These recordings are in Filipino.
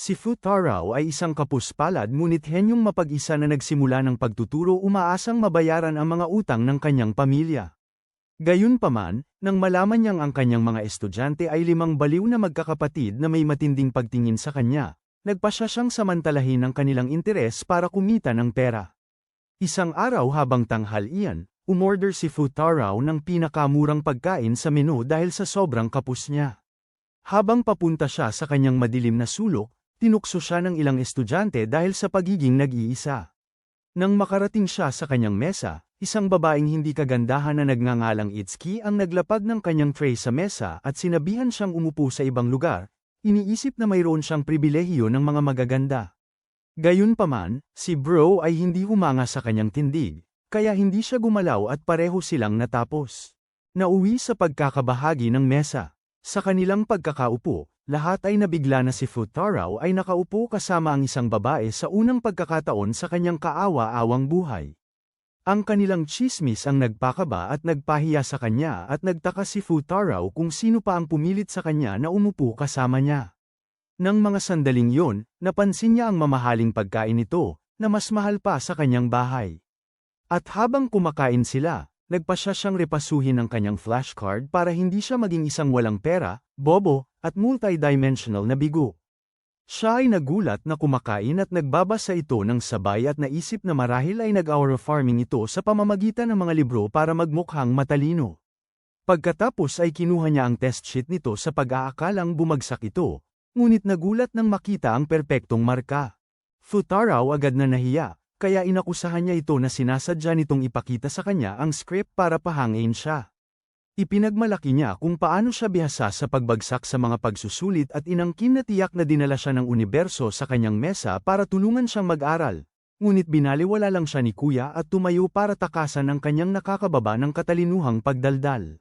Si Futaro ay isang kapuspalad ngunit henyong mapag-isa na nagsimula ng pagtuturo umaasang mabayaran ang mga utang ng kanyang pamilya. Gayunpaman, nang malaman niyang ang kanyang mga estudyante ay 5 baliw na magkakapatid na may matinding pagtingin sa kanya, nagpasya siyang samantalahin ang kanilang interes para kumita ng pera. Isang araw habang tanghalian, umorder si Futaro ng pinakamurang pagkain sa menu dahil sa sobrang kapos niya. Habang papunta siya sa kanyang madilim na sulok, tinukso siya ng ilang estudyante dahil sa pagiging nag-iisa. Nang makarating siya sa kanyang mesa, isang babaeng hindi kagandahan na nagngangalang Itsuki ang naglapag ng kanyang tray sa mesa at sinabihan siyang umupo sa ibang lugar, iniisip na mayroon siyang pribilehiyo ng mga magaganda. Gayunpaman, si Bro ay hindi humanga sa kanyang tindig, kaya hindi siya gumalaw at pareho silang natapos. Nauwi sa pagkakabahagi ng mesa. Sa kanilang pagkakaupo, lahat ay nabigla na si Futaro ay nakaupo kasama ang isang babae sa unang pagkakataon sa kanyang kaawa-awang buhay. Ang kanilang tsismis ang nagpakaba at nagpahiya sa kanya at nagtaka si Futaro kung sino pa ang pumilit sa kanya na umupo kasama niya. Nang mga sandaling yon, napansin niya ang mamahaling pagkain nito, na mas mahal pa sa kanyang bahay. At habang kumakain sila, nagpasya siyang repasuhin ang kanyang flashcard para hindi siya maging isang walang pera, bobo, at multidimensional na bigo. Siya ay nagulat na kumakain at nagbabasa ito ng sabay at naisip na marahil ay nag-hour farming ito sa pamamagitan ng mga libro para magmukhang matalino. Pagkatapos ay kinuha niya ang test sheet nito sa pag-aakalang bumagsak ito, ngunit nagulat nang makita ang perpektong marka. Futaro agad na nahiya, kaya inakusahan niya ito na sinasadya nitong ipakita sa kanya ang script para pahangain siya. Ipinagmalaki niya kung paano siya bihasa sa pagbagsak sa mga pagsusulit at inangkin na tiyak na dinala siya ng universo sa kanyang mesa para tulungan siyang mag-aral. Ngunit binaliwala lang siya ni Kuya at tumayo para takasan ang kanyang nakakababa ng katalinuhang pagdaldal.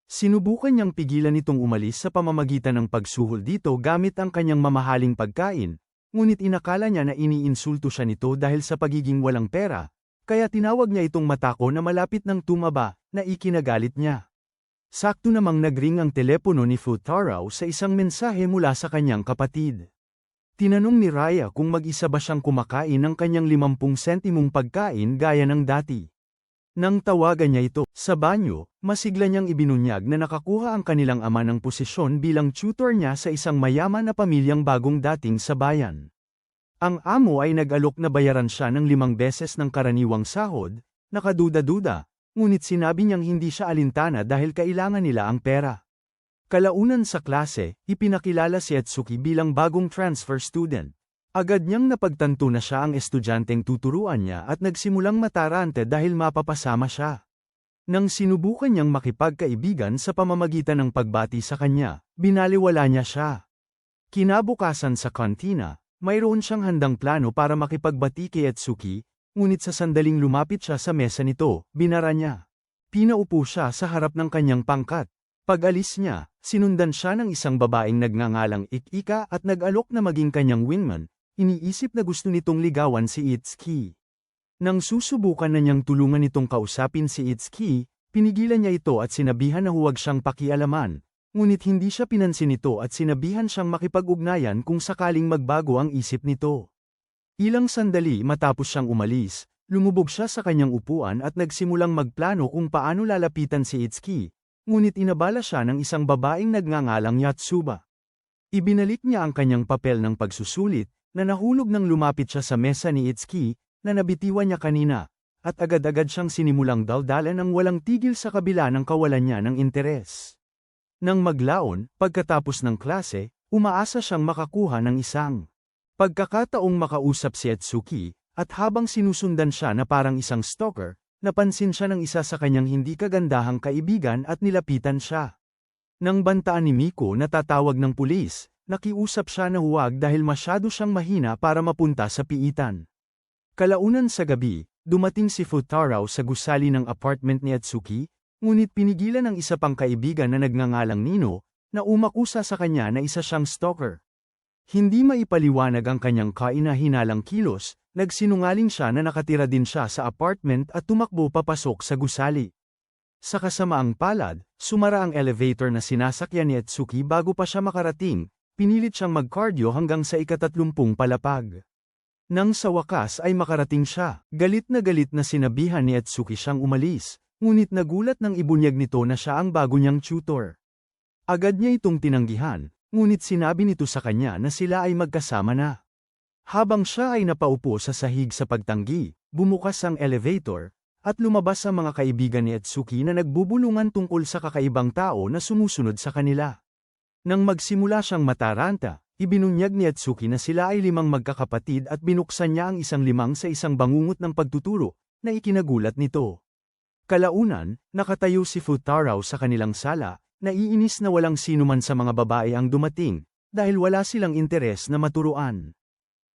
Sinubukan niyang pigilan itong umalis sa pamamagitan ng pagsuhol dito gamit ang kanyang mamahaling pagkain, ngunit inakala niya na iniinsulto siya nito dahil sa pagiging walang pera, kaya tinawag niya itong matako na malapit ng tumaba, na ikinagalit niya. Sakto namang nagring ang telepono ni Futaro sa isang mensahe mula sa kanyang kapatid. Tinanong ni Raya kung mag-isa ba siyang kumakain ng kanyang 50 sentimong pagkain gaya ng dati. Nang tawagan niya ito sa banyo, masigla niyang ibinunyag na nakakuha ang kanilang ama ng posisyon bilang tutor niya sa isang mayaman na pamilyang bagong dating sa bayan. Ang amo ay nag-alok na bayaran siya ng 5 beses ng karaniwang sahod, nakaduda-duda, ngunit sinabi niyang hindi siya alintana dahil kailangan nila ang pera. Kalaunan sa klase, ipinakilala si Itsuki bilang bagong transfer student. Agad niyang napagtanto na siya ang estudyanteng tuturuan niya at nagsimulang matarante dahil mapapasama siya. Nang sinubukan niyang makipagkaibigan sa pamamagitan ng pagbati sa kanya, binaliwala niya siya. Kinabukasan sa kantina, mayroon siyang handang plano para makipagbati kay Itsuki, ngunit sa sandaling lumapit siya sa mesa nito, binara niya. Pinaupo siya sa harap ng kanyang pangkat. Pag-alis niya, sinundan siya ng isang babaeng nagngangalang Ik-ika at nag-alok na maging kanyang wingman, iniisip na gusto nitong ligawan si Itsuki. Nang susubukan na niyang tulungan nitong kausapin si Itsuki, pinigilan niya ito at sinabihan na huwag siyang pakialaman, ngunit hindi siya pinansin nito at sinabihan siyang makipag-ugnayan kung sakaling magbago ang isip nito. Ilang sandali matapos siyang umalis, lumubog siya sa kanyang upuan at nagsimulang magplano kung paano lalapitan si Itsuki, ngunit inabala siya ng isang babaeng nagngangalang Yatsuba. Ibinalik niya ang kanyang papel ng pagsusulit, na nahulog nang lumapit siya sa mesa ni Itsuki, na nabitiwan niya kanina, at agad-agad siyang sinimulang daldalan ng walang tigil sa kabila ng kawalan niya ng interes. Nang maglaon, pagkatapos ng klase, umaasa siyang makakuha ng isang pagkakataong makausap si Itsuki, at habang sinusundan siya na parang isang stalker, napansin siya ng isa sa kanyang hindi kagandahang kaibigan at nilapitan siya. Nang bantaan ni Miko na tatawag ng pulis, nakiusap siya na huwag dahil masyado siyang mahina para mapunta sa piitan. Kalaunan sa gabi, dumating si Futaro sa gusali ng apartment ni Itsuki, ngunit pinigilan ng isa pang kaibigan na nagngangalang Nino, na umakusa sa kanya na isa siyang stalker. Hindi maipaliwanag ang kanyang kaina-hinalang kilos, nagsinungaling siya na nakatira din siya sa apartment at tumakbo papasok sa gusali. Sa kasamaang palad, sumara ang elevator na sinasakyan ni Itsuki bago pa siya makarating, pinilit siyang mag-cardio hanggang sa ika-30 palapag. Nang sa wakas ay makarating siya, galit na sinabihan ni Atsuki siyang umalis, ngunit nagulat nang ibunyag nito na siya ang bago niyang tutor. Agad niya itong tinanggihan, ngunit sinabi nito sa kanya na sila ay magkasama na. Habang siya ay napaupo sa sahig sa pagtanggi, bumukas ang elevator, at lumabas ang mga kaibigan ni Atsuki na nagbubulungan tungkol sa kakaibang tao na sumusunod sa kanila. Nang magsimula siyang mataranta, ibinunyag ni Atsuki na sila ay 5 magkakapatid at binuksan niya ang isang 5 sa isang bangungot ng pagtuturo, na ikinagulat nito. Kalaunan, nakatayo si Futaro sa kanilang sala, naiinis na walang sinuman sa mga babae ang dumating, dahil wala silang interes na maturuan.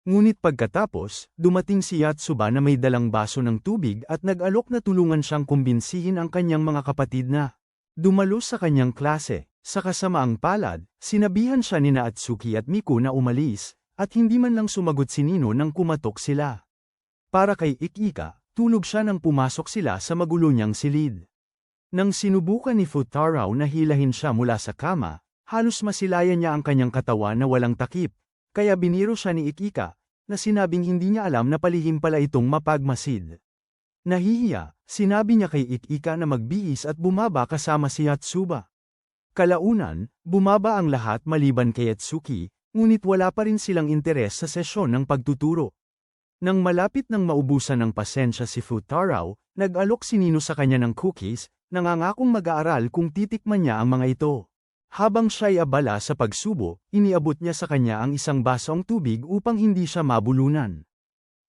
Ngunit pagkatapos, dumating si Yatsuba na may dalang baso ng tubig at nag-alok na tulungan siyang kumbinsihin ang kanyang mga kapatid na dumalo sa kanyang klase. Sa kasamaang palad, sinabihan siya ni Atsuki at Miku na umalis, at hindi man lang sumagot si Nino nang kumatok sila. Para kay Ikika, tulog siya nang pumasok sila sa magulo niyang silid. Nang sinubukan ni Futaro na hilahin siya mula sa kama, halos masilayan niya ang kanyang katawan na walang takip, kaya biniro siya ni Ikika, na sinabing hindi niya alam na palihim pala itong mapagmasid. Nahihiya, sinabi niya kay Ikika na magbihis at bumaba kasama si Yatsuba. Kalaunan, bumaba ang lahat maliban kay Atsuki, ngunit wala pa rin silang interes sa sesyon ng pagtuturo. Nang malapit nang maubusan ng pasensya si Futaro, nag-alok si Nino sa kanya ng cookies, nangangakong mag-aaral kung titikman niya ang mga ito. Habang siya'y abala sa pagsubo, iniabot niya sa kanya ang isang basong tubig upang hindi siya mabulunan.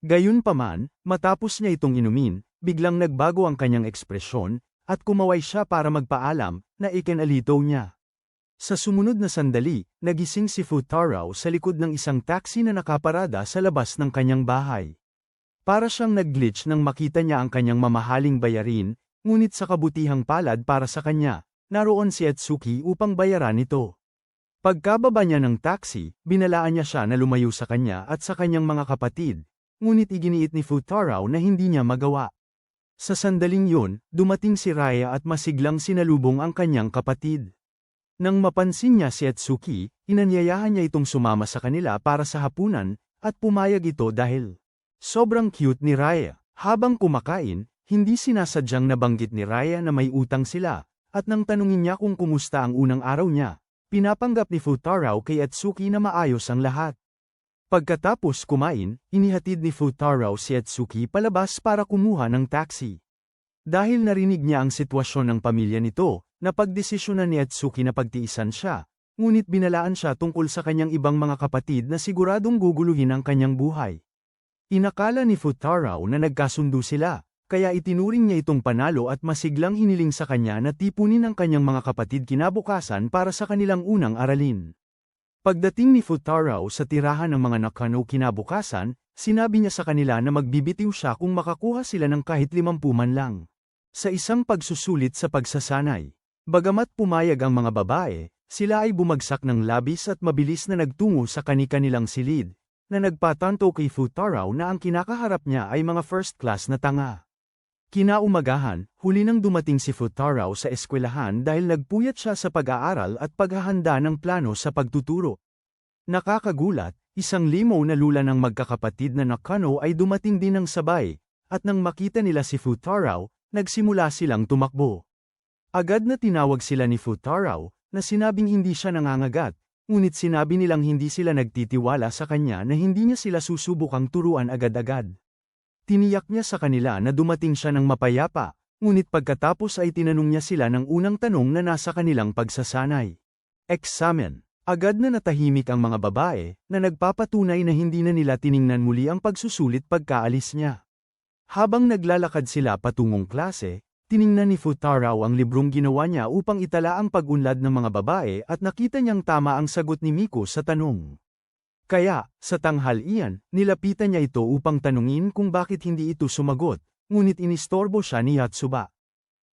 Gayunpaman, matapos niya itong inumin, biglang nagbago ang kanyang ekspresyon, at kumaway siya para magpaalam, na ikinalitaw niya. Sa sumunod na sandali, nagising si Futaro sa likod ng isang taxi na nakaparada sa labas ng kanyang bahay. Para siyang nag-glitch nang makita niya ang kanyang mamahaling bayarin, ngunit sa kabutihang palad para sa kanya, naroon si Atsuki upang bayaran ito. Pagkababa niya ng taxi, binalaan niya siya na lumayo sa kanya at sa kanyang mga kapatid, ngunit iginiit ni Futaro na hindi niya magawa. Sa sandaling yun, dumating si Raya at masiglang sinalubong ang kanyang kapatid. Nang mapansin niya si Atsuki, inanyayahan niya itong sumama sa kanila para sa hapunan, at pumayag ito dahil sobrang cute ni Raya. Habang kumakain, hindi sinasadyang nabanggit ni Raya na may utang sila, at nang tanungin niya kung kumusta ang unang araw niya, pinapanggap ni Futaro kay Atsuki na maayos ang lahat. Pagkatapos kumain, inihatid ni Futaro si Atsuki palabas para kumuha ng taxi. Dahil narinig niya ang sitwasyon ng pamilya nito, napagdesisyonan ni Atsuki na pagtiisan siya, ngunit binalaan siya tungkol sa kanyang ibang mga kapatid na siguradong guguluhin ang kanyang buhay. Inakala ni Futaro na nagkasundo sila, kaya itinuring niya itong panalo at masiglang hiniling sa kanya na tipunin ang kanyang mga kapatid kinabukasan para sa kanilang unang aralin. Pagdating ni Futaro sa tirahan ng mga Nakano kinabukasan, sinabi niya sa kanila na magbibitiw siya kung makakuha sila ng kahit 50 man lang. Sa isang pagsusulit sa pagsasanay. Bagamat pumayag ang mga babae, sila ay bumagsak ng labis at mabilis na nagtungo sa kani-kanilang silid, na nagpatanto kay Futaro na ang kinakaharap niya ay mga first class na tanga. Kinaumagahan, huli nang dumating si Futaro sa eskwelahan dahil nagpuyat siya sa pag-aaral at paghahanda ng plano sa pagtuturo. Nakakagulat, isang limaw na lula ng magkakapatid na Nakano ay dumating din ng sabay, at nang makita nila si Futaro, nagsimula silang tumakbo. Agad na tinawag sila ni Futaro, na sinabing hindi siya nangangagat, ngunit sinabi nilang hindi sila nagtitiwala sa kanya na hindi niya sila susubukang turuan agad-agad. Tiniyak niya sa kanila na dumating siya ng mapayapa, ngunit pagkatapos ay tinanong niya sila ng unang tanong na nasa kanilang pagsasanay. Eksamen. Agad na natahimik ang mga babae, na nagpapatunay na hindi na nila tiningnan muli ang pagsusulit pagkaalis niya. Habang naglalakad sila patungong klase, tiningnan ni Futaro ang librong ginawa niya upang itala ang pag-unlad ng mga babae at nakita niyang tama ang sagot ni Miko sa tanong. Kaya, sa tanghalian, nilapitan niya ito upang tanungin kung bakit hindi ito sumagot, ngunit inistorbo siya ni Yatsuba.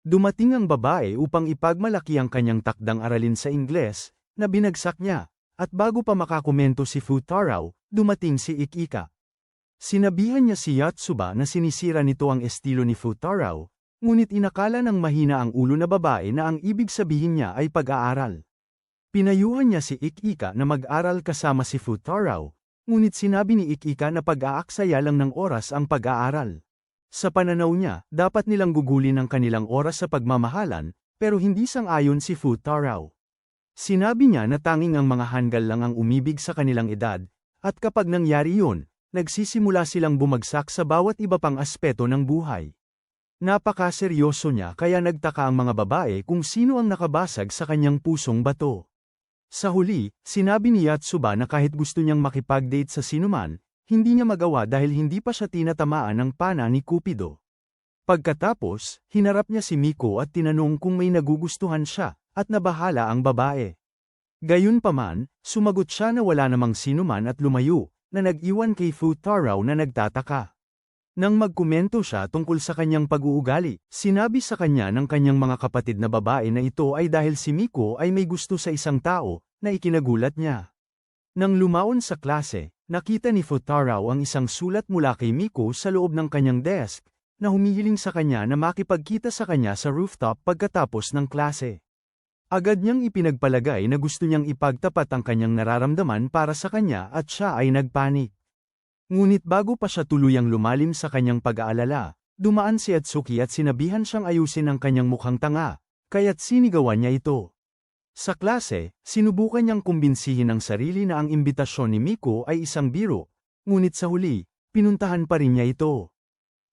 Dumating ang babae upang ipagmalaki ang kanyang takdang aralin sa Ingles, na binagsak niya, at bago pa makakomento si Futaro, dumating si Ikika. Sinabihan niya si Yatsuba na sinisira nito ang estilo ni Futaro, ngunit inakala ng mahina ang ulo na babae na ang ibig sabihin niya ay pag-aaral. Pinayuhan niya si Ikika na mag-aral kasama si Futaro, ngunit sinabi ni Ikika na pag-aaksaya lang ng oras ang pag-aaral. Sa pananaw niya, dapat nilang gugulin ang kanilang oras sa pagmamahalan, pero hindi sang-ayon si Futaro. Sinabi niya na tanging ang mga hanggal lang ang umibig sa kanilang edad, at kapag nangyari yun, nagsisimula silang bumagsak sa bawat iba pang aspeto ng buhay. Napakaseryoso niya kaya nagtaka ang mga babae kung sino ang nakabasag sa kanyang pusong bato. Sa huli, sinabi ni Yatsuba na kahit gusto niyang makipag-date sa sinuman, hindi niya magawa dahil hindi pa siya tinatamaan ng pana ni Cupido. Pagkatapos, hinarap niya si Miko at tinanong kung may nagugustuhan siya, at nabahala ang babae. Gayunpaman, sumagot siya na wala namang sinuman at lumayo, na nag-iwan kay Futaro na nagtataka. Nang magkomento siya tungkol sa kanyang pag-uugali, sinabi sa kanya ng kanyang mga kapatid na babae na ito ay dahil si Miko ay may gusto sa isang tao, na ikinagulat niya. Nang lumaon sa klase, nakita ni Futaro ang isang sulat mula kay Miko sa loob ng kanyang desk, na humihiling sa kanya na makipagkita sa kanya sa rooftop pagkatapos ng klase. Agad niyang ipinagpalagay na gusto niyang ipagtapat ang kanyang nararamdaman para sa kanya at siya ay nagpanik. Ngunit bago pa siya tuluyang lumalim sa kanyang pag-aalala, dumaan si Atsuki at sinabihan siyang ayusin ang kanyang mukhang tanga, kaya't sinigawan niya ito. Sa klase, sinubukan niyang kumbinsihin ang sarili na ang imbitasyon ni Miko ay isang biro, ngunit sa huli, pinuntahan pa rin niya ito.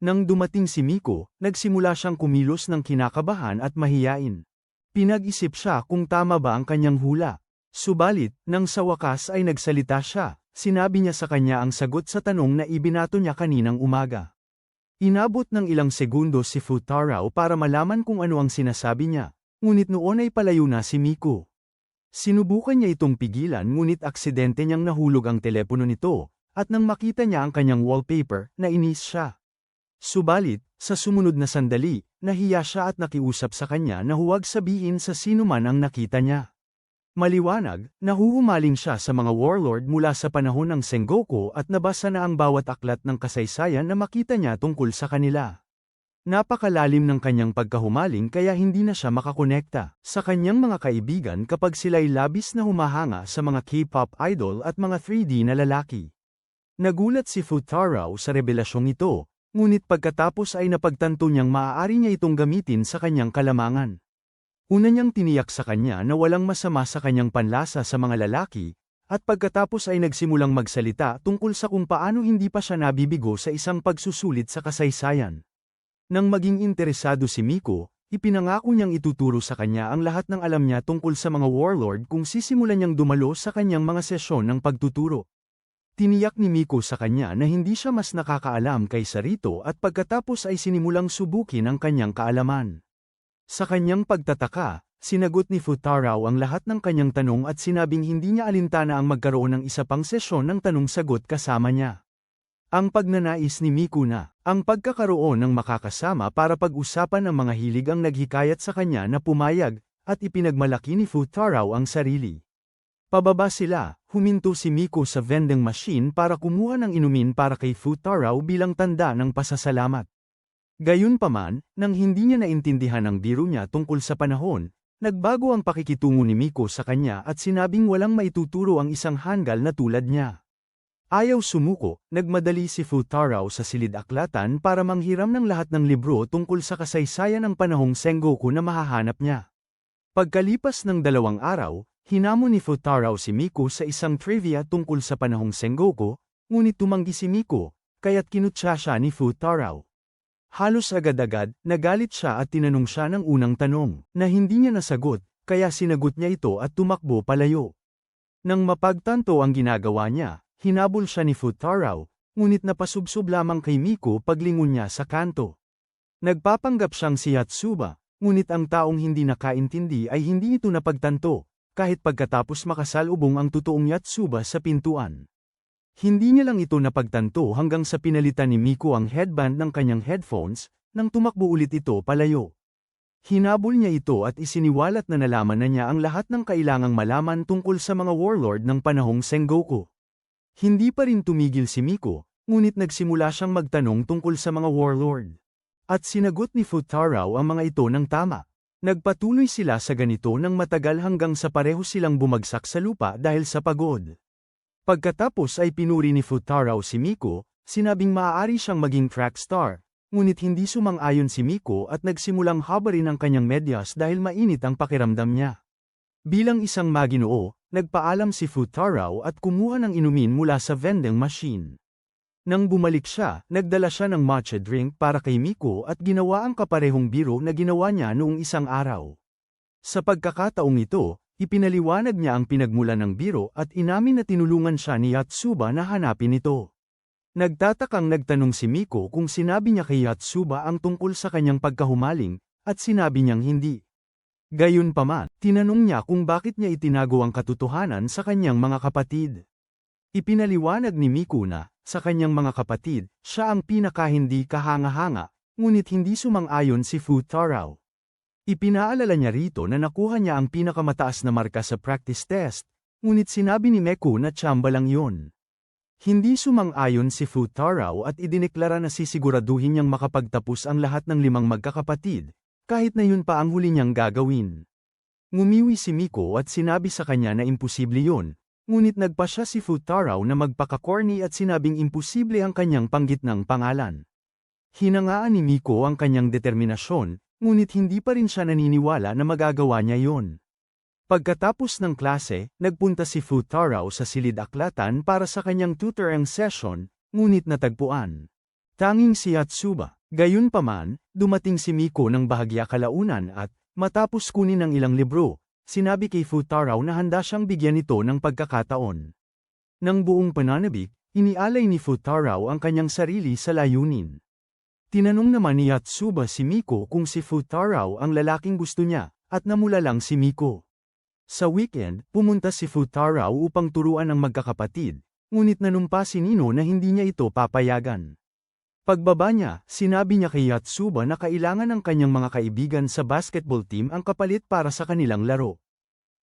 Nang dumating si Miko, nagsimula siyang kumilos ng kinakabahan at mahiyain. Pinag-isip siya kung tama ba ang kanyang hula. Subalit, nang sa wakas ay nagsalita siya. Sinabi niya sa kanya ang sagot sa tanong na ibinato niya kaninang umaga. Inabot ng ilang segundo si Futaro para malaman kung ano ang sinasabi niya, ngunit noon ay palayo na si Miko. Sinubukan niya itong pigilan ngunit aksidente niyang nahulog ang telepono nito, at nang makita niya ang kanyang wallpaper, nainis siya. Subalit, sa sumunod na sandali, nahiya siya at nakiusap sa kanya na huwag sabihin sa sino man ang nakita niya. Maliwanag, nahuhumaling siya sa mga warlord mula sa panahon ng Sengoku at nabasa na ang bawat aklat ng kasaysayan na makita niya tungkol sa kanila. Napakalalim ng kanyang pagkahumaling kaya hindi na siya makakonekta sa kanyang mga kaibigan kapag sila'y labis na humahanga sa mga K-pop idol at mga 3D na lalaki. Nagulat si Futaro sa revelasyong ito, ngunit pagkatapos ay napagtanto niyang maaari niya itong gamitin sa kanyang kalamangan. Una niyang tiniyak sa kanya na walang masama sa kanyang panlasa sa mga lalaki, at pagkatapos ay nagsimulang magsalita tungkol sa kung paano hindi pa siya nabibigo sa isang pagsusulit sa kasaysayan. Nang maging interesado si Miko, ipinangako niyang ituturo sa kanya ang lahat ng alam niya tungkol sa mga warlord kung sisimulan niyang dumalo sa kanyang mga sesyon ng pagtuturo. Tiniyak ni Miko sa kanya na hindi siya mas nakakaalam kaysa rito at pagkatapos ay sinimulang subukin ang kanyang kaalaman. Sa kanyang pagtataka, sinagot ni Futaro ang lahat ng kanyang tanong at sinabing hindi niya alintana ang magkaroon ng isa pang sesyon ng tanong-sagot kasama niya. Ang pagnanais ni Miko na, ang pagkakaroon ng makakasama para pag-usapan ang mga hilig ang naghikayat sa kanya na pumayag, at ipinagmalaki ni Futaro ang sarili. Pababa sila, huminto si Miko sa vending machine para kumuha ng inumin para kay Futaro bilang tanda ng pasasalamat. Gayunpaman, nang hindi niya naintindihan ang biro niya tungkol sa panahon, nagbago ang pakikitungo ni Miko sa kanya at sinabing walang maituturo ang isang hanggal na tulad niya. Ayaw sumuko, nagmadali si Futaro sa silid-aklatan para manghiram ng lahat ng libro tungkol sa kasaysayan ng panahong Sengoku na mahahanap niya. Pagkalipas ng 2 araw, hinamon ni Futaro si Miko sa isang trivia tungkol sa panahong Sengoku, ngunit tumanggi si Miko, kaya't kinutya siya ni Futaro. Halos agad-agad, nagalit siya at tinanong siya ng unang tanong, na hindi niya nasagot, kaya sinagot niya ito at tumakbo palayo. Nang mapagtanto ang ginagawa niya, hinabol siya ni Futaro, ngunit napasubsob lamang kay Miko paglingon niya sa kanto. Nagpapanggap siyang si Yatsuba, ngunit ang taong hindi nakaintindi ay hindi ito napagtanto, kahit pagkatapos makasalubong ang totoong Yatsuba sa pintuan. Hindi niya lang ito napagtanto hanggang sa pinalitan ni Miko ang headband ng kanyang headphones, nang tumakbo ulit ito palayo. Hinabol niya ito at isiniwalat na nalaman na niya ang lahat ng kailangang malaman tungkol sa mga warlord ng panahong Sengoku. Hindi pa rin tumigil si Miko, ngunit nagsimula siyang magtanong tungkol sa mga warlord. At sinagot ni Futaro ang mga ito ng tama. Nagpatuloy sila sa ganito ng matagal hanggang sa pareho silang bumagsak sa lupa dahil sa pagod. Pagkatapos ay pinuri ni Futaro si Miko, sinabing maaari siyang maging track star, ngunit hindi sumang-ayon si Miko at nagsimulang habarin ang kanyang medyas dahil mainit ang pakiramdam niya. Bilang isang maginoo, nagpaalam si Futaro at kumuha ng inumin mula sa vending machine. Nang bumalik siya, nagdala siya ng matcha drink para kay Miko at ginawa ang kaparehong biro na ginawa niya noong isang araw. Sa pagkakataong ito, ipinaliwanag niya ang pinagmulan ng biro at inamin na tinulungan siya ni Yatsuba na hanapin ito. Nagtatakang nagtanong si Miko kung sinabi niya kay Yatsuba ang tungkol sa kanyang pagkahumaling, at sinabi niyang hindi. Gayunpaman, tinanong niya kung bakit niya itinago ang katotohanan sa kanyang mga kapatid. Ipinaliwanag ni Miko na, sa kanyang mga kapatid, siya ang pinakahindi kahanga-hanga, ngunit hindi sumang-ayon si Futaro. Ipinaalala niya rito na nakuha niya ang pinakamataas na marka sa practice test, ngunit sinabi ni Meko na tsamba lang yun. Hindi sumang-ayon si Futaro at idineklara na sisiguraduhin niyang makapagtapos ang lahat ng 5 magkakapatid, kahit na yun pa ang huli niyang gagawin. Ngumiwi si Miko at sinabi sa kanya na imposible yun. Ngunit nagpa siya si Futaro na magpaka-corny at sinabing imposible ang kanyang panggitnang pangalan. Hinangaan ni Miko ang kanyang determinasyon, ngunit hindi pa rin siya naniniwala na magagawa niya yon. Pagkatapos ng klase, nagpunta si Futaro sa silid-aklatan para sa kanyang tutoring session, ngunit natagpuan. Tanging si Yatsuba. Gayunpaman, dumating si Miko ng bahagya kalaunan at, matapos kunin ang ilang libro, sinabi kay Futaro na handa siyang bigyan ito ng pagkakataon. Nang buong pananabik, inialay ni Futaro ang kanyang sarili sa layunin. Tinanong naman ni Yatsuba si Miko kung si Futaro ang lalaking gusto niya, at namula lang si Miko. Sa weekend, pumunta si Futaro upang turuan ang magkakapatid, ngunit nanumpa si Nino na hindi niya ito papayagan. Pagbaba niya, sinabi niya kay Yatsuba na kailangan ng kanyang mga kaibigan sa basketball team ang kapalit para sa kanilang laro.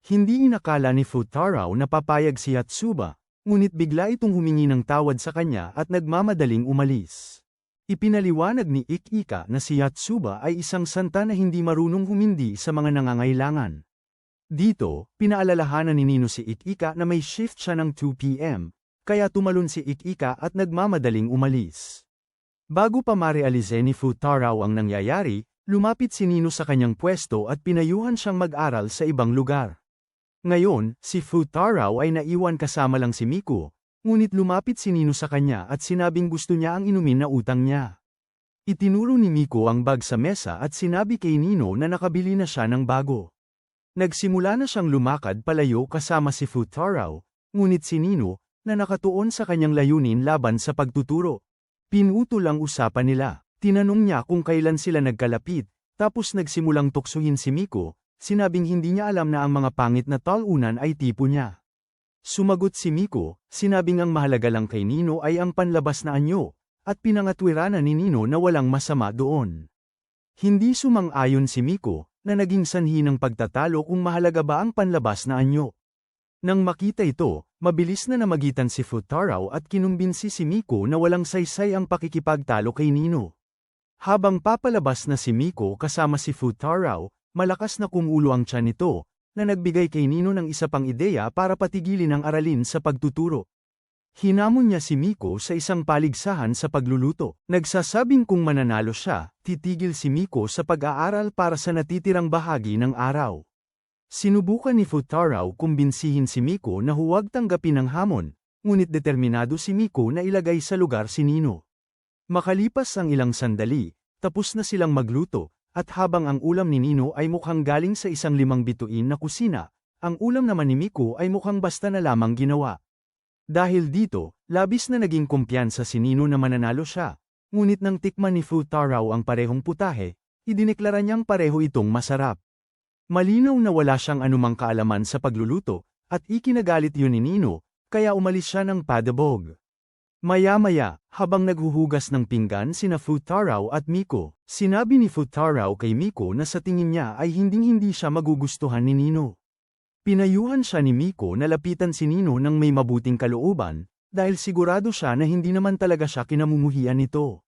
Hindi inakala ni Futaro na papayag si Yatsuba, ngunit bigla itong humingi ng tawad sa kanya at nagmamadaling umalis. Ipinaliwanag ni Ikika na si Yatsuba ay isang santa na hindi marunong humindi sa mga nangangailangan. Dito, pinaalalahanan ni Nino si Ikika na may shift siya ng 2 p.m., kaya tumalon si Ikika at nagmamadaling umalis. Bago pa marealize ni Futaro ang nangyayari, lumapit si Nino sa kanyang pwesto at pinayuhan siyang mag-aral sa ibang lugar. Ngayon, si Futaro ay naiwan kasama lang si Miko, ngunit lumapit si Nino sa kanya at sinabing gusto niya ang inumin na utang niya. Itinuro ni Miko ang bag sa mesa at sinabi kay Nino na nakabili na siya ng bago. Nagsimula na siyang lumakad palayo kasama si Futaro, ngunit si Nino, na nakatuon sa kanyang layunin laban sa pagtuturo. Pinutol ang usapan nila. Tinanong niya kung kailan sila nagkalapit, tapos nagsimulang tuksuhin si Miko, sinabing hindi niya alam na ang mga pangit na talunan ay tipo niya. Sumagot si Miko, sinabing ang mahalaga lang kay Nino ay ang panlabas na anyo, at pinangatwiranan ni Nino na walang masama doon. Hindi sumang-ayon si Miko, na naging sanhi ng pagtatalo kung mahalaga ba ang panlabas na anyo. Nang makita ito, mabilis na namagitan si Futaro at kinumbinsi si Miko na walang saysay ang pakikipagtalo kay Nino. Habang papalabas na si Miko kasama si Futaro, malakas na kumulo ang tiyan nito, na nagbigay kay Nino ng isa pang ideya para patigilin ang aralin sa pagtuturo. Hinamon niya si Miko sa isang paligsahan sa pagluluto. Nagsasabing kung mananalo siya, titigil si Miko sa pag-aaral para sa natitirang bahagi ng araw. Sinubukan ni Futaro kumbinsihin si Miko na huwag tanggapin ang hamon, ngunit determinado si Miko na ilagay sa lugar si Nino. Makalipas ang ilang sandali, tapos na silang magluto, at habang ang ulam ni Nino ay mukhang galing sa isang 5 bituin na kusina, ang ulam naman ni Miko ay mukhang basta na lamang ginawa. Dahil dito, labis na naging kumpiyansa si Nino na mananalo siya, ngunit nang tikman ni Futaro ang parehong putahe, idineklara niyang pareho itong masarap. Malinaw na wala siyang anumang kaalaman sa pagluluto, at ikinagalit yun ni Nino, kaya umalis siya ng padabog. Maya-maya, habang naghuhugas ng pinggan sina Futaro at Miko, sinabi ni Futaro kay Miko na sa tingin niya ay hinding-hindi siya magugustuhan ni Nino. Pinayuhan siya ni Miko na lapitan si Nino ng may mabuting kalooban, dahil sigurado siya na hindi naman talaga siya kinamumuhian nito.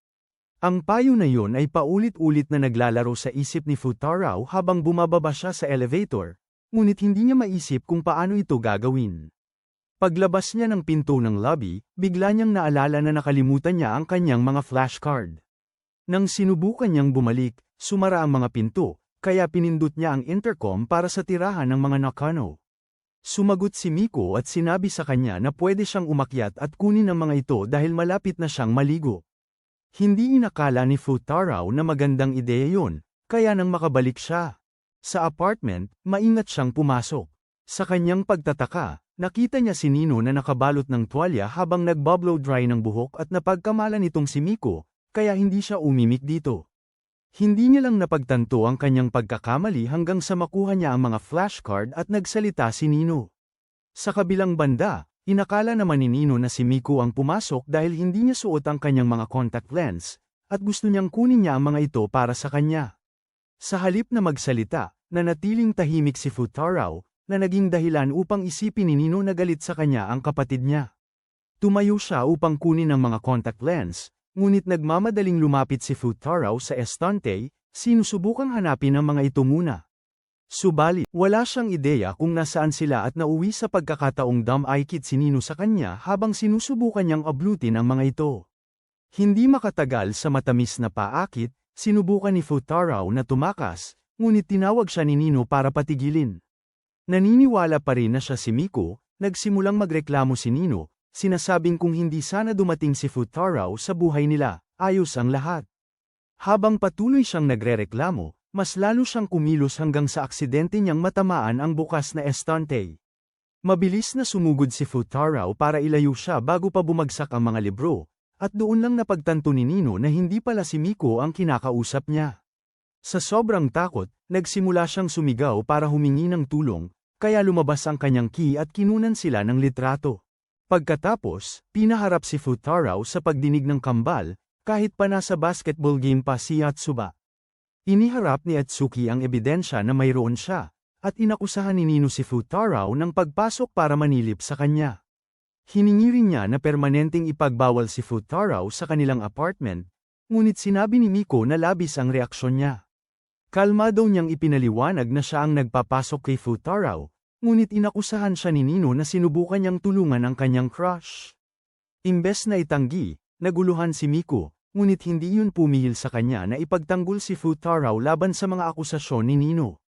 Ang payo na yon ay paulit-ulit na naglalaro sa isip ni Futaro habang bumababa siya sa elevator, ngunit hindi niya maisip kung paano ito gagawin. Paglabas niya ng pinto ng lobby, bigla niyang naalala na nakalimutan niya ang kanyang mga flashcard. Nang sinubukan niyang bumalik, sumara ang mga pinto, kaya pinindot niya ang intercom para sa tirahan ng mga Nakano. Sumagot si Miko at sinabi sa kanya na pwede siyang umakyat at kunin ang mga ito dahil malapit na siyang maligo. Hindi inakala ni Futaro na magandang ideya yon, kaya nang makabalik siya sa apartment, maingat siyang pumasok. Sa kanyang pagtataka, nakita niya si Nino na nakabalot ng tuwalya habang nagbablow dry ng buhok at napagkamalan itong si Miko, kaya hindi siya umimik dito. Hindi niya lang napagtanto ang kanyang pagkakamali hanggang sa makuha niya ang mga flashcard at nagsalita si Nino. Sa kabilang banda, inakala naman ni Nino na si Miko ang pumasok dahil hindi niya suot ang kanyang mga contact lens, at gusto niyang kunin niya ang mga ito para sa kanya. Sa halip na magsalita, nanatiling tahimik si Futaro, na naging dahilan upang isipin ni Nino na galit sa kanya ang kapatid niya. Tumayo siya upang kunin ang mga contact lens, ngunit nagmamadaling lumapit si Futaro sa estante, sinusubukang hanapin ang mga ito muna. Subalit, wala siyang ideya kung nasaan sila at nauwi sa pagkakataong dumb-eyed si Nino sa kanya habang sinusubukan niyang ablutin ang mga ito. Hindi makatagal sa matamis na paakit, sinubukan ni Futaro na tumakas, ngunit tinawag siya ni Nino para patigilin. Naniniwala pa rin na siya si Miko, nagsimulang magreklamo si Nino, sinasabing kung hindi sana dumating si Futaro sa buhay nila, ayos ang lahat. Habang patuloy siyang nagrereklamo, mas lalo siyang kumilos hanggang sa aksidente niyang matamaan ang bukas na estante. Mabilis na sumugod si Futaro para ilayo siya bago pa bumagsak ang mga libro, at doon lang napagtanto ni Nino na hindi pala si Miko ang kinakausap niya. Sa sobrang takot, nagsimula siyang sumigaw para humingi ng tulong, kaya lumabas ang kanyang key at kinunan sila ng litrato. Pagkatapos, pinaharap si Futaro sa pagdinig ng kambal, kahit pa nasa basketball game pa si Yatsuba. Iniharap ni Atsuki ang ebidensya na mayroon siya, at inakusahan ni Nino si Futaro ng pagpasok para manilip sa kanya. Hiningi rin niya na permanenteng ipagbawal si Futaro sa kanilang apartment, ngunit sinabi ni Miko na labis ang reaksyon niya. Kalmado niyang ipinaliwanag na siya ang nagpapasok kay Futaro, ngunit inakusahan siya ni Nino na sinubukan niyang tulungan ang kanyang crush. Imbes na itanggi, naguluhan si Miko, ngunit hindi yun pumihil sa kanya na ipagtanggol si Futaro laban sa mga akusasyon ni Nino.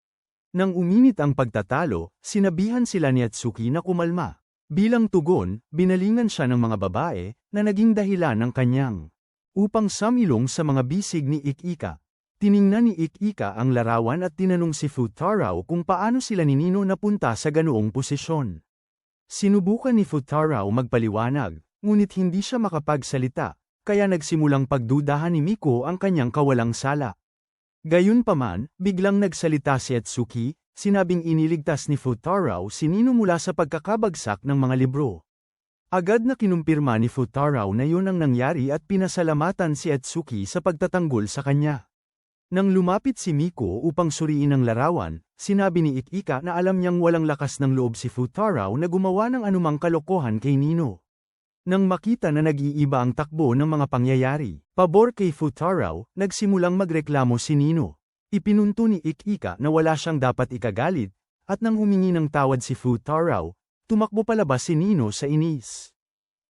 Nang uminit ang pagtatalo, sinabihan sila ni Atsuki na kumalma. Bilang tugon, binalingan siya ng mga babae, na naging dahilan ng kanyang upang samilong sa mga bisig ni Ikika. Tiningnan ni Ikika ang larawan at tinanong si Futaro kung paano sila ni Nino napunta sa ganoong posisyon. Sinubukan ni Futaro magpaliwanag, ngunit hindi siya makapagsalita, kaya nagsimulang pagdudahan ni Miko ang kanyang kawalang sala. Gayunpaman, biglang nagsalita si Atsuki, sinabing iniligtas ni Futaro si Nino mula sa pagkakabagsak ng mga libro. Agad na kinumpirma ni Futaro na yun ang nangyari at pinasalamatan si Atsuki sa pagtatanggol sa kanya. Nang lumapit si Miko upang suriin ang larawan, sinabi ni Ikika na alam niyang walang lakas ng loob si Futaro na gumawa ng anumang kalokohan kay Nino. Nang makita na nag-iiba ang takbo ng mga pangyayari, pabor kay Futaro, nagsimulang magreklamo si Nino. Ipinunto ni Ikika na wala siyang dapat ikagalit, at nang humingi ng tawad si Futaro, tumakbo palabas si Nino sa inis.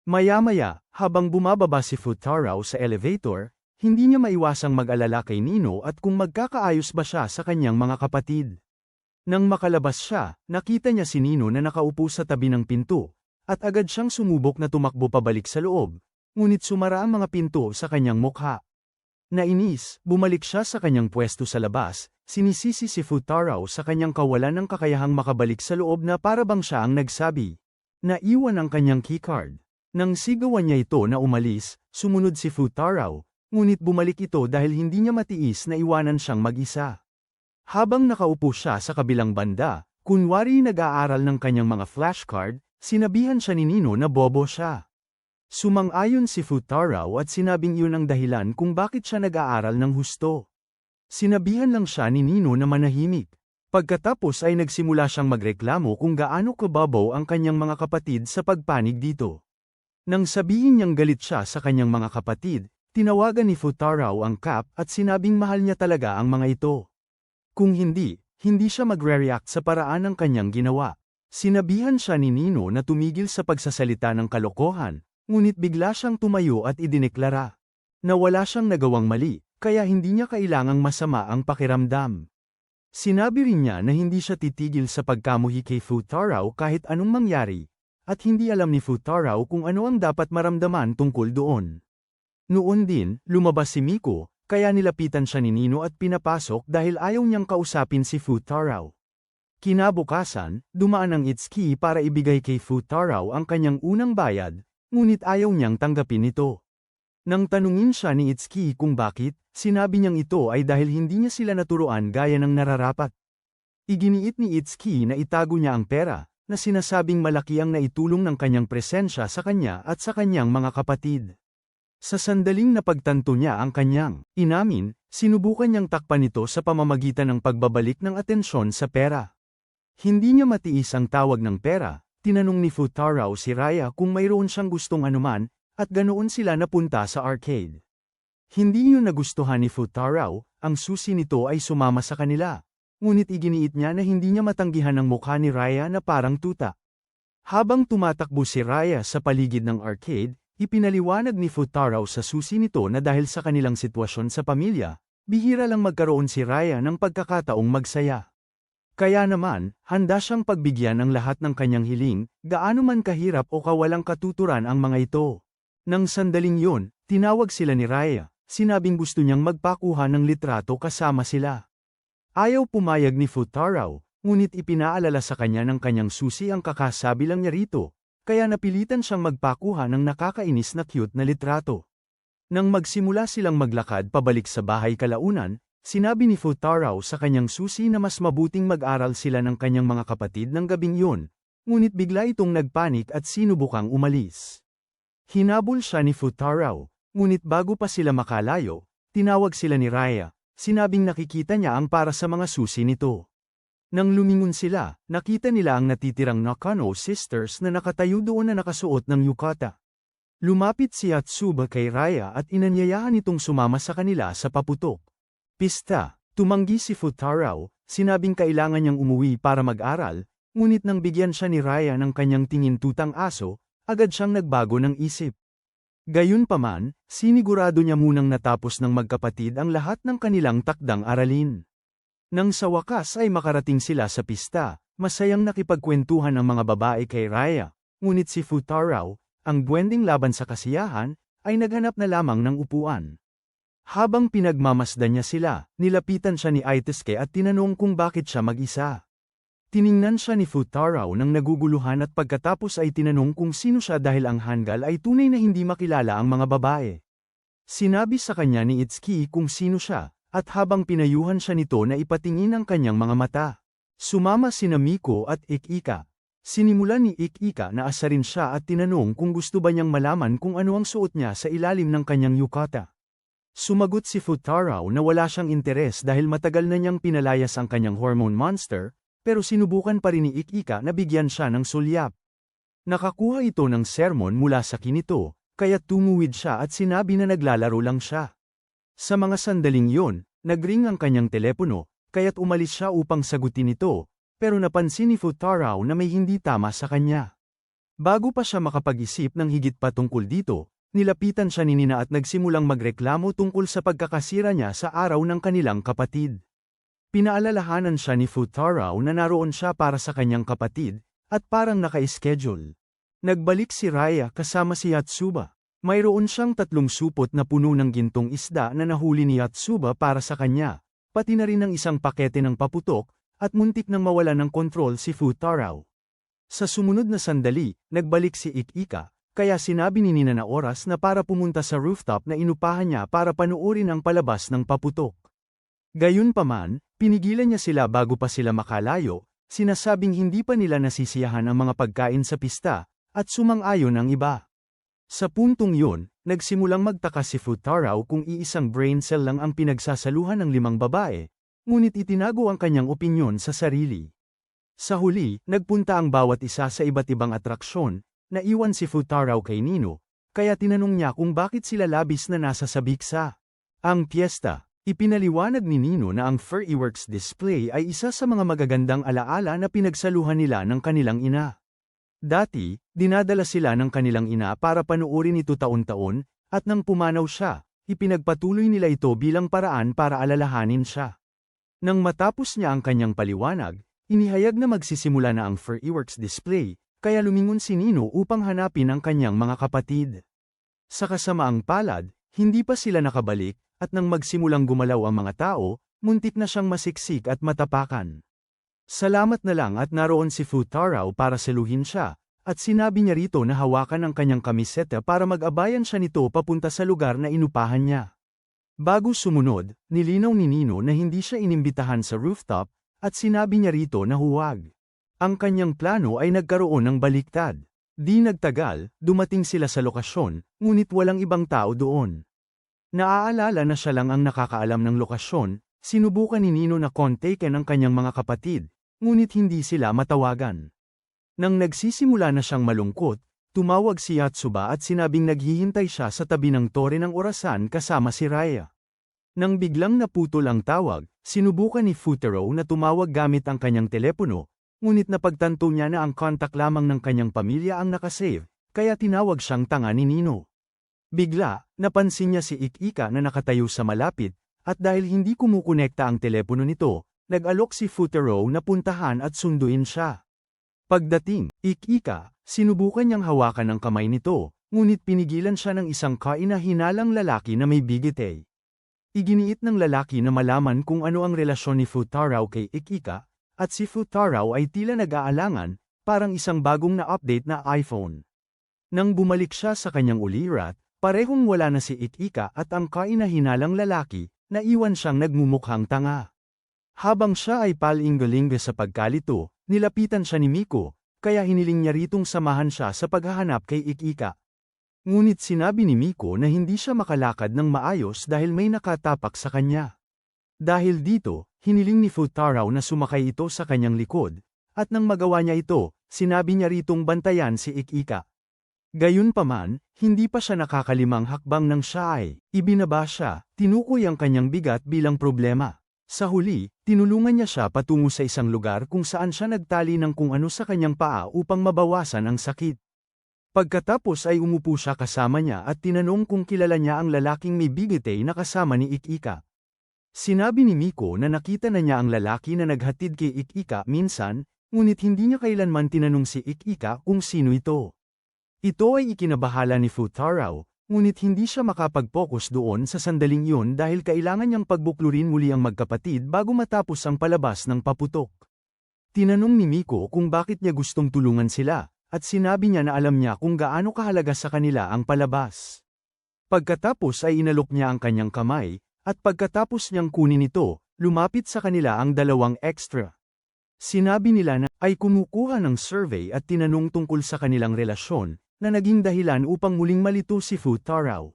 Maya-maya, habang bumababa si Futaro sa elevator, hindi niya maiwasang mag-alala kay Nino at kung magkakaayos ba siya sa kanyang mga kapatid. Nang makalabas siya, nakita niya si Nino na nakaupo sa tabi ng pinto, at agad siyang sumubok na tumakbo pabalik sa loob, ngunit sumara ang mga pinto sa kanyang mukha. Nainis, bumalik siya sa kanyang pwesto sa labas, sinisisi si Futaro sa kanyang kawalan ng kakayahang makabalik sa loob na para bang siya ang nagsabi. Naiwan ang kanyang keycard. Nang sigawan niya ito na umalis, sumunod si Futaro, ngunit bumalik ito dahil hindi niya matiis na iwanan siyang mag-isa. Habang nakaupo siya sa kabilang banda, kunwari nag-aaral ng kanyang mga flashcard, sinabihan siya ni Nino na bobo siya. Sumang-ayon si Futaro at sinabing yun ang dahilan kung bakit siya nag-aaral ng husto. Sinabihan lang siya ni Nino na manahimik. Pagkatapos ay nagsimula siyang magreklamo kung gaano kababaw ang kanyang mga kapatid sa pagpanig dito. Nang sabihin niyang galit siya sa kanyang mga kapatid, Tinawagan ni Futaraw ang Cap at sinabing mahal niya talaga ang mga ito. Kung hindi siya magre-react sa paraan ng kanyang ginawa. Sinabihan siya ni Nino na tumigil sa pagsasalita ng kalokohan, ngunit bigla siyang tumayo at idineklara na wala siyang nagawang mali, kaya hindi niya kailangang masama ang pakiramdam. Sinabi rin niya na hindi siya titigil sa pagkamuhi kay Futaraw kahit anong mangyari, at hindi alam ni Futaraw kung ano ang dapat maramdaman tungkol doon. Noon din, lumabas si Miko, kaya nilapitan siya ni Nino at pinapasok dahil ayaw niyang kausapin si Futaraw. Kinabukasan, dumaan ang Itsuki para ibigay kay Futaraw ang kanyang unang bayad, ngunit ayaw niyang tanggapin ito. Nang tanungin siya ni Itsuki kung bakit, sinabi niyang ito ay dahil hindi niya sila naturuan gaya ng nararapat. Iginiit ni Itsuki na itago niya ang pera, na sinasabing malaki ang naitulong ng kanyang presensya sa kanya at sa kanyang mga kapatid. Sa sandaling napagtanto niya ang kanyang inamin, sinubukan niyang takpan ito sa pamamagitan ng pagbabalik ng atensyon sa pera. Hindi niya matiis ang tawag ng pera, tinanong ni Futaraw si Raya kung mayroon siyang gustong anuman, at ganoon sila napunta sa arcade. Hindi niyo nagustuhan ni Futaraw, ang susi nito ay sumama sa kanila. Ngunit iginiit niya na hindi niya matanggihan ang mukha ni Raya na parang tuta. Habang tumatakbo si Raya sa paligid ng arcade, ipinaliwanag ni Futaraw sa susi nito na dahil sa kanilang sitwasyon sa pamilya, bihira lang magkaroon si Raya ng pagkakataong magsaya. Kaya naman, handa siyang pagbigyan ng lahat ng kanyang hiling, gaano man kahirap o kawalang katuturan ang mga ito. Nang sandaling yun, tinawag sila ni Raya, sinabing gusto niyang magpakuha ng litrato kasama sila. Ayaw pumayag ni Futaraw, ngunit ipinaalala sa kanya ng kanyang susi ang kakasabi lang niya rito. Kaya napilitan siyang magpakuha ng nakakainis na cute na litrato. Nang magsimula silang maglakad pabalik sa bahay kalaunan, sinabi ni Futaraw sa kanyang susi na mas mabuting mag-aral sila ng kanyang mga kapatid ng gabing yun, ngunit bigla itong nagpanik at sinubukang umalis. Hinabol siya ni Futaraw, ngunit bago pa sila makalayo, tinawag sila ni Raya, sinabing nakikita niya ang para sa mga susi nito. Nang lumingon sila, nakita nila ang natitirang Nakano sisters na nakatayo doon na nakasuot ng yukata. Lumapit si Yatsuba kay Raya at inanyayahan itong sumama sa kanila sa paputok. Pista, tumanggi si Futaraw, sinabing kailangan niyang umuwi para mag-aral, ngunit nang bigyan siya ni Raya ng kanyang tingin tutang aso, agad siyang nagbago ng isip. Gayunpaman, sinigurado niya munang natapos ng magkapatid ang lahat ng kanilang takdang aralin. Nang sa wakas ay makarating sila sa pista, masayang nakipagkwentuhan ang mga babae kay Raya, ngunit si Futaraw, ang duwending laban sa kasiyahan, ay naghanap na lamang ng upuan. Habang pinagmamasdan niya sila, nilapitan siya ni Itsuki at tinanong kung bakit siya mag-isa. Tiningnan siya ni Futaraw nang naguguluhan at pagkatapos ay tinanong kung sino siya dahil ang hanggal ay tunay na hindi makilala ang mga babae. Sinabi sa kanya ni Itsuki kung sino siya. At habang pinayuhan siya nito na ipatingin ang kanyang mga mata. Sumama sina Miko at Ikika. Sinimulan ni Ikika na asarin siya at tinanong kung gusto ba niyang malaman kung ano ang suot niya sa ilalim ng kanyang yukata. Sumagot si Futaraw na wala siyang interes dahil matagal na niyang pinalayas ang kanyang hormone monster, pero sinubukan pa rin ni Ikika na bigyan siya ng sulyap. Nakakuha ito ng sermon mula sa kinito, kaya tumuwid siya at sinabi na naglalaro lang siya. Sa mga sandaling yun, nagring ang kanyang telepono, kaya't umalis siya upang sagutin ito, pero napansin ni Futaraw na may hindi tama sa kanya. Bago pa siya makapag-isip ng higit pa tungkol dito, nilapitan siya ni Nina at nagsimulang magreklamo tungkol sa pagkakasira niya sa araw ng kanilang kapatid. Pinaalalahanan siya ni Futaraw na naroon siya para sa kanyang kapatid, at parang naka-schedule. Nagbalik si Raya kasama si Yatsuba. Mayroon siyang 3 supot na puno ng gintong isda na nahuli ni Yatsuba para sa kanya, pati na rin ang isang pakete ng paputok, at muntik nang mawala ng kontrol si Futaraw. Sa sumunod na sandali, nagbalik si Ikika, kaya sinabi ni Nina na oras na para pumunta sa rooftop na inupahan niya para panuorin ang palabas ng paputok. Gayunpaman, pinigilan niya sila bago pa sila makalayo, sinasabing hindi pa nila nasisiyahan ang mga pagkain sa pista, at sumang-ayon ang iba. Sa puntong yun, nagsimulang magtaka si Futaraw kung iisang brain cell lang ang pinagsasaluhan ng 5 babae, ngunit itinago ang kanyang opinyon sa sarili. Sa huli, nagpunta ang bawat isa sa iba't ibang atraksyon, naiwan si Futaraw kay Nino, kaya tinanong niya kung bakit sila labis na nasa sabiksa. Ang piyesta, ipinaliwanag ni Nino na ang Furryworks display ay isa sa mga magagandang alaala na pinagsaluhan nila ng kanilang ina. Dati, dinadala sila ng kanilang ina para panuorin ito taon-taon, at nang pumanaw siya, ipinagpatuloy nila ito bilang paraan para alalahanin siya. Nang matapos niya ang kanyang paliwanag, inihayag na magsisimula na ang Furryworks display, kaya lumingon si Nino upang hanapin ang kanyang mga kapatid. Sa kasamaang palad, hindi pa sila nakabalik, at nang magsimulang gumalaw ang mga tao, muntik na siyang masiksik at matapakan. Salamat na lang at naroon si Futaro para saluhin siya, at sinabi niya rito na hawakan ang kanyang kamiseta para mag-abayan siya nito papunta sa lugar na inupahan niya. Bago sumunod, nilinaw ni Nino na hindi siya inimbitahan sa rooftop, at sinabi niya rito na huwag. Ang kanyang plano ay nagkaroon ng baliktad. Di nagtagal, dumating sila sa lokasyon, ngunit walang ibang tao doon. Naaalala na siya lang ang nakakaalam ng lokasyon, sinubukan ni Nino na kontakin ang kanyang mga kapatid, ngunit hindi sila matawagan. Nang nagsisimula na siyang malungkot, tumawag si Yatsuba at sinabing naghihintay siya sa tabi ng tore ng orasan kasama si Raya. Nang biglang naputol ang tawag, sinubukan ni Futaro na tumawag gamit ang kanyang telepono, ngunit napagtanto niya na ang kontak lamang ng kanyang pamilya ang nakasave, kaya tinawag siyang tanga ni Nino. Bigla, napansin niya si Ik-Ika na nakatayo sa malapit, at dahil hindi kumukonekta ang telepono nito, nag-alok si Futaro na puntahan at sunduin siya. Pagdating, Ik-Ika, sinubukan niyang hawakan ang kamay nito, ngunit pinigilan siya ng isang kaina-hinalang lalaki na may bigete. Iginiit ng lalaki na malaman kung ano ang relasyon ni Futaro kay Ik-Ika, at si Futaro ay tila nag-aalangan, parang isang bagong na-update na iPhone. Nang bumalik siya sa kanyang ulirat, parehong wala na si Ik-Ika at ang kaina-hinalang lalaki, naiwan siyang nagmumukhang tanga. Habang siya ay palingalinga sa pagkalito, nilapitan siya ni Miko, kaya hiniling niya ritong samahan siya sa paghahanap kay Ik-Ika. Ngunit sinabi ni Miko na hindi siya makalakad ng maayos dahil may nakatapak sa kanya. Dahil dito, hiniling ni Futaro na sumakay ito sa kanyang likod, at nang magawa niya ito, sinabi niya ritong bantayan si Ik-Ika. Gayunpaman, hindi pa siya nakakalimang hakbang nang siya ay ibinaba siya, tinukoy ang kanyang bigat bilang problema. Sa huli, tinulungan niya siya patungo sa isang lugar kung saan siya nagtali ng kung ano sa kanyang paa upang mabawasan ang sakit. Pagkatapos ay umupo siya kasama niya at tinanong kung kilala niya ang lalaking may bigete na kasama ni Ik-Ika. Sinabi ni Miko na nakita na niya ang lalaki na naghatid kay Ik-Ika minsan, ngunit hindi niya kailanman tinanong si Ik-Ika kung sino ito. Ito ay ikinabahala ni Futaro, ngunit hindi siya makapag-focus doon sa sandaling iyon dahil kailangan niyang pagbuklurin muli ang magkapatid bago matapos ang palabas ng paputok. Tinanong ni Miko kung bakit niya gustong tulungan sila, at sinabi niya na alam niya kung gaano kahalaga sa kanila ang palabas. Pagkatapos ay inalok niya ang kanyang kamay, at pagkatapos niyang kunin ito, lumapit sa kanila ang dalawang extra. Sinabi nila na ay kumukuha ng survey at tinanong tungkol sa kanilang relasyon, na naging dahilan upang muling malito si Futaro.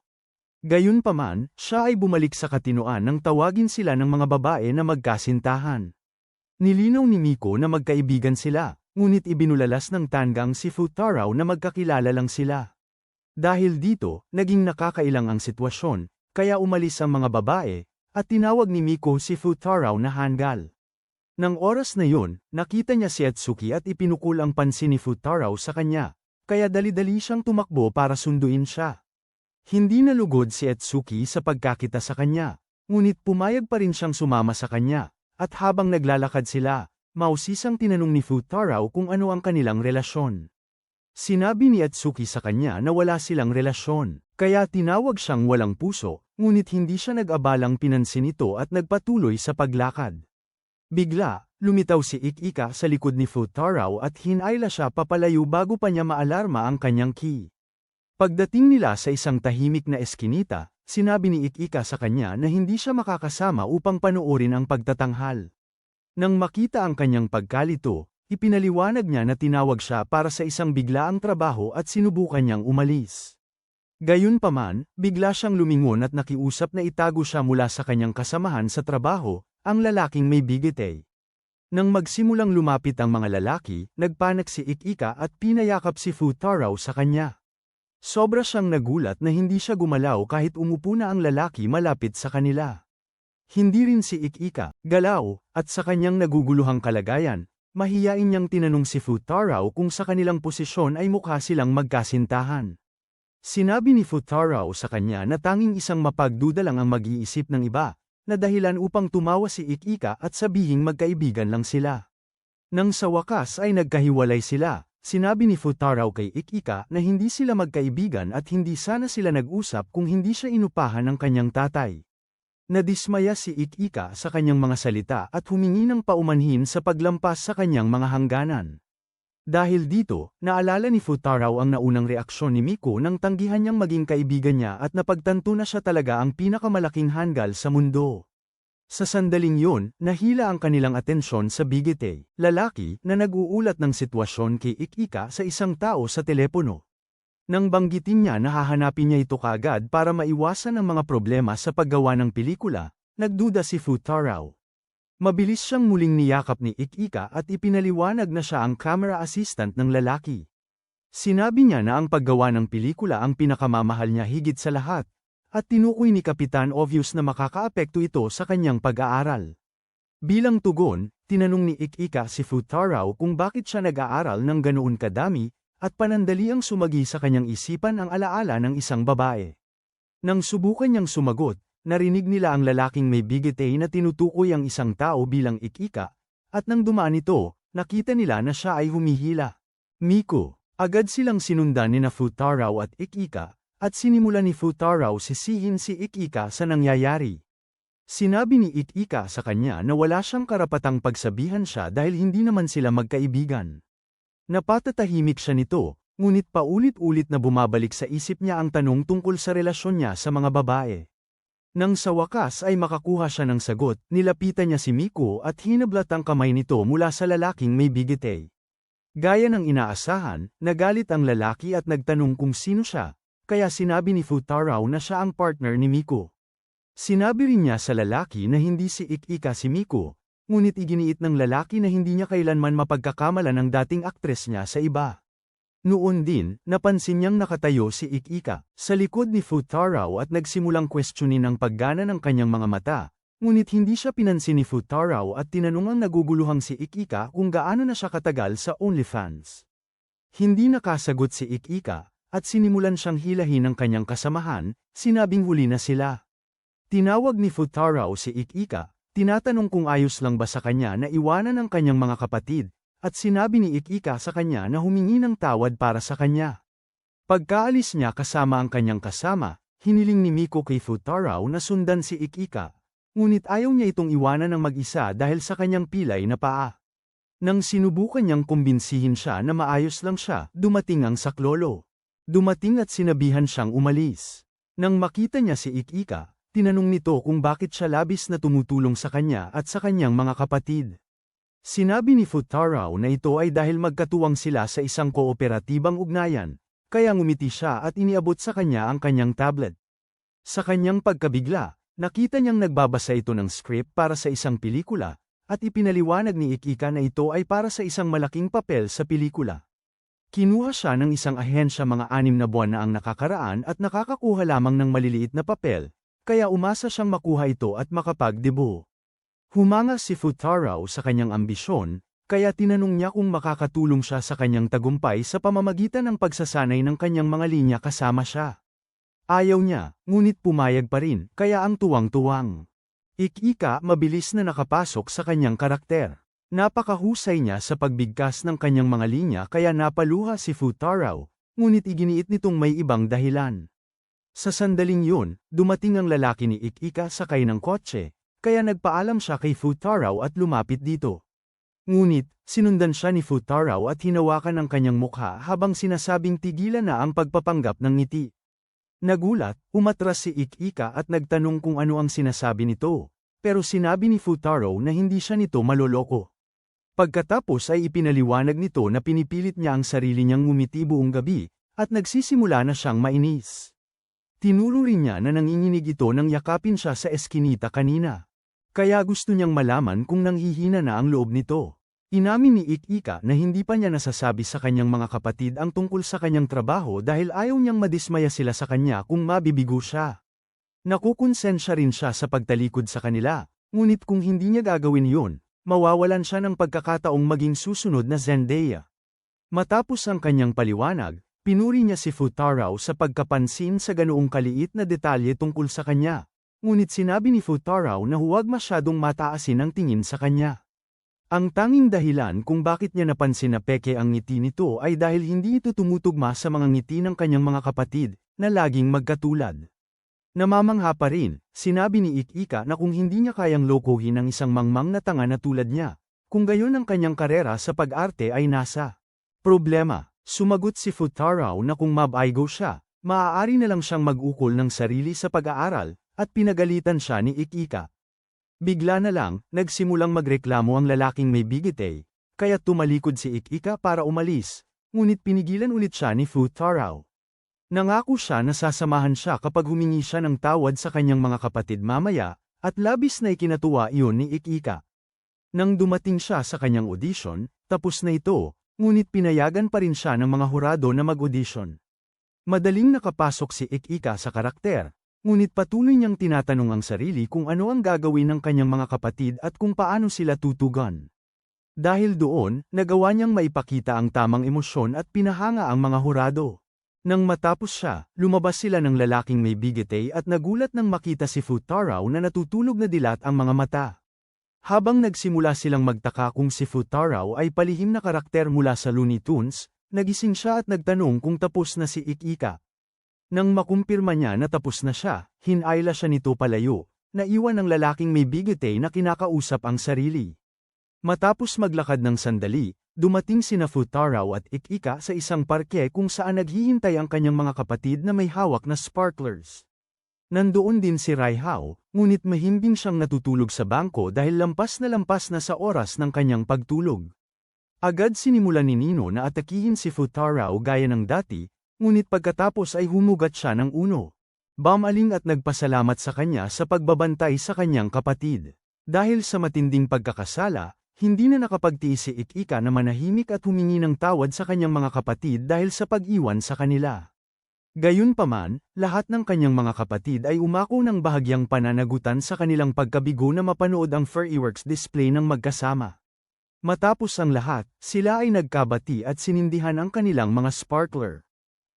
Gayunpaman, siya ay bumalik sa katinoan nang tawagin sila ng mga babae na magkasintahan. Nilinaw ni Miko na magkaibigan sila, ngunit ibinulalas ng Tangang si Futaro na magkakilala lang sila. Dahil dito, naging nakakailang ang sitwasyon, kaya umalis ang mga babae, at tinawag ni Miko si Futaro na hanggal. Nang oras na yun, nakita niya si Atsuki at ipinukul ang pansin ni Futaro sa kanya, kaya dali-dali siyang tumakbo para sunduin siya. Hindi nalugod si Atsuki sa pagkakita sa kanya, ngunit pumayag pa rin siyang sumama sa kanya, at habang naglalakad sila, mausisang tinanong ni Futaro kung ano ang kanilang relasyon. Sinabi ni Atsuki sa kanya na wala silang relasyon, kaya tinawag siyang walang puso, ngunit hindi siya nag-abalang pinansin ito at nagpatuloy sa paglakad. Bigla, lumitaw si Ik-Ika sa likod ni Futaro at hinayla siya papalayo bago pa niya maalarma ang kanyang ki. Pagdating nila sa isang tahimik na eskinita, sinabi ni Ik-Ika sa kanya na hindi siya makakasama upang panoorin ang pagtatanghal. Nang makita ang kanyang pagkalito, ipinaliwanag niya na tinawag siya para sa isang biglaang trabaho at sinubukan niyang umalis. Gayunpaman, bigla siyang lumingon at nakiusap na itago siya mula sa kanyang kasamahan sa trabaho, ang lalaking may bigete. Nang magsimulang lumapit ang mga lalaki, nagpanik si Ik-Ika at pinayakap si Futaro sa kanya. Sobra siyang nagulat na hindi siya gumalaw kahit umupo na ang lalaki malapit sa kanila. Hindi rin si Ik-ika galaw, at sa kanyang naguguluhang kalagayan, mahiyain niyang tinanong si Futaraw kung sa kanilang posisyon ay mukha silang magkasintahan. Sinabi ni Futaraw sa kanya na tanging isang mapagduda lang ang mag-iisip ng iba, na dahilan upang tumawa si Ik-ika at sabihing magkaibigan lang sila. Nang sa wakas ay nagkahiwalay sila, sinabi ni Futaraw kay Ik-ika na hindi sila magkaibigan at hindi sana sila nag-usap kung hindi siya inupahan ng kanyang tatay. Nadismaya si Ik-ika sa kanyang mga salita at humingi ng paumanhin sa paglampas sa kanyang mga hangganan. Dahil dito, naalala ni Futaraw ang naunang reaksyon ni Miko nang tanggihan niyang maging kaibigan niya at napagtanto na siya talaga ang pinakamalaking hanggal sa mundo. Sa sandaling yun, nahila ang kanilang atensyon sa Bigete, lalaki na nag-uulat ng sitwasyon kay Ik-ika sa isang tao sa telepono. Nang banggitin niya na hahanapin niya ito kaagad para maiwasan ang mga problema sa paggawa ng pelikula, nagduda si Futaraw. Mabilis siyang muling niyakap ni Ik-ika at ipinaliwanag na siya ang camera assistant ng lalaki. Sinabi niya na ang paggawa ng pelikula ang pinakamamahal niya higit sa lahat, at tinukoy ni Kapitan Obvious na makakaapekto ito sa kanyang pag-aaral. Bilang tugon, tinanong ni Ik-ika si Futaraw kung bakit siya nag-aaral ng ganoon kadami, at panandaliang sumagi sa kanyang isipan ang alaala ng isang babae. Nang subukan niyang sumagot, narinig nila ang lalaking may bigete na tinutukoy ang isang tao bilang Ik-ika, at nang dumaan ito, nakita nila na siya ay humihila. Miko, agad silang sinundan ni Futaraw at Ik-ika, at sinimulan ni Futaraw sisihin si Ik-ika sa nangyayari. Sinabi ni Ik-ika sa kanya na wala siyang karapatang pagsabihan siya dahil hindi naman sila magkaibigan. Napatatahimik siya nito, ngunit paulit-ulit na bumabalik sa isip niya ang tanong tungkol sa relasyon niya sa mga babae. Nang sa wakas ay makakuha siya ng sagot, nilapitan niya si Miko at hinablat ang kamay nito mula sa lalaking may bigete. Gaya ng inaasahan, nagalit ang lalaki at nagtanong kung sino siya, kaya sinabi ni Futaraw na siya ang partner ni Miko. Sinabi rin niya sa lalaki na hindi si Ik-ika si Miko, ngunit iginiit ng lalaki na hindi niya kailanman mapagkakamalan ang dating aktres niya sa iba. Noon din, napansin niyang nakatayo si Ik-ika sa likod ni Futaraw at nagsimulang questionin ang paggana ng kanyang mga mata, ngunit hindi siya pinansin ni Futaraw at tinanong ang naguguluhang si Ik-ika kung gaano na siya katagal sa OnlyFans. Hindi nakasagot si Ik-ika, at sinimulan siyang hilahin ng kanyang kasamahan, sinabing huli na sila. Tinawag ni Futaraw si Ik-ika, tinatanong kung ayos lang ba sa kanya na iwanan ang kanyang mga kapatid, at sinabi ni Ik-ika sa kanya na humingi ng tawad para sa kanya. Pagkaalis niya kasama ang kanyang kasama, hiniling ni Miko kay Futaraw na sundan si Ik-ika, ngunit ayaw niya itong iwanan ng mag-isa dahil sa kanyang pilay na paa. Nang sinubukan niyang kumbinsihin siya na maayos lang siya, dumating ang saklolo. Dumating at sinabihan siyang umalis. Nang makita niya si Ik-ika, tinanong nito kung bakit siya labis na tumutulong sa kanya at sa kanyang mga kapatid. Sinabi ni Futaraw na ito ay dahil magkatuwang sila sa isang kooperatibang ugnayan, kaya ngumiti siya at iniabot sa kanya ang kanyang tablet. Sa kanyang pagkabigla, nakita niyang nagbabasa ito ng script para sa isang pelikula, at ipinaliwanag ni Ik-ika na ito ay para sa isang malaking papel sa pelikula. Kinuha siya ng isang ahensya mga 6 na buwan na ang nakakaraan at nakakakuha lamang ng maliliit na papel, kaya umasa siyang makuha ito at makapagdebu. Humanga si Futaraw sa kanyang ambisyon, kaya tinanong niya kung makakatulong siya sa kanyang tagumpay sa pamamagitan ng pagsasanay ng kanyang mga linya kasama siya. Ayaw niya, ngunit pumayag pa rin, kaya ang tuwang-tuwang. Ik-ika mabilis na nakapasok sa kanyang karakter. Napakahusay niya sa pagbigkas ng kanyang mga linya kaya napaluha si Futaraw, ngunit iginiit nitong may ibang dahilan. Sa sandaling yun, dumating ang lalaki ni Ik-ika sakay ng kotse, kaya nagpaalam siya kay Futaraw at lumapit dito. Ngunit, sinundan siya ni Futaraw at hinawakan ang kanyang mukha habang sinasabing tigilan na ang pagpapanggap ng ngiti. Nagulat, umatras si Ik-ika at nagtanong kung ano ang sinasabi nito, pero sinabi ni Futaraw na hindi siya nito maloloko. Pagkatapos ay ipinaliwanag nito na pinipilit niya ang sarili niyang ngumiti buong gabi, at nagsisimula na siyang mainis. Tinuro rin niya na nanginginig ito nang yakapin siya sa eskinita kanina. Kaya gusto niyang malaman kung nanghihina na ang loob nito. Inamin ni Ikika na hindi pa niya nasasabi sa kanyang mga kapatid ang tungkol sa kanyang trabaho dahil ayaw niyang madismaya sila sa kanya kung mabibigo siya. Nakukonsensya rin siya sa pagtalikod sa kanila, ngunit kung hindi niya gagawin yun, mawawalan siya ng pagkakataong maging susunod na Zendaya. Matapos ang kanyang paliwanag, pinuri niya si Futaro sa pagkapansin sa ganoong kaliit na detalye tungkol sa kanya, ngunit sinabi ni Futaro na huwag masyadong mataasin ang tingin sa kanya. Ang tanging dahilan kung bakit niya napansin na peke ang ngiti nito ay dahil hindi ito tumutugma sa mga ngiti ng kanyang mga kapatid, na laging magkatulad. Namamangha pa rin, sinabi ni Ikika na kung hindi niya kayang lokohin ang isang mangmang na tanga na tulad niya, kung gayon ang kanyang karera sa pag-arte ay nasa problema. Sumagot si Futaro na kung mabaigo siya, maaari na lang siyang mag-ukol ng sarili sa pag-aaral, at pinagalitan siya ni Ikika. Bigla na lang, nagsimulang magreklamo ang lalaking may bigete, kaya tumalikod si Ikika para umalis, ngunit pinigilan ulit siya ni Futaro. Nangako siya na sasamahan siya kapag humingi siya ng tawad sa kanyang mga kapatid mamaya, at labis na ikinatuwa iyon ni Ikika. Nang dumating siya sa kanyang audition, tapos na ito, ngunit pinayagan pa rin siya ng mga hurado na mag-audition. Madaling nakapasok si Ikika sa karakter. Ngunit patuloy niyang tinatanong ang sarili kung ano ang gagawin ng kanyang mga kapatid at kung paano sila tutugon. Dahil doon, nagawa niyang maipakita ang tamang emosyon at pinahanga ang mga hurado. Nang matapos siya, lumabas sila ng lalaking may bigete at nagulat nang makita si Futaro na natutulog na dilat ang mga mata. Habang nagsimula silang magtaka kung si Futaro ay palihim na karakter mula sa Looney Tunes, nagising siya at nagtanong kung tapos na si Ikika. Nang makumpirma niya na tapos na siya, hinayla siya nito palayo, naiwan ng lalaking may bigete na kinakausap ang sarili. Matapos maglakad ng sandali, dumating sina Futaro at Ikika sa isang parke kung saan naghihintay ang kanyang mga kapatid na may hawak na sparklers. Nandoon din si Raihao, ngunit mahimbing siyang natutulog sa bangko dahil lampas na sa oras ng kanyang pagtulog. Agad sinimulan ni Nino na atakihin si Futaro gaya ng dati, ngunit pagkatapos ay humugat siya ng uno. Bumaling at nagpasalamat sa kanya sa pagbabantay sa kanyang kapatid. Dahil sa matinding pagkakasala, hindi na nakapagtiis si Ikika na manahimik at humingi ng tawad sa kanyang mga kapatid dahil sa pag-iwan sa kanila. Gayunpaman, lahat ng kanyang mga kapatid ay umako ng bahagyang pananagutan sa kanilang pagkabigo na mapanood ang Furryworks display ng magkasama. Matapos ang lahat, sila ay nagkabati at sinindihan ang kanilang mga sparkler.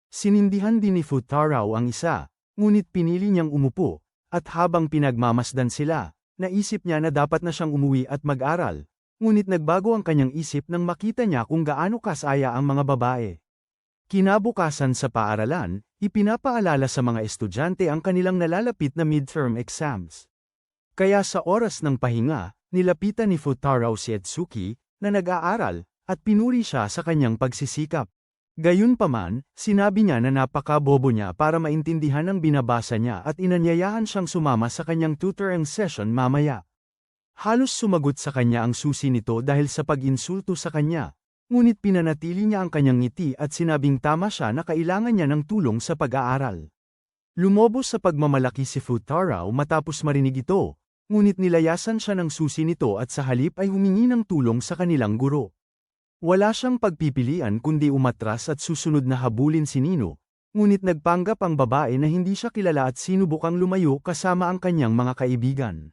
Sinindihan din ni Futaro ang isa, ngunit pinili niyang umupo, at habang pinagmamasdan sila, naisip niya na dapat na siyang umuwi at mag-aral, ngunit nagbago ang kanyang isip nang makita niya kung gaano kasaya ang mga babae. Kinabukasan sa paaralan, ipinapaalala sa mga estudyante ang kanilang nalalapit na midterm exams. Kaya sa oras ng pahinga, nilapitan ni Futaro si Etsuki, na nag-aaral, at pinuri siya sa kanyang pagsisikap. Gayunpaman, sinabi niya na napakabobo niya para maintindihan ang binabasa niya at inanyayahan siyang sumama sa kanyang tutoring session mamaya. Halos sumagot sa kanya ang susi nito dahil sa pag-insulto sa kanya, ngunit pinanatili niya ang kanyang ngiti at sinabing tama siya na kailangan niya ng tulong sa pag-aaral. Lumobos sa pagmamalaki si Futaro matapos marinig ito, ngunit nilayasan siya ng susi nito at sa halip ay humingi ng tulong sa kanilang guro. Wala siyang pagpipilian kundi umatras at susunod na habulin si Nino, ngunit nagpanggap ang babae na hindi siya kilala at sinubukang lumayo kasama ang kanyang mga kaibigan.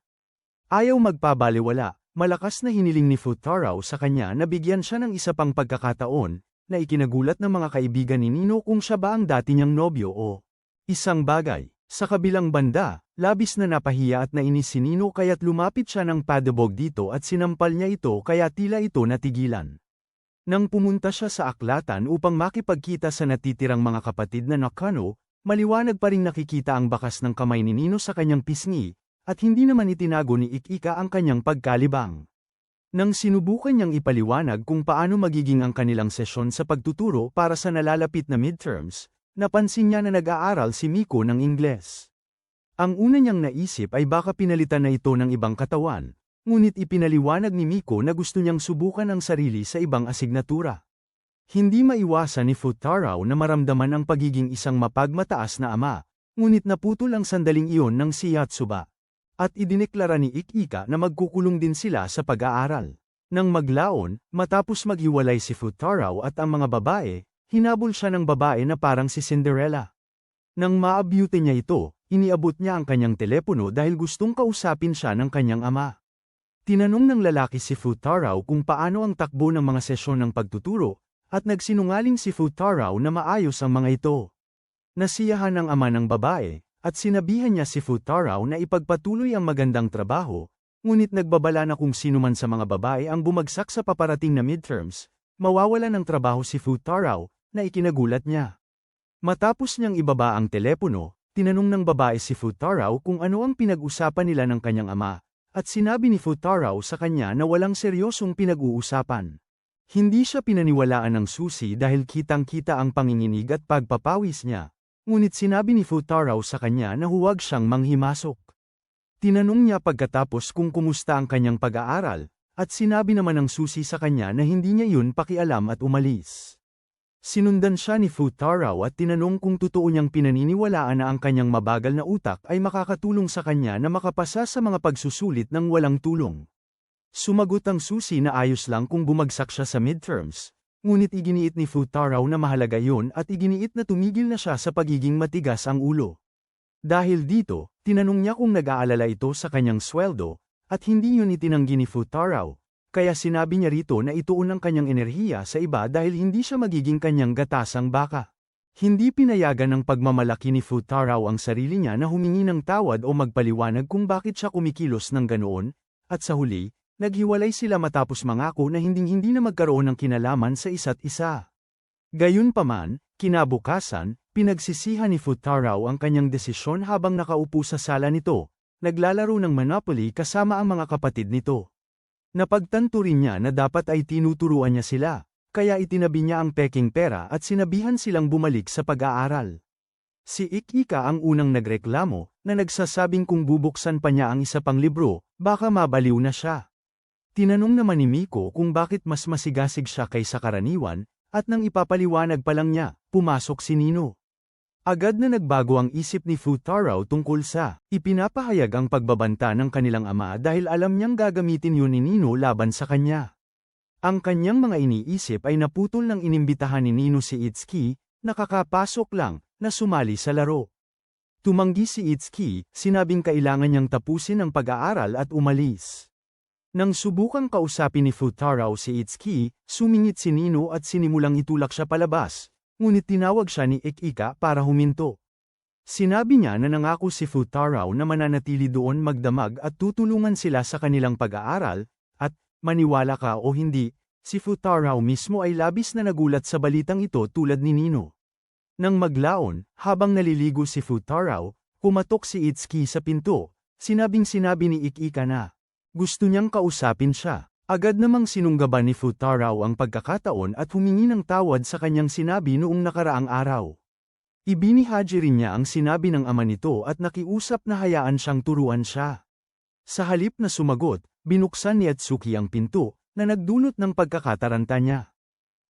Ayaw magpabaliwala, malakas na hiniling ni Futaro sa kanya na bigyan siya ng isa pang pagkakataon, na ikinagulat ng mga kaibigan ni Nino kung siya ba ang dati niyang nobyo o isang bagay. Sa kabilang banda, labis na napahiya at nainis si Nino kaya't lumapit siya ng padabog dito at sinampal niya ito kaya tila ito natigilan. Nang pumunta siya sa aklatan upang makipagkita sa natitirang mga kapatid na Nakano, maliwanag pa ring nakikita ang bakas ng kamay ni Nino sa kanyang pisngi, at hindi naman itinago ni Ikika ang kanyang pagkalibang. Nang sinubukan niyang ipaliwanag kung paano magiging ang kanilang sesyon sa pagtuturo para sa nalalapit na midterms, napansin niya na nag-aaral si Miko ng Ingles. Ang una niyang naisip ay baka pinalitan na ito ng ibang katawan. Ngunit ipinaliwanag ni Miko na gusto niyang subukan ang sarili sa ibang asignatura. Hindi maiwasan ni Futaro na maramdaman ang pagiging isang mapagmataas na ama, ngunit naputol ang sandaling iyon ng si Yatsuba. At idineklara ni Ikika na magkukulong din sila sa pag-aaral. Nang maglaon, matapos maghiwalay si Futaraw at ang mga babae, hinabol siya ng babae na parang si Cinderella. Nang maabyute niya ito, iniabot niya ang kanyang telepono dahil gustong kausapin siya ng kanyang ama. Tinanong ng lalaki si Futaraw kung paano ang takbo ng mga sesyon ng pagtuturo, at nagsinungaling si Futaraw na maayos ang mga ito. Nasiyahan ang ama ng babae, at sinabihan niya si Futaraw na ipagpatuloy ang magandang trabaho, ngunit nagbabala na kung sino man sa mga babae ang bumagsak sa paparating na midterms, mawawala ng trabaho si Futaraw, na ikinagulat niya. Matapos niyang ibaba ang telepono, tinanong ng babae si Futaraw kung ano ang pinag-usapan nila ng kanyang ama, at sinabi ni Futaraw sa kanya na walang seryosong pinag-uusapan. Hindi siya pinaniwalaan ng susi dahil kitang-kita ang panginginig at pagpapawis niya, ngunit sinabi ni Futaraw sa kanya na huwag siyang manghimasok. Tinanong niya pagkatapos kung kumusta ang kanyang pag-aaral, at sinabi naman ng susi sa kanya na hindi niya yun pakialam at umalis. Sinundan siya ni Futaraw at tinanong kung totoo niyang pinaniniwalaan na ang kanyang mabagal na utak ay makakatulong sa kanya na makapasa sa mga pagsusulit ng walang tulong. Sumagot ang susi na ayos lang kung bumagsak siya sa midterms, ngunit iginiit ni Futaraw na mahalaga yun at iginiit na tumigil na siya sa pagiging matigas ang ulo. Dahil dito, tinanong niya kung nag-aalala ito sa kanyang sweldo, at hindi yun itinanggi ni Futaraw. Kaya sinabi niya rito na ituon ang kanyang enerhiya sa iba dahil hindi siya magiging kanyang gatasang baka. Hindi pinayagan ng pagmamalaki ni Futaraw ang sarili niya na humingi ng tawad o magpaliwanag kung bakit siya kumikilos ng ganoon, at sa huli, naghiwalay sila matapos mangako na hindi na magkaroon ng kinalaman sa isa't isa. Gayunpaman, kinabukasan, pinagsisihan ni Futaraw ang kanyang desisyon habang nakaupo sa sala nito, naglalaro ng Monopoly kasama ang mga kapatid nito. Napagtanto rin niya na dapat ay tinuturuan niya sila, kaya itinabi niya ang peking pera at sinabihan silang bumalik sa pag-aaral. Si Ikika ang unang nagreklamo, na nagsasabing kung bubuksan pa niya ang isa pang libro, baka mabaliw na siya. Tinanong naman ni Miko kung bakit mas masigasig siya kaysa karaniwan, at nang ipapaliwanag pa lang niya, pumasok si Nino. Agad na nagbago ang isip ni Futaraw tungkol sa ipinapahayag ang pagbabanta ng kanilang ama dahil alam niyang gagamitin yun ni Nino laban sa kanya. Ang kanyang mga iniisip ay naputol nang inimbitahan ni Nino si Itsuki, nakakapasok lang, na sumali sa laro. Tumanggi si Itsuki, sinabing kailangan niyang tapusin ang pag-aaral at umalis. Nang subukang kausapin ni Futaraw si Itsuki, sumingit si Nino at sinimulang itulak siya palabas. Ngunit tinawag siya ni Ikika para huminto. Sinabi niya na nangako si Futaraw na mananatili doon magdamag at tutulungan sila sa kanilang pag-aaral, at, maniwala ka o hindi, si Futaraw mismo ay labis na nagulat sa balitang ito tulad ni Nino. Nang maglaon, habang naliligo si Futaraw, pumatok si Itsuki sa pinto, sinabi ni Ikika na gusto niyang kausapin siya. Agad namang sinunggaban ni Futaraw ang pagkakataon at humingi ng tawad sa kanyang sinabi noong nakaraang araw. Ibinihaji rin niya ang sinabi ng ama nito at nakiusap na hayaan siyang turuan siya. Sa halip na sumagot, binuksan ni Atsuki ang pinto, na nagdulot ng pagkakataranta niya.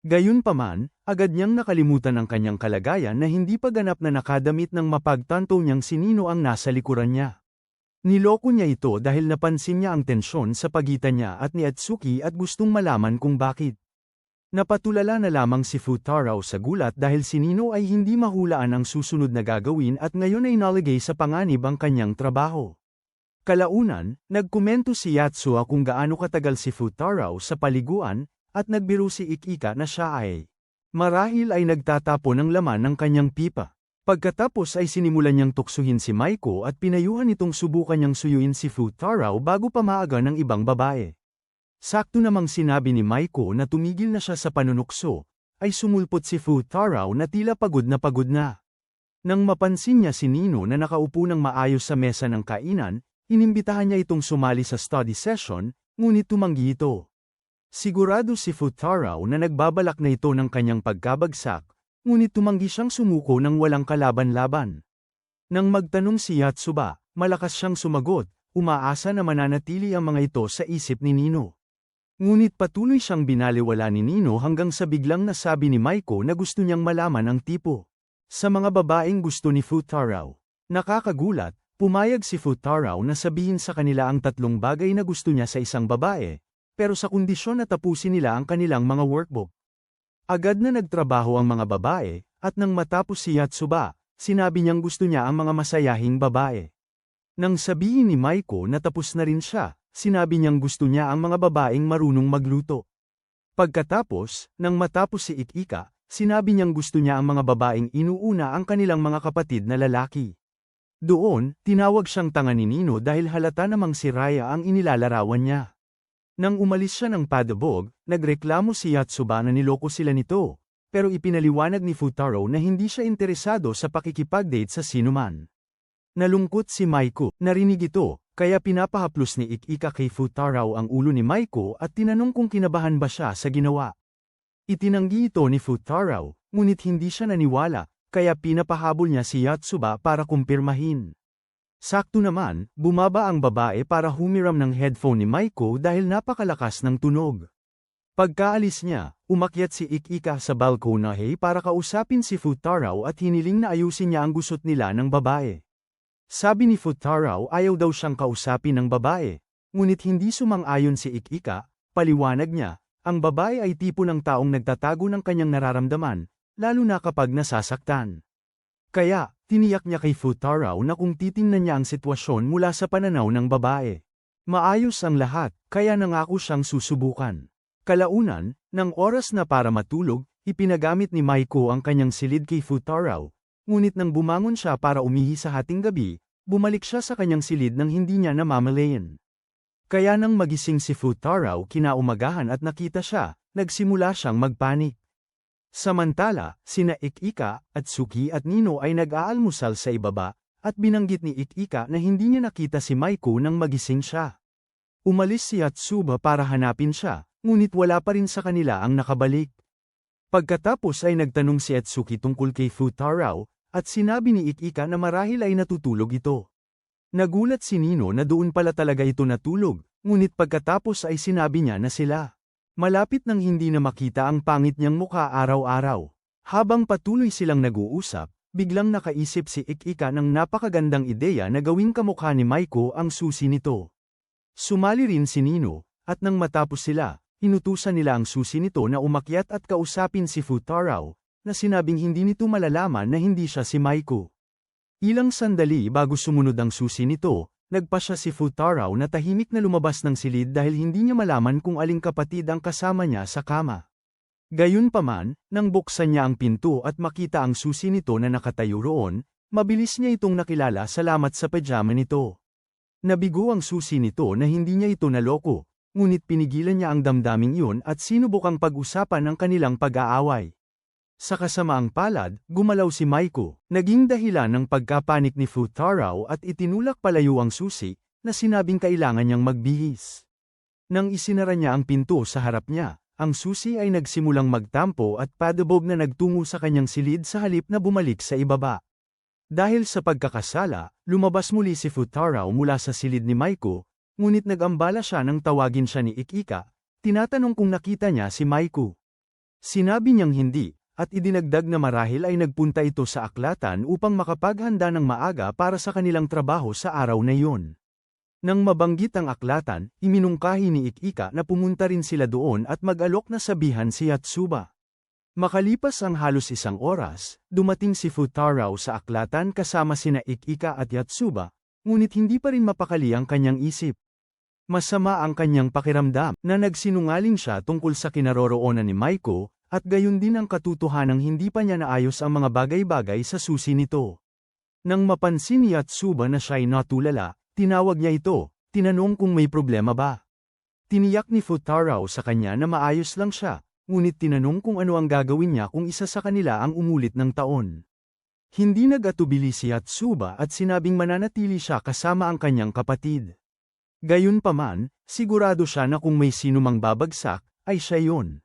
Gayunpaman, agad niyang nakalimutan ang kanyang kalagayan na hindi pa ganap na nakadamit ng mapagtanto niyang si Nino ang nasa likuran niya. Niloko niya ito dahil napansin niya ang tensyon sa pagitan niya at ni Atsuki at gustong malaman kung bakit. Napatulala na lamang si Futaraw sa gulat dahil si Nino ay hindi mahulaan ang susunod na gagawin at ngayon ay naligay sa panganib ang kanyang trabaho. Kalaunan, nagkomento si Yatsuha kung gaano katagal si Futaraw sa paliguan, at nagbiro si Ikika na siya ay marahil ay nagtatapo ng laman ng kanyang pipa. Pagkatapos ay sinimulan niyang tuksuhin si Maiko at pinayuhan itong subukan niyang suyuin si Futaraw bago pa maaga ng ibang babae. Sakto namang sinabi ni Maiko na tumigil na siya sa panunukso, ay sumulpot si Futaraw na tila pagod na. Nang mapansin niya si Nino na nakaupo ng maayos sa mesa ng kainan, inimbitahan niya itong sumali sa study session, ngunit tumanggi ito. Sigurado si Futaraw na nagbabalak na ito ng kanyang pagkabagsak, ngunit tumanggi siyang sumuko ng walang kalaban-laban. Nang magtanong si Yatsuba, malakas siyang sumagot, umaasa na mananatili ang mga ito sa isip ni Nino. Ngunit patuloy siyang binaliwala ni Nino hanggang sa biglang nasabi ni Maiko na gusto niyang malaman ang tipo sa mga babaeng gusto ni Futaraw. Nakakagulat, pumayag si Futaraw na sabihin sa kanila ang 3 bagay na gusto niya sa isang babae, pero sa kondisyon na tapusin nila ang kanilang mga workbook. Agad na nagtrabaho ang mga babae, at nang matapos si Yatsuba, sinabi niyang gusto niya ang mga masayahing babae. Nang sabihin ni Maiko na tapos na rin siya, sinabi niyang gusto niya ang mga babaeng marunong magluto. Pagkatapos, nang matapos si Ikika, sinabi niyang gusto niya ang mga babaeng inuuna ang kanilang mga kapatid na lalaki. Doon, tinawag siyang tanga ni Nino dahil halata namang si Raya ang inilalarawan niya. Nang umalis siya ng padabog, nagreklamo si Yatsuba na niloko sila nito, pero ipinaliwanag ni Futaro na hindi siya interesado sa pakikipag-date sa sinuman. Nalungkot si Maiko, narinig ito, kaya pinapahaplos ni Ikika kay Futaro ang ulo ni Maiko at tinanong kung kinabahan ba siya sa ginawa. Itinanggi ito ni Futaro, ngunit hindi siya naniwala, kaya pinapahabol niya si Yatsuba para kumpirmahin. Sakto naman, bumaba ang babae para humiram ng headphone ni Maiko dahil napakalakas ng tunog. Pagkaalis niya, umakyat si Ikika sa balkonahe para kausapin si Futaro at hiniling na ayusin niya ang gusot nila ng babae. Sabi ni Futaro ayaw daw siyang kausapin ng babae, ngunit hindi sumang-ayon si Ikika, paliwanag niya, ang babae ay tipo ng taong nagtatago ng kanyang nararamdaman, lalo na kapag nasasaktan. Kaya, tiniyak niya kay Futaro na kung titingnan niya ang sitwasyon mula sa pananaw ng babae, maayos ang lahat, kaya nangako siyang susubukan. Kalaunan, nang oras na para matulog, ipinagamit ni Maiko ang kanyang silid kay Futaro, ngunit nang bumangon siya para umihi sa hating gabi, bumalik siya sa kanyang silid nang hindi niya namamalayan. Kaya nang magising si Futaro kinaumagahan at nakita siya, nagsimula siyang magpanik. Samantala, sina Ikika at Suki at Nino ay nag-aalmusal sa ibaba, at binanggit ni Ikika na hindi niya nakita si Maiko nang magising siya. Umalis si Yatsuba para hanapin siya, ngunit wala pa rin sa kanila ang nakabalik. Pagkatapos ay nagtanong si Atsuki tungkol kay Futaro, at sinabi ni Ikika na marahil ay natutulog ito. Nagulat si Nino na doon pala talaga ito natulog, ngunit pagkatapos ay sinabi niya na sila. Malapit nang hindi na makita ang pangit niyang mukha araw-araw. Habang patuloy silang nag-uusap, biglang nakaisip si Ikika ng napakagandang ideya na gawing kamukha ni Maiko ang susi nito. Sumali rin si Nino, at nang matapos sila, inutusan nila ang susi nito na umakyat at kausapin si Futaro, na sinabing hindi nito malalaman na hindi siya si Maiko. Ilang sandali bago sumunod ang susi nito, nagpasya si Futaro na tahimik na lumabas ng silid dahil hindi niya malaman kung aling kapatid ang kasama niya sa kama. Gayunpaman, nang buksan niya ang pinto at makita ang susi nito na nakatayo roon, mabilis niya itong nakilala salamat sa pajama nito. Nabigo ang susi nito na hindi niya ito naloko, ngunit pinigilan niya ang damdaming iyon at sinubukang pag-usapan ang kanilang pag-aaway. Sa kasamaang palad, gumalaw si Maiko, naging dahilan ng pagkapanik ni Futaro at itinulak palayo ang susi, na sinabing kailangan niyang magbihis. Nang isinara niya ang pinto sa harap niya, ang susi ay nagsimulang magtampo at padabog na nagtungo sa kanyang silid sa halip na bumalik sa ibaba. Dahil sa pagkakasala, lumabas muli si Futaro mula sa silid ni Maiko, ngunit nag-ambala siya nang tawagin siya ni Ikika, tinatanong kung nakita niya si Maiko. Sinabi niyang hindi, at idinagdag na marahil ay nagpunta ito sa aklatan upang makapaghanda ng maaga para sa kanilang trabaho sa araw na iyon. Nang mabanggit ang aklatan, iminungkahi ni Ikika na pumunta rin sila doon at mag-alok na sabihan si Yatsuba. Makalipas ang halos 1 oras, dumating si Futaro sa aklatan kasama sina Ikika at Yatsuba, ngunit hindi pa rin mapakali ang kanyang isip. Masama ang kanyang pakiramdam na nagsinungaling siya tungkol sa kinaroroonan ni Maiko, at gayon din ang katotohanang hindi pa niya naayos ang mga bagay-bagay sa susi nito. Nang mapansin ni Yatsuba na siya'y natulala, tinawag niya ito, tinanong kung may problema ba. Tiniyak ni Futaro sa kanya na maayos lang siya, ngunit tinanong kung ano ang gagawin niya kung isa sa kanila ang umulit ng taon. Hindi nag-atubili si Yatsuba at sinabing mananatili siya kasama ang kanyang kapatid. Gayunpaman, sigurado siya na kung may sinumang babagsak, ay siya yun.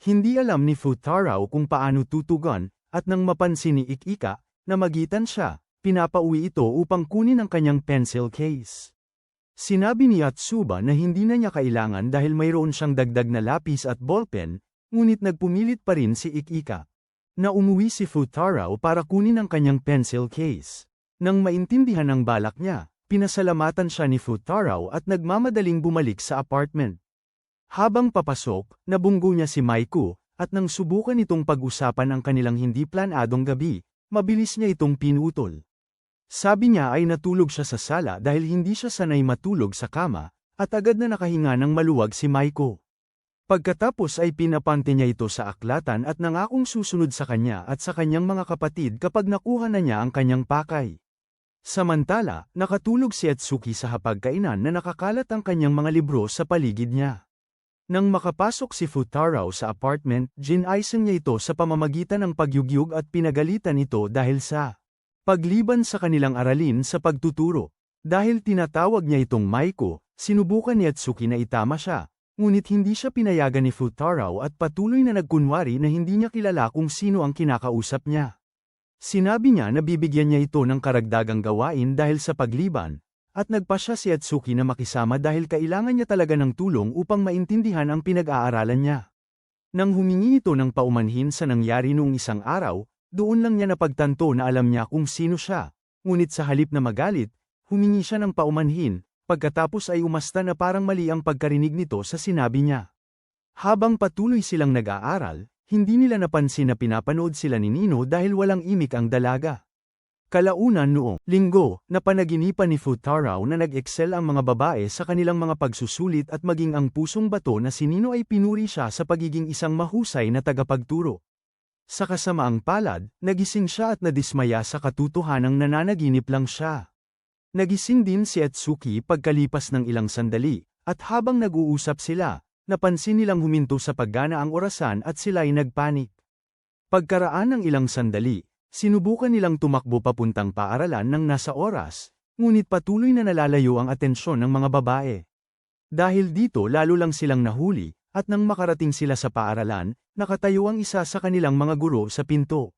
Hindi alam ni Futaro kung paano tutugon, at nang mapansin ni Ikika, na magitan siya, pinapauwi ito upang kunin ang kanyang pencil case. Sinabi ni Yatsuba na hindi na niya kailangan dahil mayroon siyang dagdag na lapis at ballpen, ngunit nagpumilit pa rin si Ikika. Na umuwi si Futaro para kunin ang kanyang pencil case. Nang maintindihan ang balak niya, pinasalamatan siya ni Futaro at nagmamadaling bumalik sa apartment. Habang papasok, nabunggo niya si Maiko, at nang subukan itong pag-usapan ang kanilang hindi planadong gabi, mabilis niya itong pinutol. Sabi niya ay natulog siya sa sala dahil hindi siya sanay matulog sa kama, at agad na nakahinga ng maluwag si Maiko. Pagkatapos ay pinapante niya ito sa aklatan at nangakong susunod sa kanya at sa kanyang mga kapatid kapag nakuha na niya ang kanyang pakay. Samantala, nakatulog si Atsuki sa hapagkainan na nakakalat ang kanyang mga libro sa paligid niya. Nang makapasok si Futaro sa apartment, ginaisang niya ito sa pamamagitan ng pagyugyug at pinagalitan ito dahil sa pagliban sa kanilang aralin sa pagtuturo. Dahil tinatawag niya itong Maiko, sinubukan ni Atsuki na itama siya. Ngunit hindi siya pinayagan ni Futaro at patuloy na nagkunwari na hindi niya kilala kung sino ang kinakausap niya. Sinabi niya na bibigyan niya ito ng karagdagang gawain dahil sa pagliban, at nagpasya si Atsuki na makisama dahil kailangan niya talaga ng tulong upang maintindihan ang pinag-aaralan niya. Nang humingi ito ng paumanhin sa nangyari noong isang araw, doon lang niya napagtanto na alam niya kung sino siya, ngunit sa halip na magalit, humingi siya ng paumanhin. Pagkatapos ay umasta na parang mali ang pagkarinig nito sa sinabi niya. Habang patuloy silang nag-aaral, hindi nila napansin na pinapanood sila ni Nino dahil walang imik ang dalaga. Kalaunan noong linggo, napanaginipan ni Futaro na nag-excel ang mga babae sa kanilang mga pagsusulit at maging ang pusong bato na si Nino ay pinuri siya sa pagiging isang mahusay na tagapagturo. Sa kasamaang palad, nagising siya at nadismaya sa katotohanang nananaginip lang siya. Nagising din si Atsuki pagkalipas ng ilang sandali, at habang nag-uusap sila, napansin nilang huminto sa paggana ang orasan at sila'y nagpanik. Pagkaraan ng ilang sandali, sinubukan nilang tumakbo papuntang paaralan ng nasa oras, ngunit patuloy na nalalayo ang atensyon ng mga babae. Dahil dito lalo lang silang nahuli, at nang makarating sila sa paaralan, nakatayo ang isa sa kanilang mga guro sa pinto.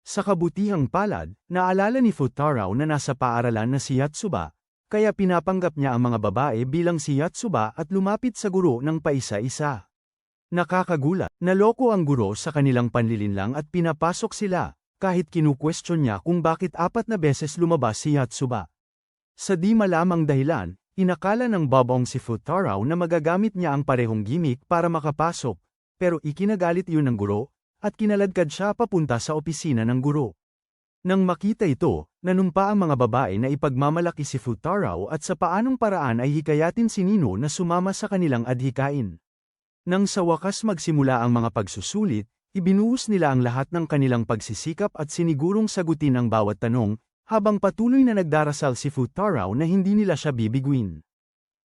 Sa kabutihang palad, naalala ni Futaro na nasa paaralan na si Yatsuba, kaya pinapanggap niya ang mga babae bilang si Yatsuba at lumapit sa guro ng paisa-isa. Nakakagulat, naloko ang guro sa kanilang panlilinlang at pinapasok sila, kahit kinukwestiyon niya kung bakit 4 na beses lumabas si Yatsuba. Sa di malamang dahilan, inakala ng babong si Futaro na magagamit niya ang parehong gimmick para makapasok, pero ikinagalit yun ng guro, at kinaladkad siya papunta sa opisina ng guro. Nang makita ito, nanumpa ang mga babae na ipagmamalaki si Futaro at sa paanong paraan ay hikayatin si Nino na sumama sa kanilang adhikain. Nang sa wakas magsimula ang mga pagsusulit, ibinuhos nila ang lahat ng kanilang pagsisikap at sinigurong sagutin ang bawat tanong, habang patuloy na nagdarasal si Futaro na hindi nila siya bibiguin.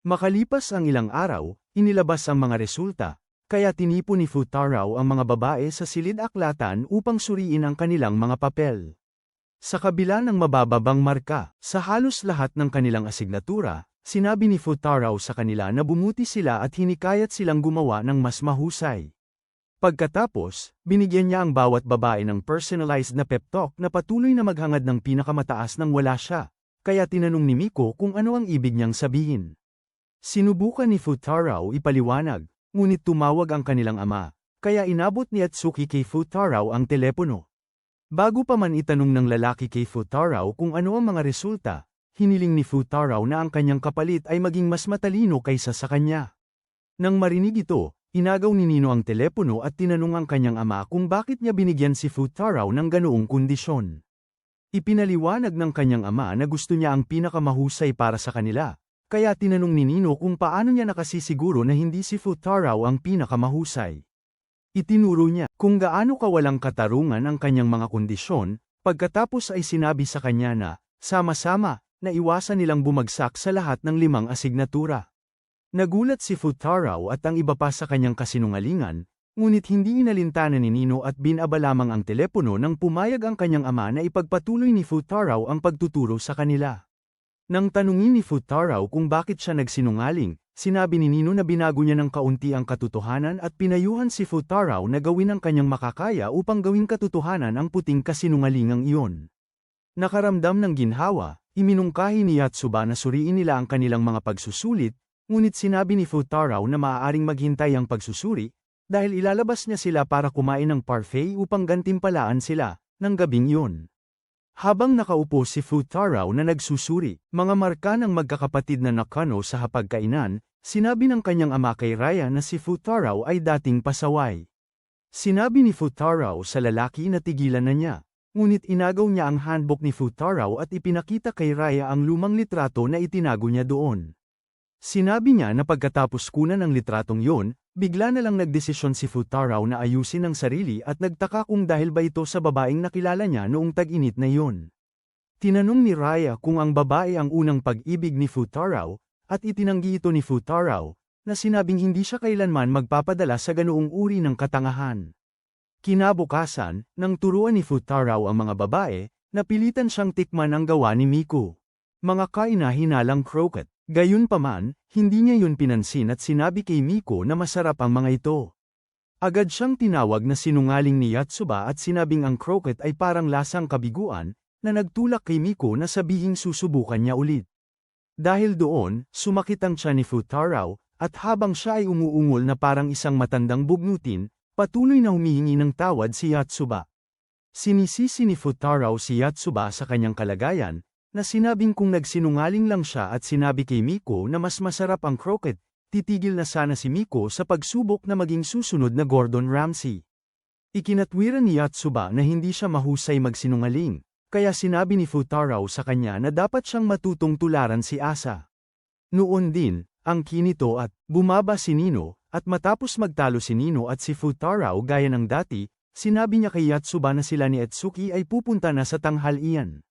Makalipas ang ilang araw, inilabas ang mga resulta. Kaya tinipon ni Futaro ang mga babae sa silid-aklatan upang suriin ang kanilang mga papel. Sa kabila ng mabababang marka, sa halos lahat ng kanilang asignatura, sinabi ni Futaro sa kanila na bumuti sila at hinikayat silang gumawa ng mas mahusay. Pagkatapos, binigyan niya ang bawat babae ng personalized na pep talk na patuloy na maghangad ng pinakamataas nang wala siya, kaya tinanong ni Miko kung ano ang ibig niyang sabihin. Sinubukan ni Futaro ipaliwanag. Ngunit tumawag ang kanilang ama, kaya inabot ni Atsuki kay Futaro ang telepono. Bago pa man itanong ng lalaki kay Futaro kung ano ang mga resulta, hiniling ni Futaro na ang kanyang kapalit ay maging mas matalino kaysa sa kanya. Nang marinig ito, inagaw ni Nino ang telepono at tinanong ang kanyang ama kung bakit niya binigyan si Futaro ng ganoong kondisyon. Ipinaliwanag ng kanyang ama na gusto niya ang pinakamahusay para sa kanila. Kaya tinanong ni Nino kung paano niya nakasisiguro na hindi si Futaro ang pinakamahusay. Itinuro niya kung gaano kawalang katarungan ang kanyang mga kondisyon, pagkatapos ay sinabi sa kanya na, sama-sama, na iwasan nilang bumagsak sa lahat ng 5 asignatura. Nagulat si Futaro at ang iba pa sa kanyang kasinungalingan, ngunit hindi inalintana ni Nino at binaba lamang ang telepono nang pumayag ang kanyang ama na ipagpatuloy ni Futaro ang pagtuturo sa kanila. Nang tanungin ni Futaro kung bakit siya nagsinungaling, sinabi ni Nino na binago niya ng kaunti ang katotohanan at pinayuhan si Futaro na gawin ang kanyang makakaya upang gawing katotohanan ang puting kasinungalingang iyon. Nakaramdam ng ginhawa, iminungkahi ni Yatsuba na suriin nila ang kanilang mga pagsusulit, ngunit sinabi ni Futaro na maaaring maghintay ang pagsusuri, dahil ilalabas niya sila para kumain ng parfait upang gantimpalaan sila, ng gabing iyon. Habang nakaupo si Futaro na nagsusuri, mga marka ng magkakapatid na Nakano sa hapagkainan, sinabi ng kanyang ama kay Raya na si Futaro ay dating pasaway. Sinabi ni Futaro sa lalaki na tigilan na niya, ngunit inagaw niya ang handbook ni Futaro at ipinakita kay Raya ang lumang litrato na itinago niya doon. Sinabi niya na pagkatapos kunan ng litratong yun, bigla na lang nagdesisyon si Futaro na ayusin ang sarili at nagtaka kung dahil ba ito sa babaeng nakilala niya noong tag-init na yun. Tinanong ni Raya kung ang babae ang unang pag-ibig ni Futaro, at itinanggi ito ni Futaro, na sinabing hindi siya kailanman magpapadala sa ganoong uri ng katangahan. Kinabukasan, nang turuan ni Futaro ang mga babae, napilitan siyang tikman ang gawa ni Miku. Mga kaina-hinalang croquette. Gayunpaman, hindi niya yun pinansin at sinabi kay Miku na masarap ang mga ito. Agad siyang tinawag na sinungaling ni Yotsuba at sinabing ang croquette ay parang lasang kabiguan, na nagtulak kay Miku na sabihing susubukan niya ulit. Dahil doon, sumakit ang tiyan ni Futaro, at habang siya ay umuungol na parang isang matandang bugnutin, patuloy na humihingi ng tawad si Yotsuba. Sinisisi ni Futaro si Yotsuba sa kanyang kalagayan, na sinabing kung nagsinungaling lang siya at sinabi kay Miku na mas masarap ang croquette, titigil na sana si Miku sa pagsubok na maging susunod na Gordon Ramsay. Ikinatwiran ni Yotsuba na hindi siya mahusay magsinungaling. Kaya sinabi ni Futaro sa kanya na dapat siyang matutong tularan si Asa. Noon din, ang kinito at bumaba si Nino, at matapos magtalo si Nino at si Futaro gaya ng dati, sinabi niya kay Yotsuba na sila ni Etsuki ay pupunta na sa tanghalian.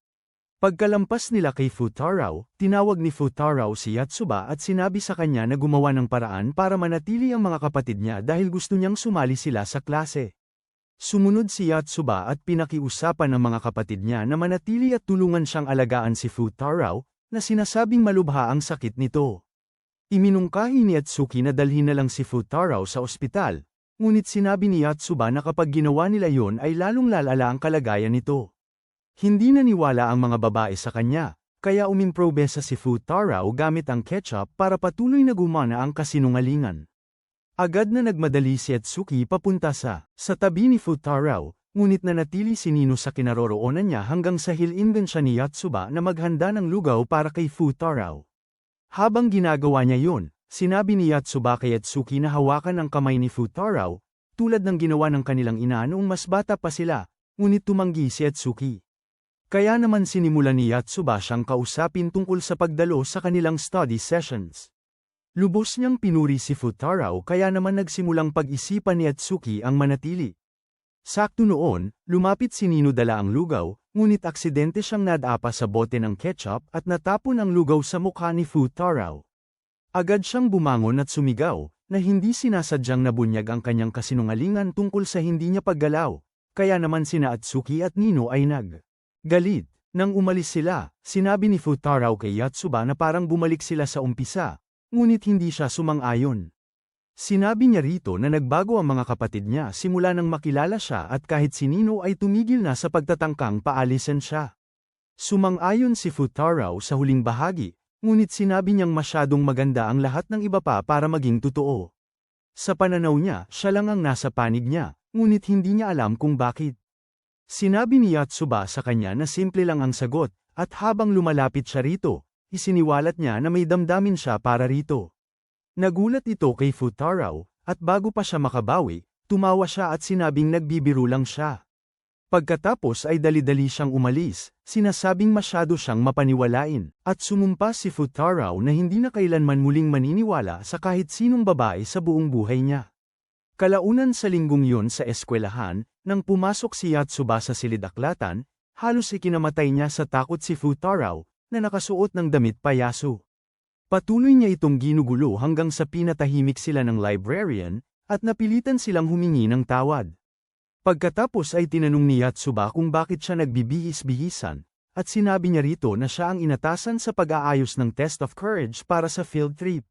Pagkalampas nila kay Futaro, tinawag ni Futaro si Yotsuba at sinabi sa kanya na gumawa ng paraan para manatili ang mga kapatid niya dahil gusto niyang sumali sila sa klase. Sumunod si Yotsuba at pinakiusapan ng mga kapatid niya na manatili at tulungan siyang alagaan si Futaro, na sinasabing malubha ang sakit nito. Iminungkahi ni Etsuki na dalhin na lang si Futaro sa ospital, ngunit sinabi ni Yotsuba na kapag ginawa nila yon ay lalong lalala ang kalagayan nito. Hindi naniwala ang mga babae sa kanya, kaya umimprobesa si Futaro gamit ang ketchup para patuloy na gumana ang kasinungalingan. Agad na nagmadali si Etsuki papunta sa tabi ni Futaro, ngunit nanatili si Nino sa kinaroroonan niya hanggang sa hilingan siya ni Yotsuba na maghanda ng lugaw para kay Futaro. Habang ginagawa niya yun, sinabi ni Yotsuba kay Etsuki na hawakan ang kamay ni Futaro, tulad ng ginawa ng kanilang ina noong mas bata pa sila, ngunit tumanggi si Etsuki. Kaya naman sinimulan ni Yotsuba siyang kausapin tungkol sa pagdalo sa kanilang study sessions. Lubos niyang pinuri si Futaro kaya naman nagsimulang pag-isipan ni Etsuki ang manatili. Sakto noon, lumapit si Nino dala ang lugaw, ngunit aksidente siyang nadapa sa bote ng ketchup at natapon ang lugaw sa mukha ni Futaro. Agad siyang bumangon at sumigaw, na hindi sinasadyang nabunyag ang kanyang kasinungalingan tungkol sa hindi niya paggalaw, kaya naman sina Etsuki at Nino ay nag-galit. Nang umalis sila, sinabi ni Futaro kay Yotsuba na parang bumalik sila sa umpisa. Ngunit hindi siya sumang-ayon. Sinabi niya rito na nagbago ang mga kapatid niya simula nang makilala siya at kahit si Nino ay tumigil na sa pagtatangkang paalisin siya. Sumang-ayon si Futaro sa huling bahagi, ngunit sinabi niyang masyadong maganda ang lahat ng iba pa para maging totoo. Sa pananaw niya, siya lang ang nasa panig niya, ngunit hindi niya alam kung bakit. Sinabi ni Yotsuba sa kanya na simple lang ang sagot, at habang lumalapit siya rito, isiniwalat niya na may damdamin siya para rito. Nagulat ito kay Futaro, at bago pa siya makabawi, tumawa siya at sinabing nagbibiro lang siya. Pagkatapos ay dali-dali siyang umalis, sinasabing masyado siyang mapaniwalain, at sumumpa si Futaro na hindi na kailanman muling maniniwala sa kahit sinong babae sa buong buhay niya. Kalaunan sa linggong yun sa eskwelahan, nang pumasok si Yotsuba sa silid-aklatan, halos ikinamatay niya sa takot si Futaro, na nakasuot ng damit payaso. Patuloy niya itong ginugulo hanggang sa pinatahimik sila ng librarian, at napilitan silang humingi ng tawad. Pagkatapos ay tinanong ni Yotsuba kung bakit siya nagbibihis-bihisan, at sinabi niya rito na siya ang inatasan sa pag-aayos ng test of courage para sa field trip.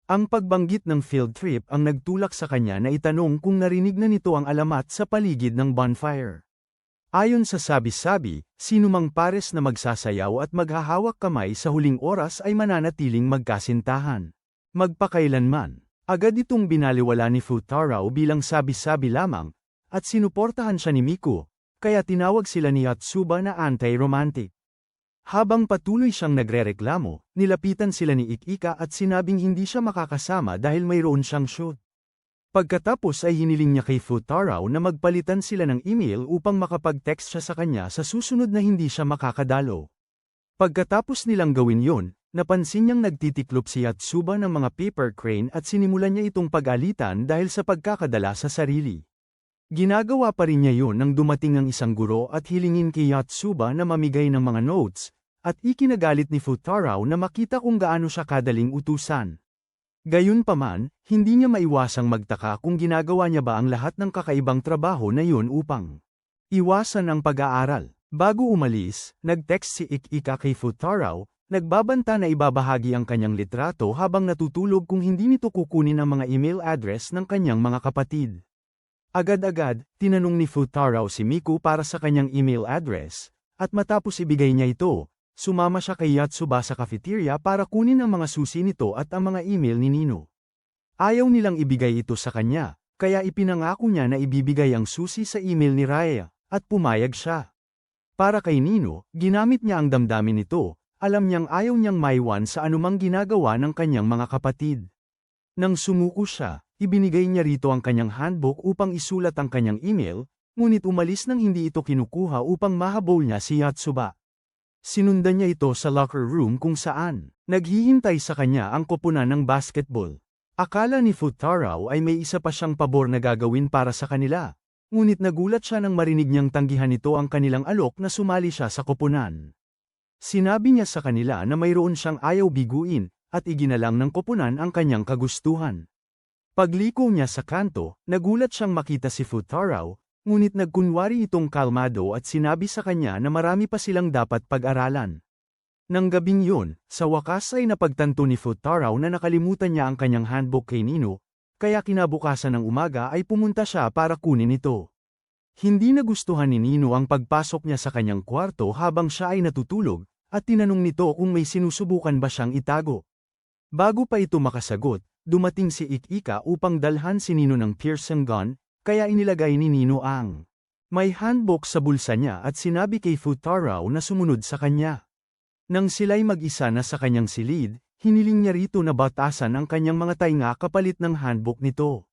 Ang pagbanggit ng field trip ang nagtulak sa kanya na itanong kung narinig na nito ang alamat sa paligid ng bonfire. Ayon sa sabi-sabi, sinumang pares na magsasayaw at maghahawak kamay sa huling oras ay mananatiling magkasintahan. Magpakailanman. Agad itong binaliwala ni Futaro bilang sabi-sabi lamang, at sinuportahan siya ni Miku, kaya tinawag sila ni Yotsuba na anti-romantic. Habang patuloy siyang nagrereklamo, nilapitan sila ni Ikika at sinabing hindi siya makakasama dahil mayroon siyang shoot. Pagkatapos ay hiniling niya kay Futaro na magpalitan sila ng email upang makapag-text siya sa kanya sa susunod na hindi siya makakadalo. Pagkatapos nilang gawin yon, napansin niyang nagtitiklop si Yatsuba ng mga paper crane at sinimulan niya itong pag-alitan dahil sa pagkakadala sa sarili. Ginagawa pa rin niya yon nang dumating ang isang guro at hilingin kay Yatsuba na mamigay ng mga notes, at ikinagalit ni Futaro na makita kung gaano siya kadaling utusan. Gayunpaman, hindi niya maiwasang magtaka kung ginagawa niya ba ang lahat ng kakaibang trabaho na yon upang iwasan ang pag-aaral. Bago umalis, nag-text si Ikika kay Futaro, nagbabanta na ibabahagi ang kanyang litrato habang natutulog kung hindi nito kukunin ang mga email address ng kanyang mga kapatid. Agad-agad, tinanong ni Futaro si Miku para sa kanyang email address, at matapos ibigay niya ito, sumama siya kay Yatsuba sa cafeteria para kunin ang mga susi nito at ang mga email ni Nino. Ayaw nilang ibigay ito sa kanya, kaya ipinangako niya na ibibigay ang susi sa email ni Raya, at pumayag siya. Para kay Nino, ginamit niya ang damdamin nito, alam niyang ayaw niyang maiwan sa anumang ginagawa ng kanyang mga kapatid. Nang sumuko siya, ibinigay niya rito ang kanyang handbook upang isulat ang kanyang email, ngunit umalis nang hindi ito kinukuha upang mahabol niya si Yatsuba. Sinundan niya ito sa locker room kung saan naghihintay sa kanya ang koponan ng basketball. Akala ni Futaro ay may isa pa siyang pabor na gagawin para sa kanila, ngunit nagulat siya nang marinig niyang tanggihan nito ang kanilang alok na sumali siya sa koponan. Sinabi niya sa kanila na mayroon siyang ayaw biguin, at iginalang ng koponan ang kanyang kagustuhan. Pagliko niya sa kanto, nagulat siyang makita si Futaro, ngunit nagkunwari itong kalmado at sinabi sa kanya na marami pa silang dapat pag-aralan. Nang gabing yun, sa wakas ay napagtanto ni Futaro na nakalimutan niya ang kanyang handbook kay Nino, kaya kinabukasan ng umaga ay pumunta siya para kunin ito. Hindi nagustuhan ni Nino ang pagpasok niya sa kanyang kwarto habang siya ay natutulog, at tinanong nito kung may sinusubukan ba siyang itago. Bago pa ito makasagot, dumating si Ikika upang dalhan si Nino ng Pearson gun, kaya inilagay ni Nino ang may handbook sa bulsa niya at sinabi kay Futaro na sumunod sa kanya. Nang sila'y mag-isa na sa kanyang silid, hiniling niya rito na batasan ang kanyang mga tainga kapalit ng handbook nito.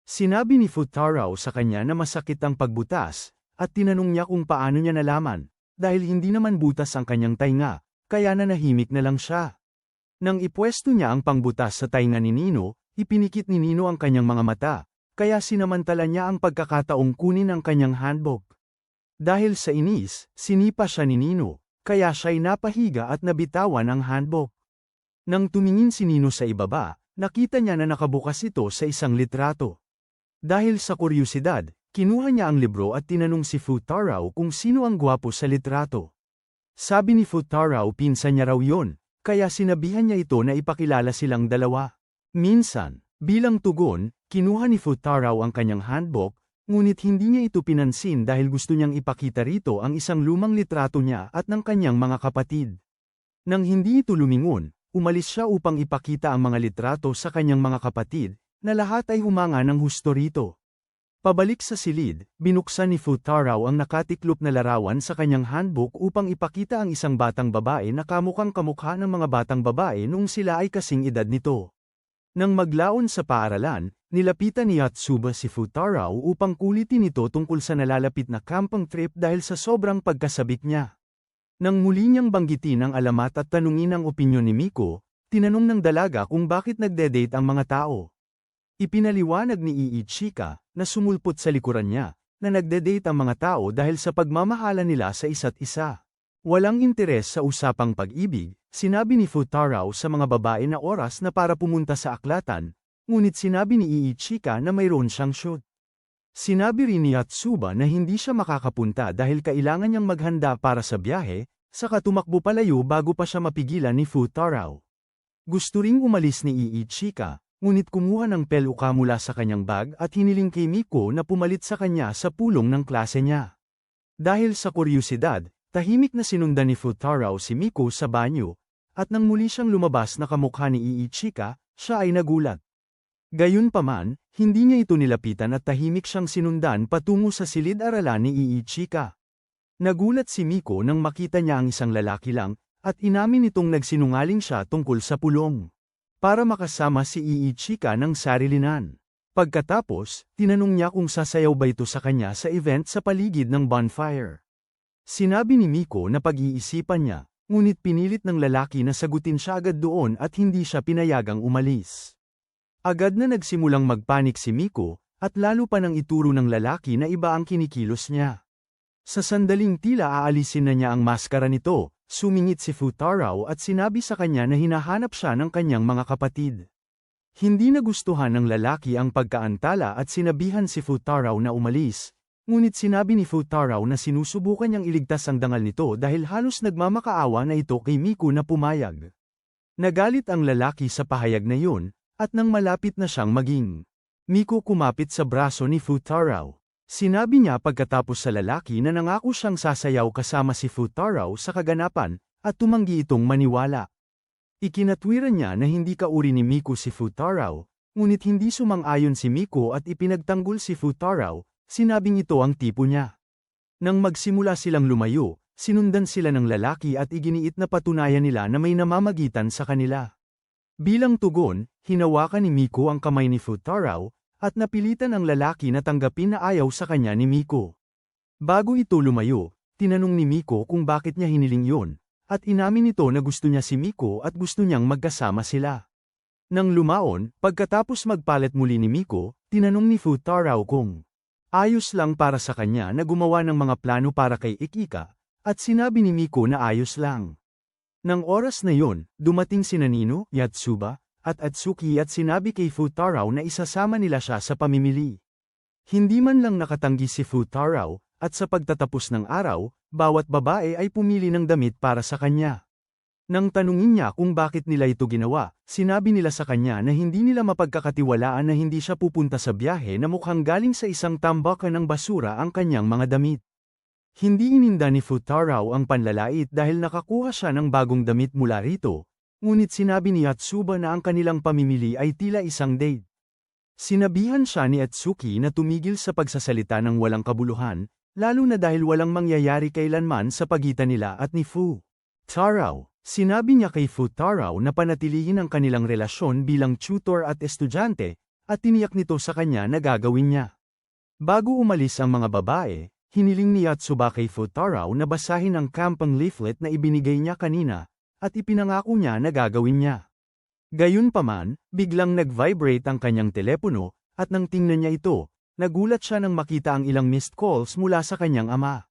Sinabi ni Futaro sa kanya na masakit ang pagbutas, at tinanong niya kung paano niya nalaman, dahil hindi naman butas ang kanyang tainga, kaya nanahimik na lang siya. Nang ipwesto niya ang pangbutas sa tainga ni Nino, ipinikit ni Nino ang kanyang mga mata, kaya sinamantala niya ang pagkakataong kunin ang kanyang handbook. Dahil sa inis, sinipa siya ni Nino, kaya siya'y napahiga at nabitawan ang handbook. Nang tumingin si Nino sa ibaba, nakita niya na nakabukas ito sa isang litrato. Dahil sa kuryosidad, kinuha niya ang libro at tinanong si Futaro kung sino ang gwapo sa litrato. Sabi ni Futaro pinsan niya raw yon, kaya sinabihan niya ito na ipakilala silang dalawa. Minsan, bilang tugon, kinuha ni Futaro ang kanyang handbook, ngunit hindi niya ito pinansin dahil gusto niyang ipakita rito ang isang lumang litrato niya at ng kanyang mga kapatid. Nang hindi ito lumingon, umalis siya upang ipakita ang mga litrato sa kanyang mga kapatid, na lahat ay humanga ng husto rito. Pabalik sa silid, binuksan ni Futaro ang nakatiklop na larawan sa kanyang handbook upang ipakita ang isang batang babae na kamukhang kamukha ng mga batang babae noong sila ay kasing edad nito. Nang maglaon sa paaralan, nilapitan ni Yatsuba si Futaro upang kulitin ito tungkol sa nalalapit na camping trip dahil sa sobrang pagkasabik niya. Nang muli niyang banggitin ang alamat at tanungin ang opinyon ni Miko, tinanong ng dalaga kung bakit nagde-date ang mga tao. Ipinaliwanag ni Iichika, na sumulpot sa likuran niya, na nagde-date ang mga tao dahil sa pagmamahala nila sa isa't isa. Walang interes sa usapang pag-ibig, sinabi ni Futaro sa mga babae na oras na para pumunta sa aklatan, ngunit sinabi ni Iichika na mayroon siyang shoot. Sinabi rin ni Yatsuba na hindi siya makakapunta dahil kailangan niyang maghanda para sa biyahe, saka tumakbo palayo bago pa siya mapigilan ni Futaro. Gusto ring umalis ni Iichika, ngunit kumuha ng peluka mula sa kanyang bag at hiniling kay Miko na pumalit sa kanya sa pulong ng klase niya. Dahil sa kuryosidad, tahimik na sinundan ni Futaro si Miko sa banyo, at nang muli siyang lumabas na kamukha ni Iichika, siya ay nagulat. Gayunpaman, hindi niya ito nilapitan at tahimik siyang sinundan patungo sa silid-aralan ni Iichika. Nagulat si Miko nang makita niya ang isang lalaki lang, at inamin nitong nagsinungaling siya tungkol sa pulong. Para makasama si Iichika ng sarilinan. Pagkatapos, tinanong niya kung sasayaw ba ito sa kanya sa event sa paligid ng bonfire. Sinabi ni Miko na pag-iisipan niya, ngunit pinilit ng lalaki na sagutin siya agad doon at hindi siya pinayagang umalis. Agad na nagsimulang magpanik si Miko, at lalo pa nang ituro ng lalaki na iba ang kinikilos niya. Sa sandaling tila aalisin na niya ang maskara nito, sumingit si Futaro at sinabi sa kanya na hinahanap siya ng kanyang mga kapatid. Hindi nagustuhan ng lalaki ang pagkaantala at sinabihan si Futaro na umalis, ngunit sinabi ni Futaro na sinusubukan niyang iligtas ang dangal nito dahil halos nagmamakaawa na ito kay Miko na pumayag. Nagalit ang lalaki sa pahayag na yun, at nang malapit na siyang maging Miko kumapit sa braso ni Futaro. Sinabi niya pagkatapos sa lalaki na nangako siyang sasayaw kasama si Futaro sa kaganapan, at tumanggi itong maniwala. Ikinatwiran niya na hindi kauri ni Miko si Futaro, ngunit hindi sumang-ayon si Miko at ipinagtanggol si Futaro, sinabing ito ang tipo niya. Nang magsimula silang lumayo, sinundan sila ng lalaki at iginiit na patunayan nila na may namamagitan sa kanila. Bilang tugon, hinawakan ni Miko ang kamay ni Futaro, at napilitan ang lalaki na tanggapin na ayaw sa kanya ni Miko. Bago ito lumayo, tinanong ni Miko kung bakit niya hiniling yun, at inamin nito na gusto niya si Miko at gusto niyang magkasama sila. Nang lumaon, pagkatapos magpalit muli ni Miko, tinanong ni Futaro kung ayos lang para sa kanya na gumawa ng mga plano para kay Ikika, at sinabi ni Miko na ayos lang. Nang oras na yon, dumating sina Nino, Yatsuba, at Atsuki at sinabi kay Futaro na isasama nila siya sa pamimili. Hindi man lang nakatanggi si Futaro, at sa pagtatapos ng araw, bawat babae ay pumili ng damit para sa kanya. Nang tanungin niya kung bakit nila ito ginawa, sinabi nila sa kanya na hindi nila mapagkakatiwalaan na hindi siya pupunta sa biyahe na mukhang galing sa isang tambakan ng basura ang kanyang mga damit. Hindi ininda ni Futaro ang panlalait dahil nakakuha siya ng bagong damit mula rito. Ngunit sinabi ni Yatsuba na ang kanilang pamimili ay tila isang date. Sinabihan siya ni Atsuki na tumigil sa pagsasalita ng walang kabuluhan, lalo na dahil walang mangyayari kailanman sa pagitan nila at ni Futaro. Sinabi niya kay Futaro na panatilihin ang kanilang relasyon bilang tutor at estudyante, at tiniyak nito sa kanya na gagawin niya. Bago umalis ang mga babae, hiniling ni Yatsuba kay Futaro na basahin ang campang leaflet na ibinigay niya kanina, at ipinangako niya na gagawin niya. Gayunpaman, biglang nag-vibrate ang kanyang telepono, at nang tingnan niya ito, nagulat siya nang makita ang ilang missed calls mula sa kanyang ama.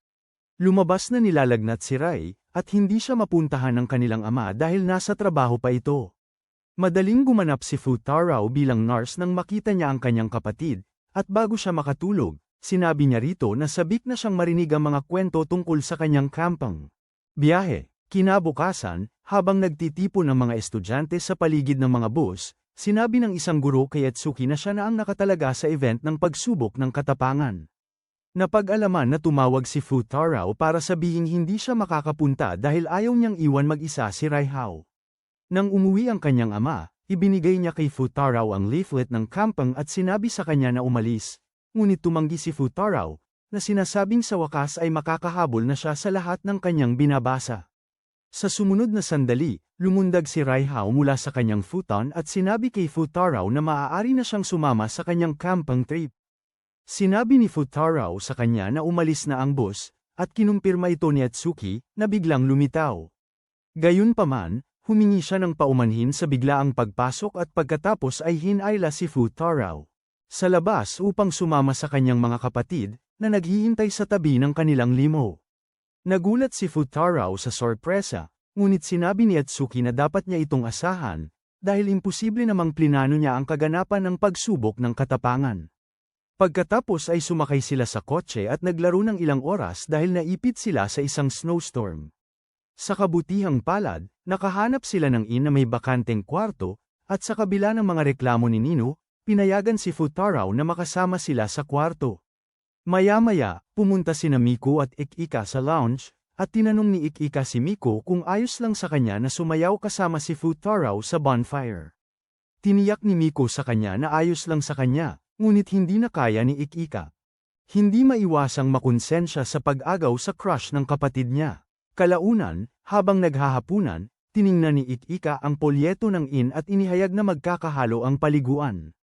Lumabas na nilalagnat si Rai, at hindi siya mapuntahan ng kanilang ama dahil nasa trabaho pa ito. Madaling gumanap si Futaro bilang nurse nang makita niya ang kanyang kapatid, at bago siya makatulog, sinabi niya rito na sabik na siyang marinig ang mga kwento tungkol sa kanyang campang biyahe. Kinabukasan, habang nagtitipon ng mga estudyante sa paligid ng mga bus, sinabi ng isang guro kay Atsuki na siya na ang nakatalaga sa event ng pagsubok ng katapangan. Napag-alaman na tumawag si Futaro para sabihing hindi siya makakapunta dahil ayaw niyang iwan mag-isa si Raihao. Nang umuwi ang kanyang ama, ibinigay niya kay Futaro ang leaflet ng campang at sinabi sa kanya na umalis, ngunit tumanggi si Futaro, na sinasabing sa wakas ay makakahabol na siya sa lahat ng kanyang binabasa. Sa sumunod na sandali, lumundag si Raihao mula sa kanyang futon at sinabi kay Futaro na maaari na siyang sumama sa kanyang campang trip. Sinabi ni Futaro sa kanya na umalis na ang bus, at kinumpirma ito ni Atsuki, na biglang lumitaw. Gayunpaman, humingi siya ng paumanhin sa biglaang pagpasok at pagkatapos ay hinayla si Futaro sa labas upang sumama sa kanyang mga kapatid, na naghihintay sa tabi ng kanilang limo. Nagulat si Futaro sa sorpresa, ngunit sinabi ni Atsuki na dapat niya itong asahan, dahil imposible namang plinano niya ang kaganapan ng pagsubok ng katapangan. Pagkatapos ay sumakay sila sa kotse at naglaro ng ilang oras dahil naipit sila sa isang snowstorm. Sa kabutihang palad, nakahanap sila ng inn na may bakanteng kwarto, at sa kabila ng mga reklamo ni Nino, pinayagan si Futaro na makasama sila sa kwarto. Maya-maya, pumunta sina Miko at Ikika sa lounge, at tinanong ni Ikika si Miko kung ayos lang sa kanya na sumayaw kasama si Futaro sa bonfire. Tiniyak ni Miko sa kanya na ayos lang sa kanya, ngunit hindi na kaya ni Ikika. Hindi maiwasang makonsensya sa pag-agaw sa crush ng kapatid niya. Kalaunan, habang naghahapunan, tiningnan ni Ik-Ika ang polyeto ng inn at inihayag na magkakahalo ang paliguan.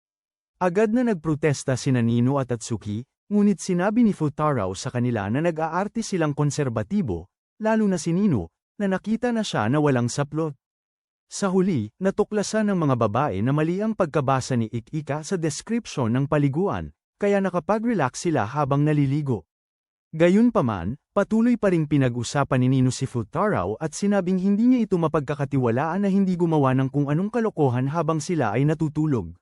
Agad na nagprotesta sina Nino at Atsuki, ngunit sinabi ni Futaro sa kanila na nag-aarte silang konserbatibo, lalo na si Nino, na nakita na siya na walang saplot. Sa huli, natuklasan ng mga babae na mali ang pagkabasa ni Ik-Ika sa description ng paliguan, kaya nakapag-relax sila habang naliligo. Gayunpaman, patuloy pa ring pinag-usapan ni Nino si Futaro at sinabing hindi niya ito mapagkakatiwalaan na hindi gumawa ng kung anong kalokohan habang sila ay natutulog.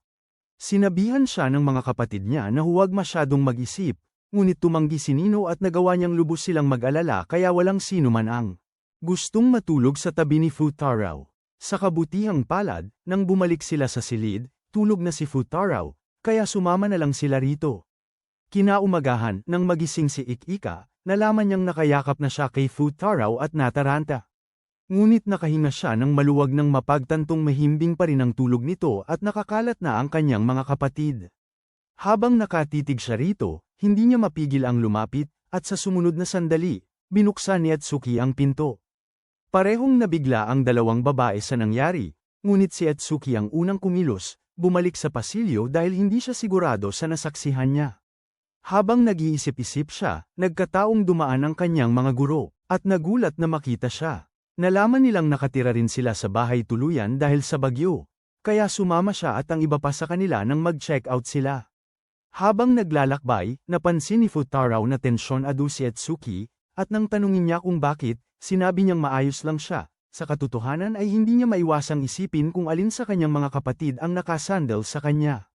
Sinabihan siya ng mga kapatid niya na huwag masyadong mag-isip, ngunit tumanggi si Nino at nagawa niyang lubos silang mag-alala kaya walang sino man ang gustong matulog sa tabi ni Futaro. Sa kabutihang palad, nang bumalik sila sa silid, tulog na si Futaro, kaya sumama na lang sila rito. Kinaumagahan, nang magising si Ik-Ika, nalaman niyang nakayakap na siya kay Futaro at nataranta. Ngunit nakahinga siya ng maluwag ng mapagtantong mahimbing pa rin ang tulog nito at nakakalat na ang kanyang mga kapatid. Habang nakatitig siya rito, hindi niya mapigil ang lumapit, at sa sumunod na sandali, binuksan ni Atsuki ang pinto. Parehong nabigla ang dalawang babae sa nangyari, ngunit si Atsuki ang unang kumilos, bumalik sa pasilyo dahil hindi siya sigurado sa nasaksihan niya. Habang nag-iisip-isip siya, nagkataong dumaan ang kanyang mga guro, at nagulat na makita siya. Nalaman nilang nakatira rin sila sa bahay tuluyan dahil sa bagyo, kaya sumama siya at ang iba pa sa kanila nang mag-check out sila. Habang naglalakbay, napansin ni Futaro na tensyon adu si Atsuki, at nang tanungin niya kung bakit, sinabi niyang maayos lang siya. Sa katotohanan ay hindi niya maiwasang isipin kung alin sa kanyang mga kapatid ang nakasandal sa kanya.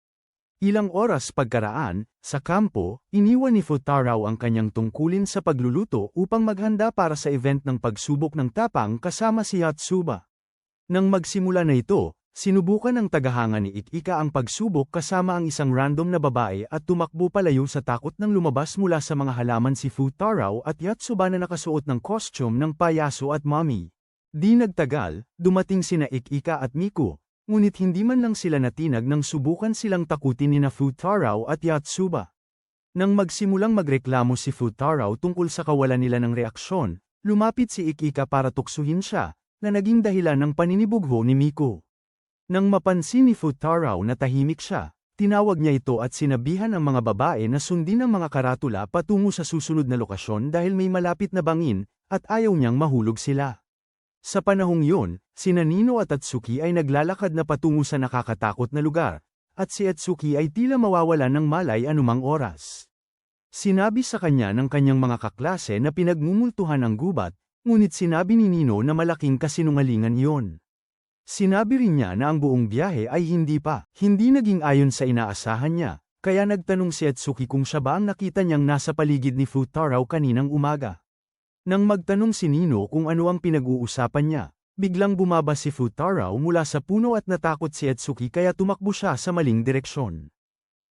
Ilang oras pagkaraan, sa kampo, iniwan ni Futaro ang kanyang tungkulin sa pagluluto upang maghanda para sa event ng pagsubok ng tapang kasama si Yotsuba. Nang magsimula na ito, sinubukan ng tagahanga ni Ik-Ika ang pagsubok kasama ang isang random na babae at tumakbo palayo sa takot nang lumabas mula sa mga halaman si Futaro at Yotsuba na nakasuot ng costume ng payaso at mommy. Di nagtagal, dumating sina Ik-Ika at Miku, ngunit hindi man lang sila natinag nang subukan silang takutin ni Futaro at Yotsuba. Nang magsimulang magreklamo si Futaro tungkol sa kawalan nila ng reaksyon, lumapit si Ik-Ika para tuksuhin siya, na naging dahilan ng paninibugho ni Miku. Nang mapansin ni Futaro na tahimik siya, tinawag niya ito at sinabihan ang mga babae na sundin ang mga karatula patungo sa susunod na lokasyon dahil may malapit na bangin, at ayaw niyang mahulog sila. Sa panahong yun, sina Nino at Atsuki ay naglalakad na patungo sa nakakatakot na lugar, at si Atsuki ay tila mawawalan ng malay anumang oras. Sinabi sa kanya ng kanyang mga kaklase na pinagmumultuhan ang gubat, ngunit sinabi ni Nino na malaking kasinungalingan iyon. Sinabi rin niya na ang buong biyahe ay hindi naging ayon sa inaasahan niya, kaya nagtanong si Atsuki kung siya ba ang nakita niyang nasa paligid ni Futaro kaninang umaga. Nang magtanong si Nino kung ano ang pinag-uusapan niya, biglang bumaba si Futaro mula sa puno at natakot si Atsuki kaya tumakbo siya sa maling direksyon.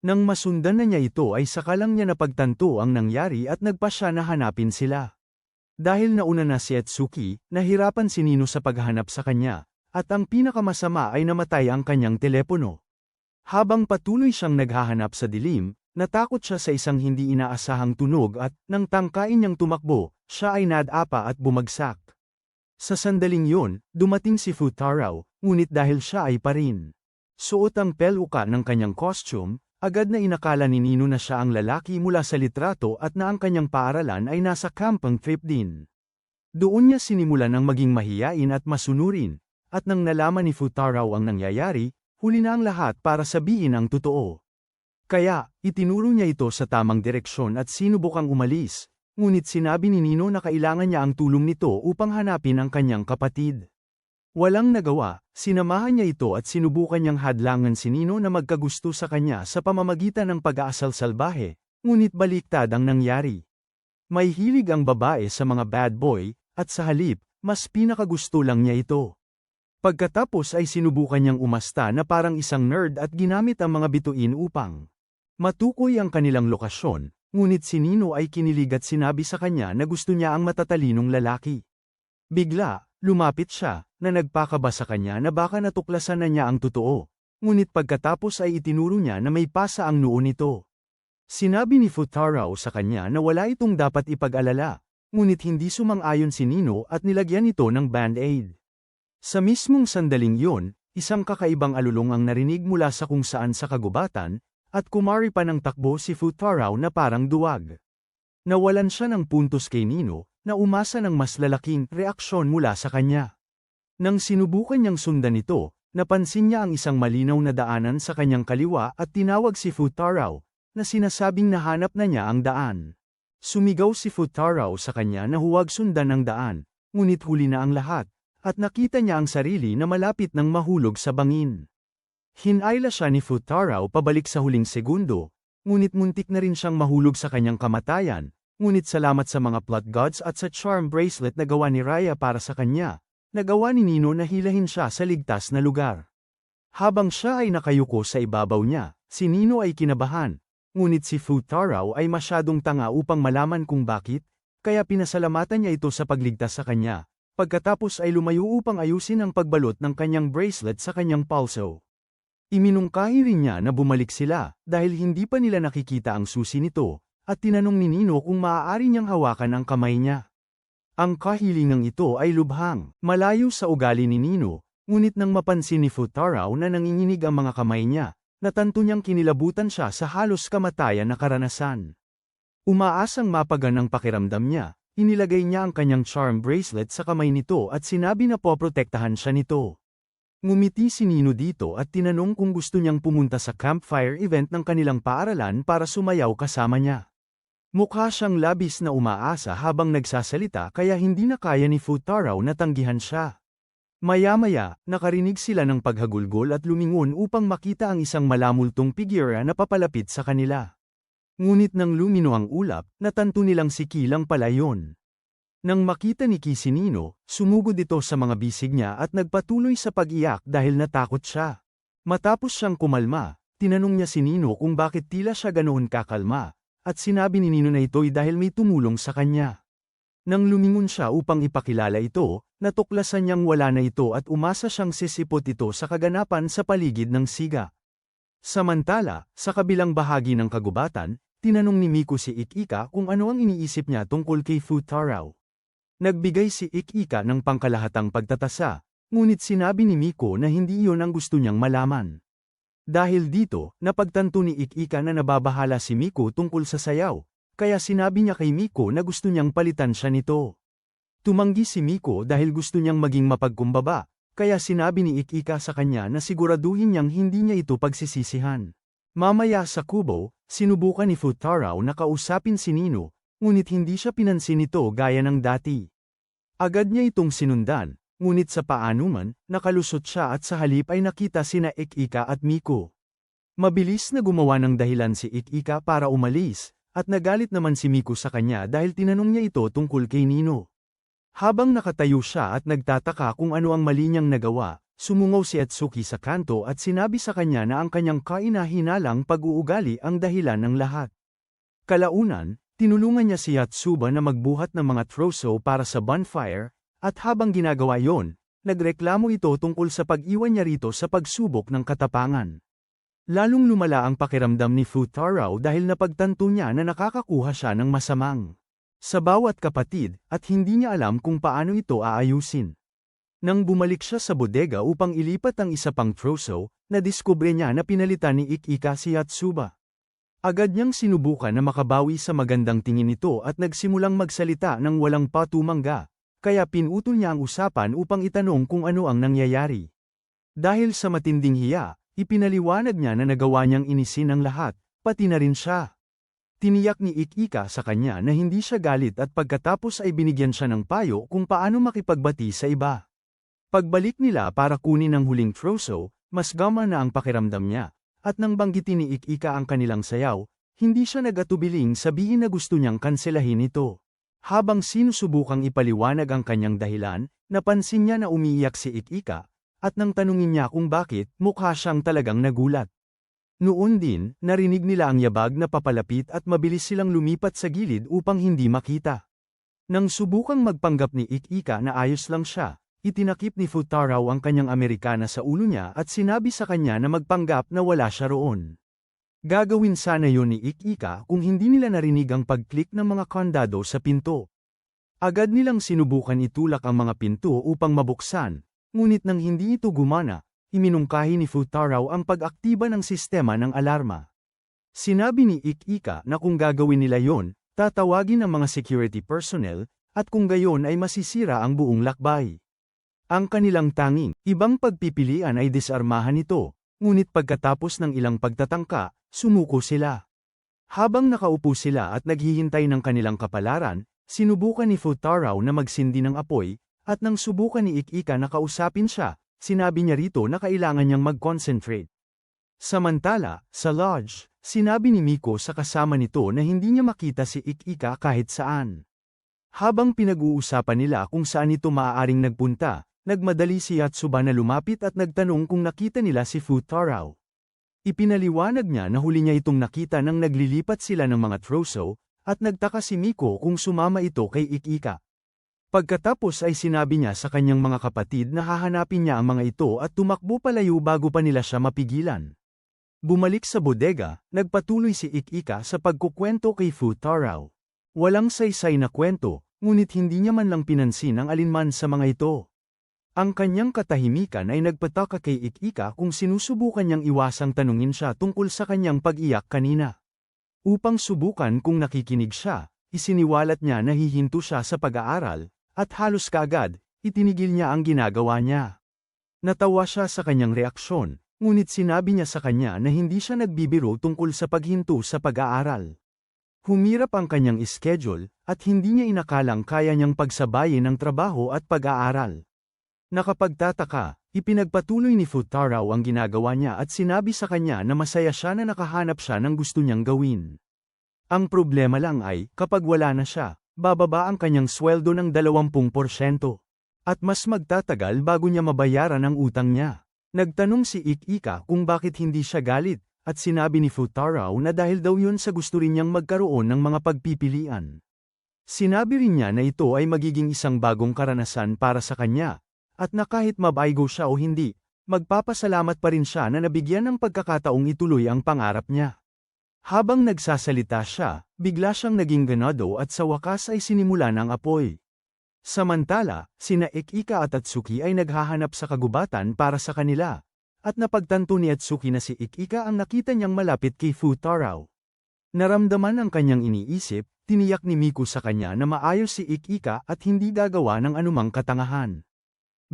Nang masundan na niya ito ay saka lang niya napagtanto ang nangyari at nagpa siya na hanapin sila. Dahil nauna na si Atsuki, nahirapan si Nino sa paghahanap sa kanya, at ang pinakamasama ay namatay ang kanyang telepono. Habang patuloy siyang naghahanap sa dilim, natakot siya sa isang hindi inaasahang tunog at, nang tangkain niyang tumakbo, siya ay nadapa at bumagsak. Sa sandaling yun, dumating si Futaro, ngunit dahil siya ay pa rin suot ang peluka ng kanyang costume, agad na inakala ni Nino na siya ang lalaki mula sa litrato at na ang kanyang paaralan ay nasa camping trip din. Doon niya sinimulan ng maging mahiyain at masunurin, at nang nalaman ni Futaro ang nangyayari, huli na ang lahat para sabihin ang totoo. Kaya, itinuro niya ito sa tamang direksyon at sinubukang umalis, ngunit sinabi ni Nino na kailangan niya ang tulong nito upang hanapin ang kanyang kapatid. Walang nagawa, sinamahan niya ito at sinubukan niyang hadlangan si Nino na magkagusto sa kanya sa pamamagitan ng pag-aasal salbahe, ngunit baliktad ang nangyari. May hilig ang babae sa mga bad boy, at sa halip, mas pinakagusto lang niya ito. Pagkatapos ay sinubukan niyang umasta na parang isang nerd at ginamit ang mga bituin upang matukoy ang kanilang lokasyon, ngunit si Nino ay kinilig at sinabi sa kanya na gusto niya ang matatalinong lalaki. Bigla, lumapit siya, na nagpakaba sa kanya na baka natuklasan na niya ang totoo, ngunit pagkatapos ay itinuro niya na may pasa ang noo nito. Sinabi ni Futaro sa kanya na wala itong dapat ipag-alala, ngunit hindi sumang-ayon si Nino at nilagyan ito ng band-aid. Sa mismong sandaling yun, isang kakaibang alulong ang narinig mula sa kung saan sa kagubatan, at kumari pa ng takbo si Futaro na parang duwag. Nawalan siya ng puntos kay Nino, na umasa ng mas lalaking reaksyon mula sa kanya. Nang sinubukan niyang sundan ito, napansin niya ang isang malinaw na daanan sa kanyang kaliwa at tinawag si Futaro, na sinasabing nahanap na niya ang daan. Sumigaw si Futaro sa kanya na huwag sundan ang daan, ngunit huli na ang lahat, at nakita niya ang sarili na malapit ng mahulog sa bangin. Hinayla siya ni Futaro pabalik sa huling segundo, ngunit muntik na rin siyang mahulog sa kanyang kamatayan, ngunit salamat sa mga plot gods at sa charm bracelet na gawa ni Raya para sa kanya, nagawa ni Nino na hilahin siya sa ligtas na lugar. Habang siya ay nakayuko sa ibabaw niya, si Nino ay kinabahan, ngunit si Futaro ay masyadong tanga upang malaman kung bakit, kaya pinasalamatan niya ito sa pagligtas sa kanya, pagkatapos ay lumayo upang ayusin ang pagbalot ng kanyang bracelet sa kanyang pulso. Iminungkahi rin niya na bumalik sila, dahil hindi pa nila nakikita ang susi nito, at tinanong ni Nino kung maaari niyang hawakan ang kamay niya. Ang kahilingang ito ay lubhang, malayo sa ugali ni Nino, ngunit nang mapansin ni Futaro na nanginginig ang mga kamay niya, natanto niyang kinilabutan siya sa halos kamatayan na karanasan. Umaasang mapagan ang pakiramdam niya, inilagay niya ang kanyang charm bracelet sa kamay nito at sinabi na poprotektahan siya nito. Ngumiti si Nino dito at tinanong kung gusto niyang pumunta sa campfire event ng kanilang paaralan para sumayaw kasama niya. Mukha siyang labis na umaasa habang nagsasalita kaya hindi na kaya ni Futaro na tanggihan siya. Maya-maya, nakarinig sila ng paghagulgol at lumingon upang makita ang isang malamultong figura na papalapit sa kanila. Ngunit nang lumino ang ulap, natanto nilang si Ki lang pala yun. Nang makita ni Ki si Nino, sumugod ito sa mga bisig niya at nagpatuloy sa pag-iyak dahil natakot siya. Matapos siyang kumalma, tinanong niya si Nino kung bakit tila siya ganoon kakalma, at sinabi ni Nino na ito'y dahil may tumulong sa kanya. Nang lumingon siya upang ipakilala ito, natuklasan niyang wala na ito at umasa siyang sisipot ito sa kaganapan sa paligid ng siga. Samantala, sa kabilang bahagi ng kagubatan, tinanong ni Miko si Ikika kung ano ang iniisip niya tungkol kay Futaro. Nagbigay si Ikika ng pangkalahatang pagtatasa, ngunit sinabi ni Miko na hindi iyon ang gusto niyang malaman. Dahil dito, napagtanto ni Ikika na nababahala si Miko tungkol sa sayaw, kaya sinabi niya kay Miko na gusto niyang palitan siya nito. Tumanggi si Miko dahil gusto niyang maging mapagkumbaba, kaya sinabi ni Ikika sa kanya na siguraduhin niyang hindi niya ito pagsisisihan. Mamaya sa kubo, sinubukan ni Futaro na kausapin si Nino, ngunit hindi siya pinansin nito gaya ng dati. Agad niya itong sinundan, ngunit sa paanuman, nakalusot siya at sa halip ay nakita sina Ikika at Miko. Mabilis na gumawa ng dahilan si Ikika para umalis, at nagalit naman si Miko sa kanya dahil tinanong niya ito tungkol kay Nino. Habang nakatayo siya at nagtataka kung ano ang mali niyang nagawa, sumungaw si Atsuki sa kanto at sinabi sa kanya na ang kanyang kaina-hinalang pag-uugali ang dahilan ng lahat. Kalaunan, tinulungan niya si Yatsuba na magbuhat ng mga troso para sa bonfire, at habang ginagawa yon, nagreklamo ito tungkol sa pag-iwan niya rito sa pagsubok ng katapangan. Lalong lumala ang pakiramdam ni Futaro dahil napagtanto niya na nakakakuha siya ng masamang sa bawat kapatid, at hindi niya alam kung paano ito aayusin. Nang bumalik siya sa bodega upang ilipat ang isa pang troso, nadiskubre niya na pinalitan ni Ikika si Yatsuba. Agad niyang sinubukan na makabawi sa magandang tingin nito at nagsimulang magsalita ng walang patumangga, kaya pinutol niya ang usapan upang itanong kung ano ang nangyayari. Dahil sa matinding hiya, ipinaliwanag niya na nagawa niyang inisin ang lahat, pati na rin siya. Tiniyak ni Ikika sa kanya na hindi siya galit at pagkatapos ay binigyan siya ng payo kung paano makipagbati sa iba. Pagbalik nila para kunin ang huling troso, mas gama na ang pakiramdam niya, at nang banggitin ni Ikika ang kanilang sayaw, hindi siya nag-atubiling sabihin na gusto niyang kanselahin ito. Habang sinusubukang ipaliwanag ang kanyang dahilan, napansin niya na umiiyak si Ikika, at nang tanungin niya kung bakit, mukha siyang talagang nagulat. Noon din, narinig nila ang yabag na papalapit at mabilis silang lumipat sa gilid upang hindi makita. Nang subukang magpanggap ni Ikika na ayos lang siya, itinakip ni Futaro ang kanyang Amerikana sa ulo niya at sinabi sa kanya na magpanggap na wala siya roon. Gagawin sana yon ni Ik-Ika kung hindi nila narinig ang pag-click ng mga kandado sa pinto. Agad nilang sinubukan itulak ang mga pinto upang mabuksan, ngunit nang hindi ito gumana, iminungkahi ni Futaro ang pag-aktiba ng sistema ng alarma. Sinabi ni Ik-Ika na kung gagawin nila yon, tatawagin ang mga security personnel, at kung gayon ay masisira ang buong lakbay. Ang kanilang tanging, ibang pagpipilian ay disarmahan ito, ngunit pagkatapos ng ilang pagtatangka, sumuko sila. Habang nakaupo sila at naghihintay ng kanilang kapalaran, sinubukan ni Futaro na magsindi ng apoy, at nang subukan ni Ik-Ika na kausapin siya, sinabi niya rito na kailangan niyang mag-concentrate. Samantala, sa lodge, sinabi ni Miko sa kasama nito na hindi niya makita si Ik-Ika kahit saan. Habang pinag-uusapan nila kung saan ito maaaring nagpunta, nagmadali si Yatsuba na lumapit at nagtanong kung nakita nila si Futaro. Ipinaliwanag niya na huli niya itong nakita nang naglilipat sila ng mga troso, at nagtaka si Miko kung sumama ito kay Ik-Ika. Pagkatapos ay sinabi niya sa kanyang mga kapatid na hahanapin niya ang mga ito at tumakbo palayo bago pa nila siya mapigilan. Bumalik sa bodega, nagpatuloy si Ik-Ika sa pagkukwento kay Futaro. Walang saysay na kwento, ngunit hindi niya man lang pinansin ang alinman sa mga ito. Ang kanyang katahimikan ay nagpataka kay Ik-Ika kung sinusubukan niyang iwasang tanungin siya tungkol sa kanyang pag-iyak kanina. Upang subukan kung nakikinig siya, isiniwalat niya na hihinto siya sa pag-aaral, at halos kaagad, itinigil niya ang ginagawa niya. Natawa siya sa kanyang reaksyon, ngunit sinabi niya sa kanya na hindi siya nagbibiro tungkol sa paghinto sa pag-aaral. Humirap ang kanyang schedule, at hindi niya inakalang kaya niyang pagsabayin ang trabaho at pag-aaral. Nakapagtataka, ipinagpatuloy ni Futaro ang ginagawa niya at sinabi sa kanya na masaya siya na nakahanap siya ng gusto niyang gawin. Ang problema lang ay, kapag wala na siya, bababa ang kanyang sweldo ng 20%. At mas magtatagal bago niya mabayaran ang utang niya. Nagtanong si Ik-Ika kung bakit hindi siya galit, at sinabi ni Futaro na dahil daw yun sa gusto rin niyang magkaroon ng mga pagpipilian. Sinabi rin niya na ito ay magiging isang bagong karanasan para sa kanya, at na kahit mabaygo siya o hindi, magpapasalamat pa rin siya na nabigyan ng pagkakataong ituloy ang pangarap niya. Habang nagsasalita siya, bigla siyang naging ganado at sa wakas ay sinimulan ang apoy. Samantala, sina Ik-Ika at Atsuki ay naghahanap sa kagubatan para sa kanila, at napagtanto ni Atsuki na si Ik-Ika ang nakita niyang malapit kay Futaro. Naramdaman ang kanyang iniisip, tiniyak ni Miko sa kanya na maayos si Ik-Ika at hindi gagawa ng anumang katangahan.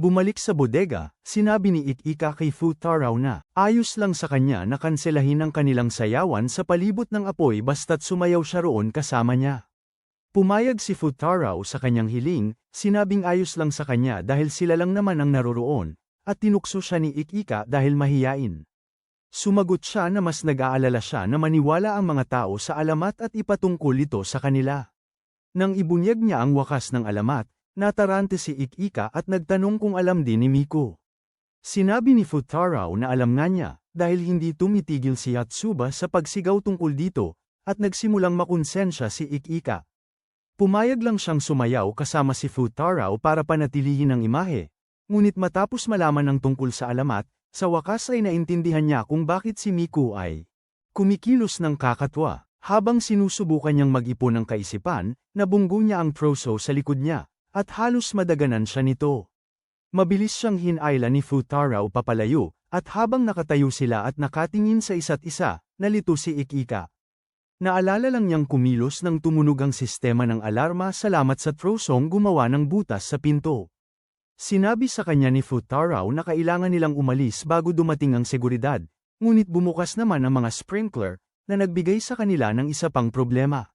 Bumalik sa bodega, sinabi ni Ik-Ika kay Futaro na ayos lang sa kanya na kanselahin ang kanilang sayawan sa palibot ng apoy basta't sumayaw siya roon kasama niya. Pumayag si Futaro sa kanyang hiling, sinabing ayos lang sa kanya dahil sila lang naman ang naroroon, at tinukso siya ni Ik-Ika dahil mahiyain. Sumagot siya na mas nag-aalala siya na maniwala ang mga tao sa alamat at ipatungkol ito sa kanila. Nang ibunyag niya ang wakas ng alamat, natarante si Ik-Ika at nagtanong kung alam din ni Miko. Sinabi ni Futaro na alam nga niya, dahil hindi tumitigil si Yatsuba sa pagsigaw tungkol dito, at nagsimulang makonsensya si Ik-Ika. Pumayag lang siyang sumayaw kasama si Futaro para panatilihin ang imahe, ngunit matapos malaman ang tungkol sa alamat, sa wakas ay naintindihan niya kung bakit si Miko ay kumikilos ng kakatwa. Habang sinusubukan niyang mag-ipon ng kaisipan, nabunggo niya ang troso sa likod niya, at halos madaganan siya nito. Mabilis siyang hinayla ni Futaro papalayo, at habang nakatayo sila at nakatingin sa isa't isa, nalito si Ik-Ika. Naalala lang niyang kumilos nang tumunog ang sistema ng alarma salamat sa trosong gumawa ng butas sa pinto. Sinabi sa kanya ni Futaro na kailangan nilang umalis bago dumating ang seguridad, ngunit bumukas naman ang mga sprinkler, na nagbigay sa kanila ng isa pang problema.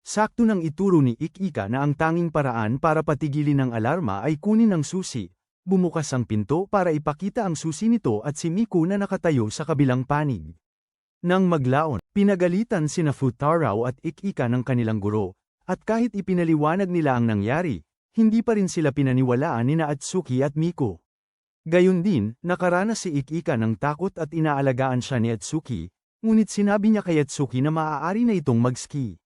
Sakto nang ituro ni Ik-Ika na ang tanging paraan para patigilin ang alarma ay kunin ang susi, bumukas ang pinto para ipakita ang susi nito at si Miko na nakatayo sa kabilang panig. Nang maglaon, pinagalitan sina Futaro at Ik-Ika ng kanilang guro, at kahit ipinaliwanag nila ang nangyari, hindi pa rin sila pinaniwalaan ni Atsuki at Miko. Gayon din, nakaranas si Ik-Ika ng takot at inaalagaan siya ni Atsuki, ngunit sinabi niya kay Atsuki na maaari na itong mag-ski.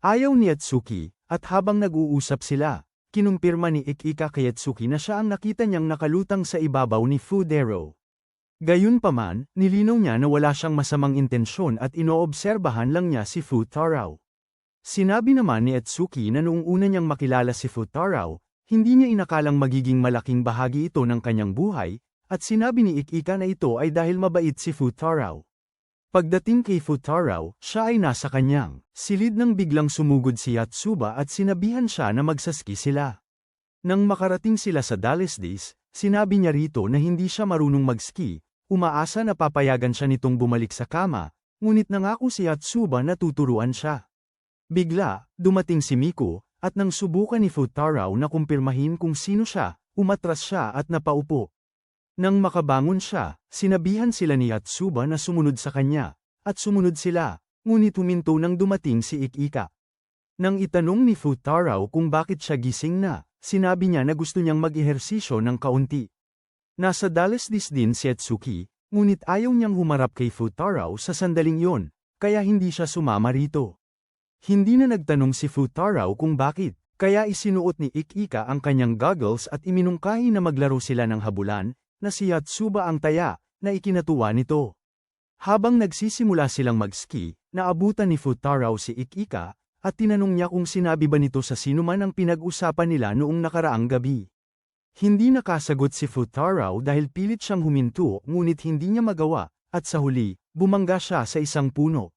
Ayaw ni Atsuki, at habang nag-uusap sila, kinumpirma ni Ik-Ika kay Atsuki na siya ang nakita niyang nakalutang sa ibabaw ni Futaro. Gayunpaman, nilinaw niya na wala siyang masamang intensyon at inoobserbahan lang niya si Futaro. Sinabi naman ni Etsuki na noong una niyang makilala si Futaro, hindi niya inakalang magiging malaking bahagi ito ng kanyang buhay, at sinabi ni Ikika na ito ay dahil mabait si Futaro. Pagdating kay Futaro, siya ay nasa kanyang silid nang biglang sumugod si Yatsuba at sinabihan siya na magsaski sila. Nang makarating sila sa Dalesdes, sinabi niya rito na hindi siya marunong magski, umaasa na papayagan siya nitong bumalik sa kama, ngunit nangako si Yatsuba na tuturuan siya. Bigla, dumating si Miko, at nang subukan ni Futaro na kumpirmahin kung sino siya, umatras siya at napaupo. Nang makabangon siya, sinabihan sila ni Yatsuba na sumunod sa kanya, at sumunod sila, ngunit huminto nang dumating si Ikika. Nang itanong ni Futaro kung bakit siya gising na, sinabi niya na gusto niyang mag-ehersisyo ng kaunti. Nasa Dalesdes din si Etsuki, ngunit ayaw niyang humarap kay Futaro sa sandaling yon, kaya hindi siya sumama rito. Hindi na nagtanong si Futaro kung bakit, kaya isinuot ni Ikika ang kanyang goggles at iminungkahi na maglaro sila ng habulan, na si Yatsuba ang taya, na ikinatuwa nito. Habang nagsisimula silang mag-ski, naabutan ni Futaro si Ikika, at tinanong niya kung sinabi ba nito sa sinuman ang pinag-usapan nila noong nakaraang gabi. Hindi nakasagot si Futaro dahil pilit siyang huminto ngunit hindi niya magawa, at sa huli, bumangga siya sa isang puno.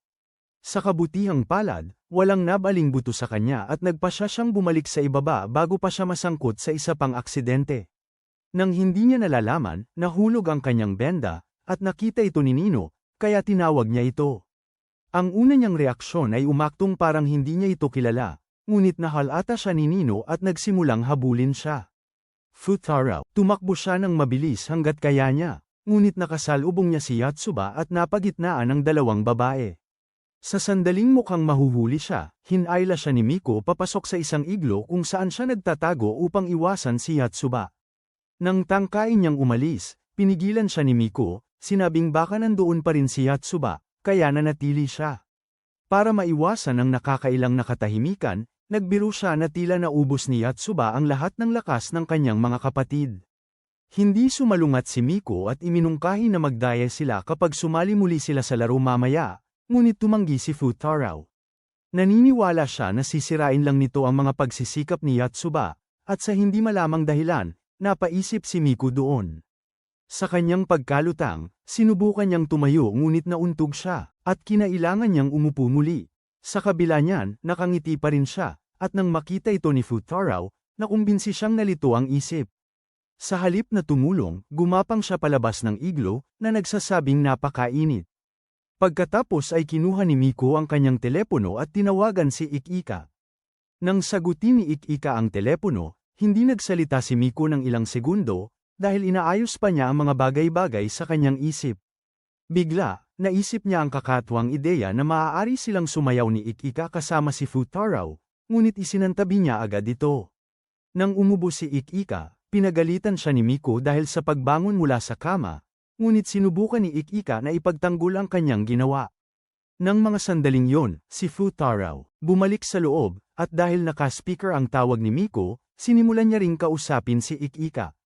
Sa kabutihang palad, walang nabaling buto sa kanya at nagpa siyang bumalik sa ibaba bago pa siya masangkot sa isa pang aksidente. Nang hindi niya nalalaman, nahulog ang kanyang benda, at nakita ito ni Nino, kaya tinawag niya ito. Ang una niyang reaksyon ay umaktong parang hindi niya ito kilala, ngunit nahalata siya ni Nino at nagsimulang habulin siya. Futaro, tumakbo siya ng mabilis hanggat kaya niya, ngunit nakasalubong niya si Yatsuba at napagitnaan ng dalawang babae. Sa sandaling mukhang mahuhuli siya, hinayla siya ni Miko papasok sa isang iglo kung saan siya nagtatago upang iwasan si Yatsuba. Nang tangkain niyang umalis, pinigilan siya ni Miko, sinabing baka nandoon pa rin si Yatsuba, kaya nanatili siya. Para maiwasan ang nakakailang nakatahimikan, nagbiro siya na tila naubos ni Yatsuba ang lahat ng lakas ng kanyang mga kapatid. Hindi sumalungat si Miko at iminungkahi na magdaya sila kapag sumali muli sila sa laro mamaya, ngunit tumanggi si Futaro. Naniniwala siya na sisirain lang nito ang mga pagsisikap ni Yatsuba, at sa hindi malamang dahilan, napaisip si Miko doon. Sa kanyang pagkalutang, sinubukan niyang tumayo ngunit nauntog siya, at kinailangan niyang umupo muli. Sa kabila niyan, nakangiti pa rin siya, at nang makita ito ni Futaro, nakumbinsi siyang nalito ang isip. Sa halip na tumulong, gumapang siya palabas ng iglo, na nagsasabing napakainit. Pagkatapos ay kinuha ni Miko ang kanyang telepono at tinawagan si Ikika. Nang sagutin ni Ikika ang telepono, hindi nagsalita si Miko ng ilang segundo, dahil inaayos pa niya ang mga bagay-bagay sa kanyang isip. Bigla, naisip niya ang kakatuwang ideya na maaari silang sumayaw ni Ikika kasama si Futaro, ngunit isinantabi niya agad ito. Nang umubo si Ikika, pinagalitan siya ni Miko dahil sa pagbangon mula sa kama, ngunit sinubukan ni Ikika na ipagtanggol ang kanyang ginawa. Nang mga sandaling yon, si Futaro bumalik sa loob, at dahil naka-speaker ang tawag ni Miko, sinimulan niya ring kausapin si Ikika.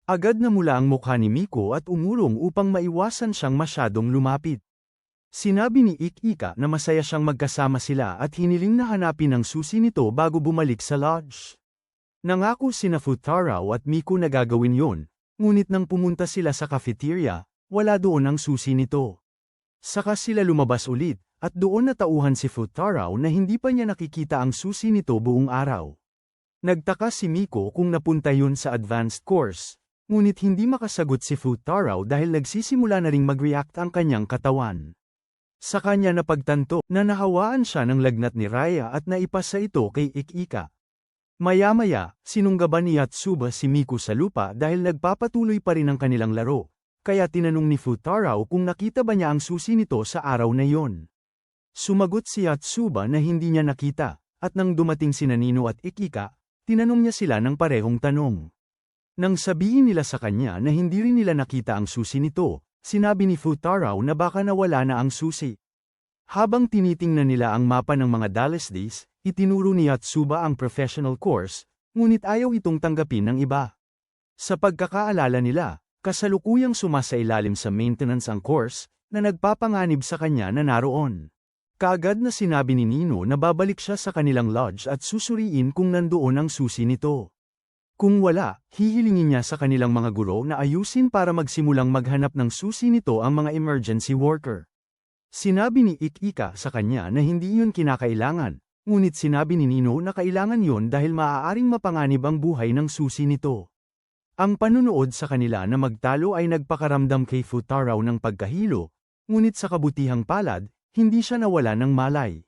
Agad na mula ang mukha ni Miko at umurong upang maiwasan siyang masyadong lumapit. Sinabi ni Ikika na masaya siyang magkasama sila at hiniling na hanapin ang susi nito bago bumalik sa lodge. Nangako sina Futaro at Miko na gagawin yon. Ngunit nang pumunta sila sa cafeteria, wala doon ang susi nito. Saka sila lumabas ulit, at doon natauhan si Futaro na hindi pa niya nakikita ang susi nito buong araw. Nagtaka si Miko kung napunta yun sa advanced course, ngunit hindi makasagot si Futaro dahil nagsisimula na ring mag-react ang kanyang katawan. Sa kanya napagtanto na nahawaan siya ng lagnat ni Raya at naipasa ito kay Ikika. Maya-maya, sinunggaban ni Yatsuba si Miko sa lupa dahil nagpapatuloy pa rin ang kanilang laro, kaya tinanong ni Futaro kung nakita ba niya ang susi nito sa araw na yon. Sumagot si Yatsuba na hindi niya nakita, at nang dumating sina Nino at Ikika, tinanong niya sila ng parehong tanong. Nang sabihin nila sa kanya na hindi rin nila nakita ang susi nito, sinabi ni Futaro na baka nawala na ang susi. Habang tinitingnan nila ang mapa ng mga Dalesdes, itinuro ni Yatsuba ang professional course, ngunit ayaw itong tanggapin ng iba. Sa pagkakaalala nila, Kasalukuyang sumasailalim sa maintenance ang course, na nagpapanganib sa kanya na naroon. Kaagad na sinabi ni Nino na babalik siya sa kanilang lodge at susuriin kung nandoon ang susi nito. Kung wala, hihilingin niya sa kanilang mga guro na ayusin para magsimulang maghanap ng susi nito ang mga emergency worker. Sinabi ni Ik-Ika sa kanya na hindi yun kinakailangan, ngunit sinabi ni Nino na kailangan yun dahil maaaring mapanganib ang buhay ng susi nito. Ang panunood sa kanila na magtalo ay nagpakaramdam kay Futaro ng pagkahilo, ngunit sa kabutihang palad, hindi siya nawala ng malay.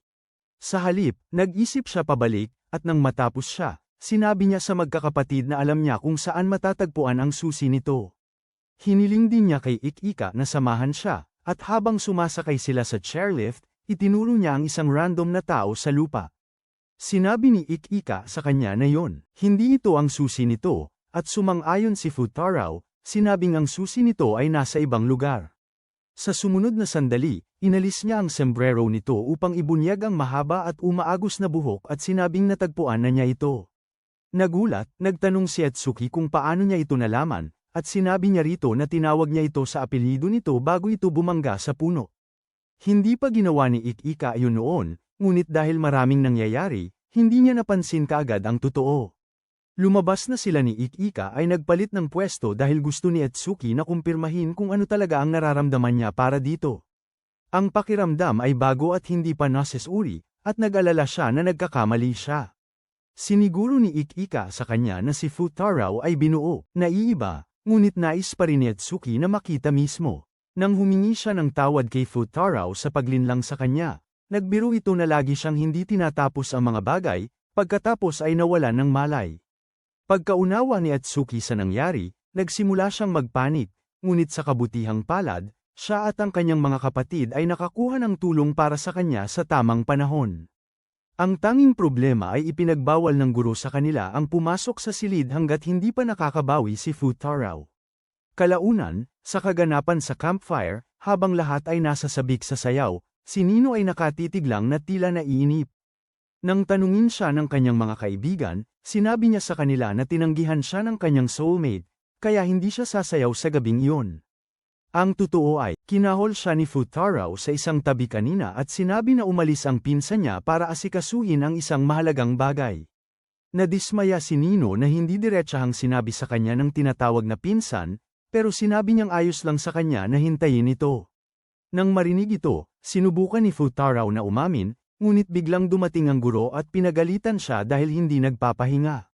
Sa halip, nag-isip siya pabalik, at nang matapos siya, sinabi niya sa magkakapatid na alam niya kung saan matatagpuan ang susi nito. Hiniling din niya kay Ik-Ika na samahan siya, at habang sumasakay sila sa chairlift, itinuro niya ang isang random na tao sa lupa. Sinabi ni Ik-Ika sa kanya na yon, hindi ito ang susi nito, at sumang-ayon si Futaro, sinabing ang susi nito ay nasa ibang lugar. Sa sumunod na sandali, inalis niya ang sombrero nito upang ibunyag ang mahaba at umaagos na buhok at sinabing natagpuan na niya ito. Nagulat, nagtanong si Atsuki kung paano niya ito nalaman, at sinabi niya rito na tinawag niya ito sa apelyido nito bago ito bumangga sa puno. Hindi pa ginawa ni Ik-Ika yun noon, ngunit dahil maraming nangyayari, hindi niya napansin kaagad ang totoo. Lumabas na sila ni Ik-Ika ay nagpalit ng pwesto dahil gusto ni Atsuki na kumpirmahin kung ano talaga ang nararamdaman niya para dito. Ang pakiramdam ay bago at hindi pa nasesuri, at nag-alala siya na nagkakamali siya. Siniguro ni Ik-Ika sa kanya na si Futaro ay binuo, naiiba, ngunit nais pa rin ni Atsuki na makita mismo. Nang humingi siya ng tawad kay Futaro sa paglinlang sa kanya, nagbiro ito na lagi siyang hindi tinatapos ang mga bagay, pagkatapos ay nawalan ng malay. Pagkaunawa ni Atsuki sa nangyari, nagsimula siyang magpanik, ngunit sa kabutihang palad, siya at ang kanyang mga kapatid ay nakakuha ng tulong para sa kanya sa tamang panahon. Ang tanging problema ay ipinagbawal ng guro sa kanila ang pumasok sa silid hanggat hindi pa nakakabawi si Futaro. Kalaunan, sa kaganapan sa campfire, habang lahat ay nasa sabik sa sayaw, si Nino ay nakatitig lang na tila naiinip. Nang tanungin siya ng kanyang mga kaibigan, sinabi niya sa kanila na tinanggihan siya ng kanyang soulmate, kaya hindi siya sasayaw sa gabing iyon. Ang totoo ay, kinahol siya ni Futaro sa isang tabi kanina at sinabi na umalis ang pinsan niya para asikasuhin ang isang mahalagang bagay. Nadismaya si Nino na hindi diretsahang sinabi sa kanya ng tinatawag na pinsan, pero sinabi niyang ayos lang sa kanya na hintayin ito. Nang marinig ito, sinubukan ni Futaro na umamin, ngunit biglang dumating ang guro at pinagalitan siya dahil hindi nagpapahinga.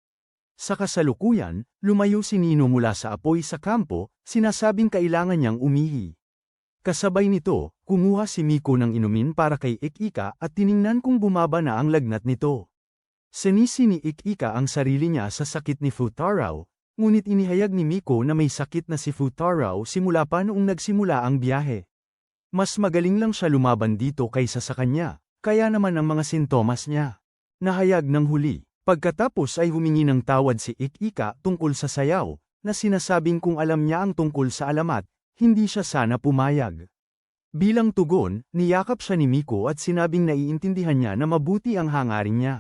Sa kasalukuyan, lumayo si Nino mula sa apoy sa kampo, sinasabing kailangan niyang umihi. Kasabay nito, kumuha si Miko ng inumin para kay Ik-Ika at tiningnan kung bumaba na ang lagnat nito. Sinisi ni Ik-Ika ang sarili niya sa sakit ni Futaro, ngunit inihayag ni Miko na may sakit na si Futaro simula pa noong nagsimula ang biyahe. Mas magaling lang siya lumaban dito kaysa sa kanya. Kaya naman ang mga sintomas niya. Nahayag ng huli. Pagkatapos ay humingi ng tawad si Ik-Ika tungkol sa sayaw, na sinasabing kung alam niya ang tungkol sa alamat, hindi siya sana pumayag. Bilang tugon, niyakap siya ni Miko at sinabing naiintindihan niya na mabuti ang hangarin niya.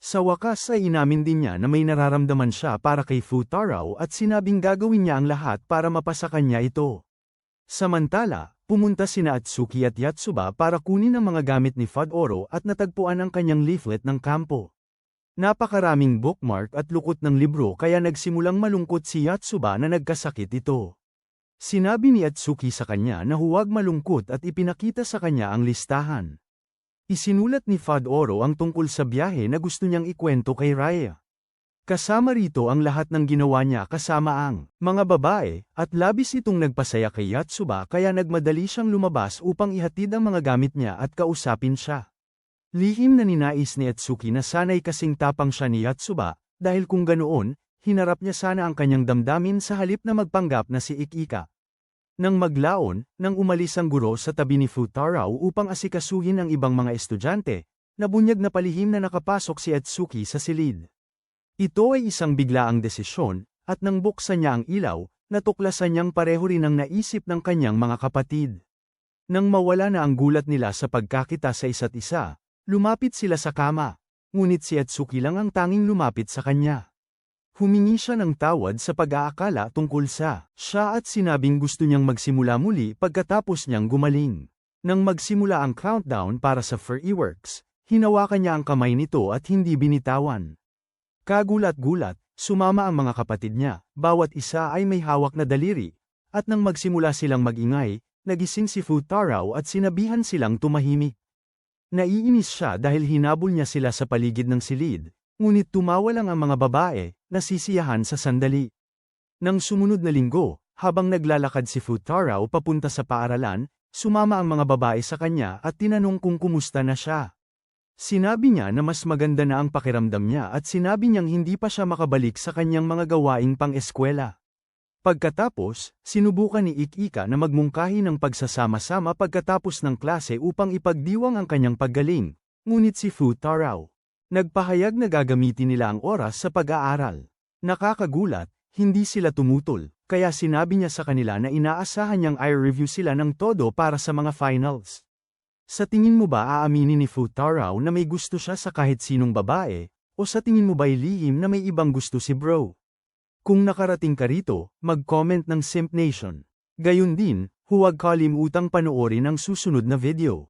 Sa wakas ay inamin din niya na may nararamdaman siya para kay Futaro at sinabing gagawin niya ang lahat para mapasa kanya ito. Samantala, pumunta sina Atsuki at Yatsuba para kunin ang mga gamit ni Futaro at natagpuan ang kanyang leaflet ng kampo. Napakaraming bookmark at lukot ng libro kaya nagsimulang malungkot si Yatsuba na nagkasakit ito. Sinabi ni Atsuki sa kanya na huwag malungkot at ipinakita sa kanya ang listahan. Isinulat ni Futaro ang tungkol sa biyahe na gusto niyang ikwento kay Raya. Kasama rito ang lahat ng ginawa niya kasama ang mga babae, at labis itong nagpasaya kay Yatsuba kaya nagmadali siyang lumabas upang ihatid ang mga gamit niya at kausapin siya. Lihim na ninais ni Atsuki na sana'y kasing tapang siya ni Yatsuba, dahil kung ganoon, hinarap niya sana ang kanyang damdamin sa halip na magpanggap na si Ik-Ika. Nang maglaon, nang umalis ang guro sa tabi ni Futaro upang asikasuhin ang ibang mga estudyante, nabunyag na palihim na nakapasok si Atsuki sa silid. Ito ay isang biglaang desisyon, at nang buksan niya ang ilaw, natuklasan niyang pareho rin ang naisip ng kanyang mga kapatid. Nang mawala na ang gulat nila sa pagkakita sa isa't isa, lumapit sila sa kama, ngunit si Atsuki lang ang tanging lumapit sa kanya. Humingi siya ng tawad sa pag-aakala tungkol sa siya at sinabing gusto niyang magsimula muli pagkatapos niyang gumaling. Nang magsimula ang countdown para sa fireworks, hinawakan niya ang kamay nito at hindi binitawan. Kagulat-gulat, sumama ang mga kapatid niya, bawat isa ay may hawak na daliri, at nang magsimula silang magingay, nagising si Futaro at sinabihan silang tumahimik. Naiinis siya dahil hinabol niya sila sa paligid ng silid, ngunit tumawa lang ang mga babae, nasisiyahan sa sandali. Nang sumunod na linggo, habang naglalakad si Futaro papunta sa paaralan, sumama ang mga babae sa kanya at tinanong kung kumusta na siya. Sinabi niya na mas maganda na ang pakiramdam niya at sinabi niyang hindi pa siya makabalik sa kanyang mga gawaing pang-eskwela. Pagkatapos, sinubukan ni Ikika na magmungkahi ng pagsasama-sama pagkatapos ng klase upang ipagdiwang ang kanyang paggaling, ngunit si Futaro nagpahayag na gagamitin nila ang oras sa pag-aaral. Nakakagulat, hindi sila tumutol, kaya sinabi niya sa kanila na inaasahan niyang i-review sila ng todo para sa mga finals. Sa tingin mo ba aaminin ni Futaro na may gusto siya sa kahit sinong babae, o sa tingin mo ba'y lihim na may ibang gusto si bro? Kung nakarating ka rito, mag-comment ng Simp Nation. Gayun din, huwag kalimutang panoorin ang susunod na video.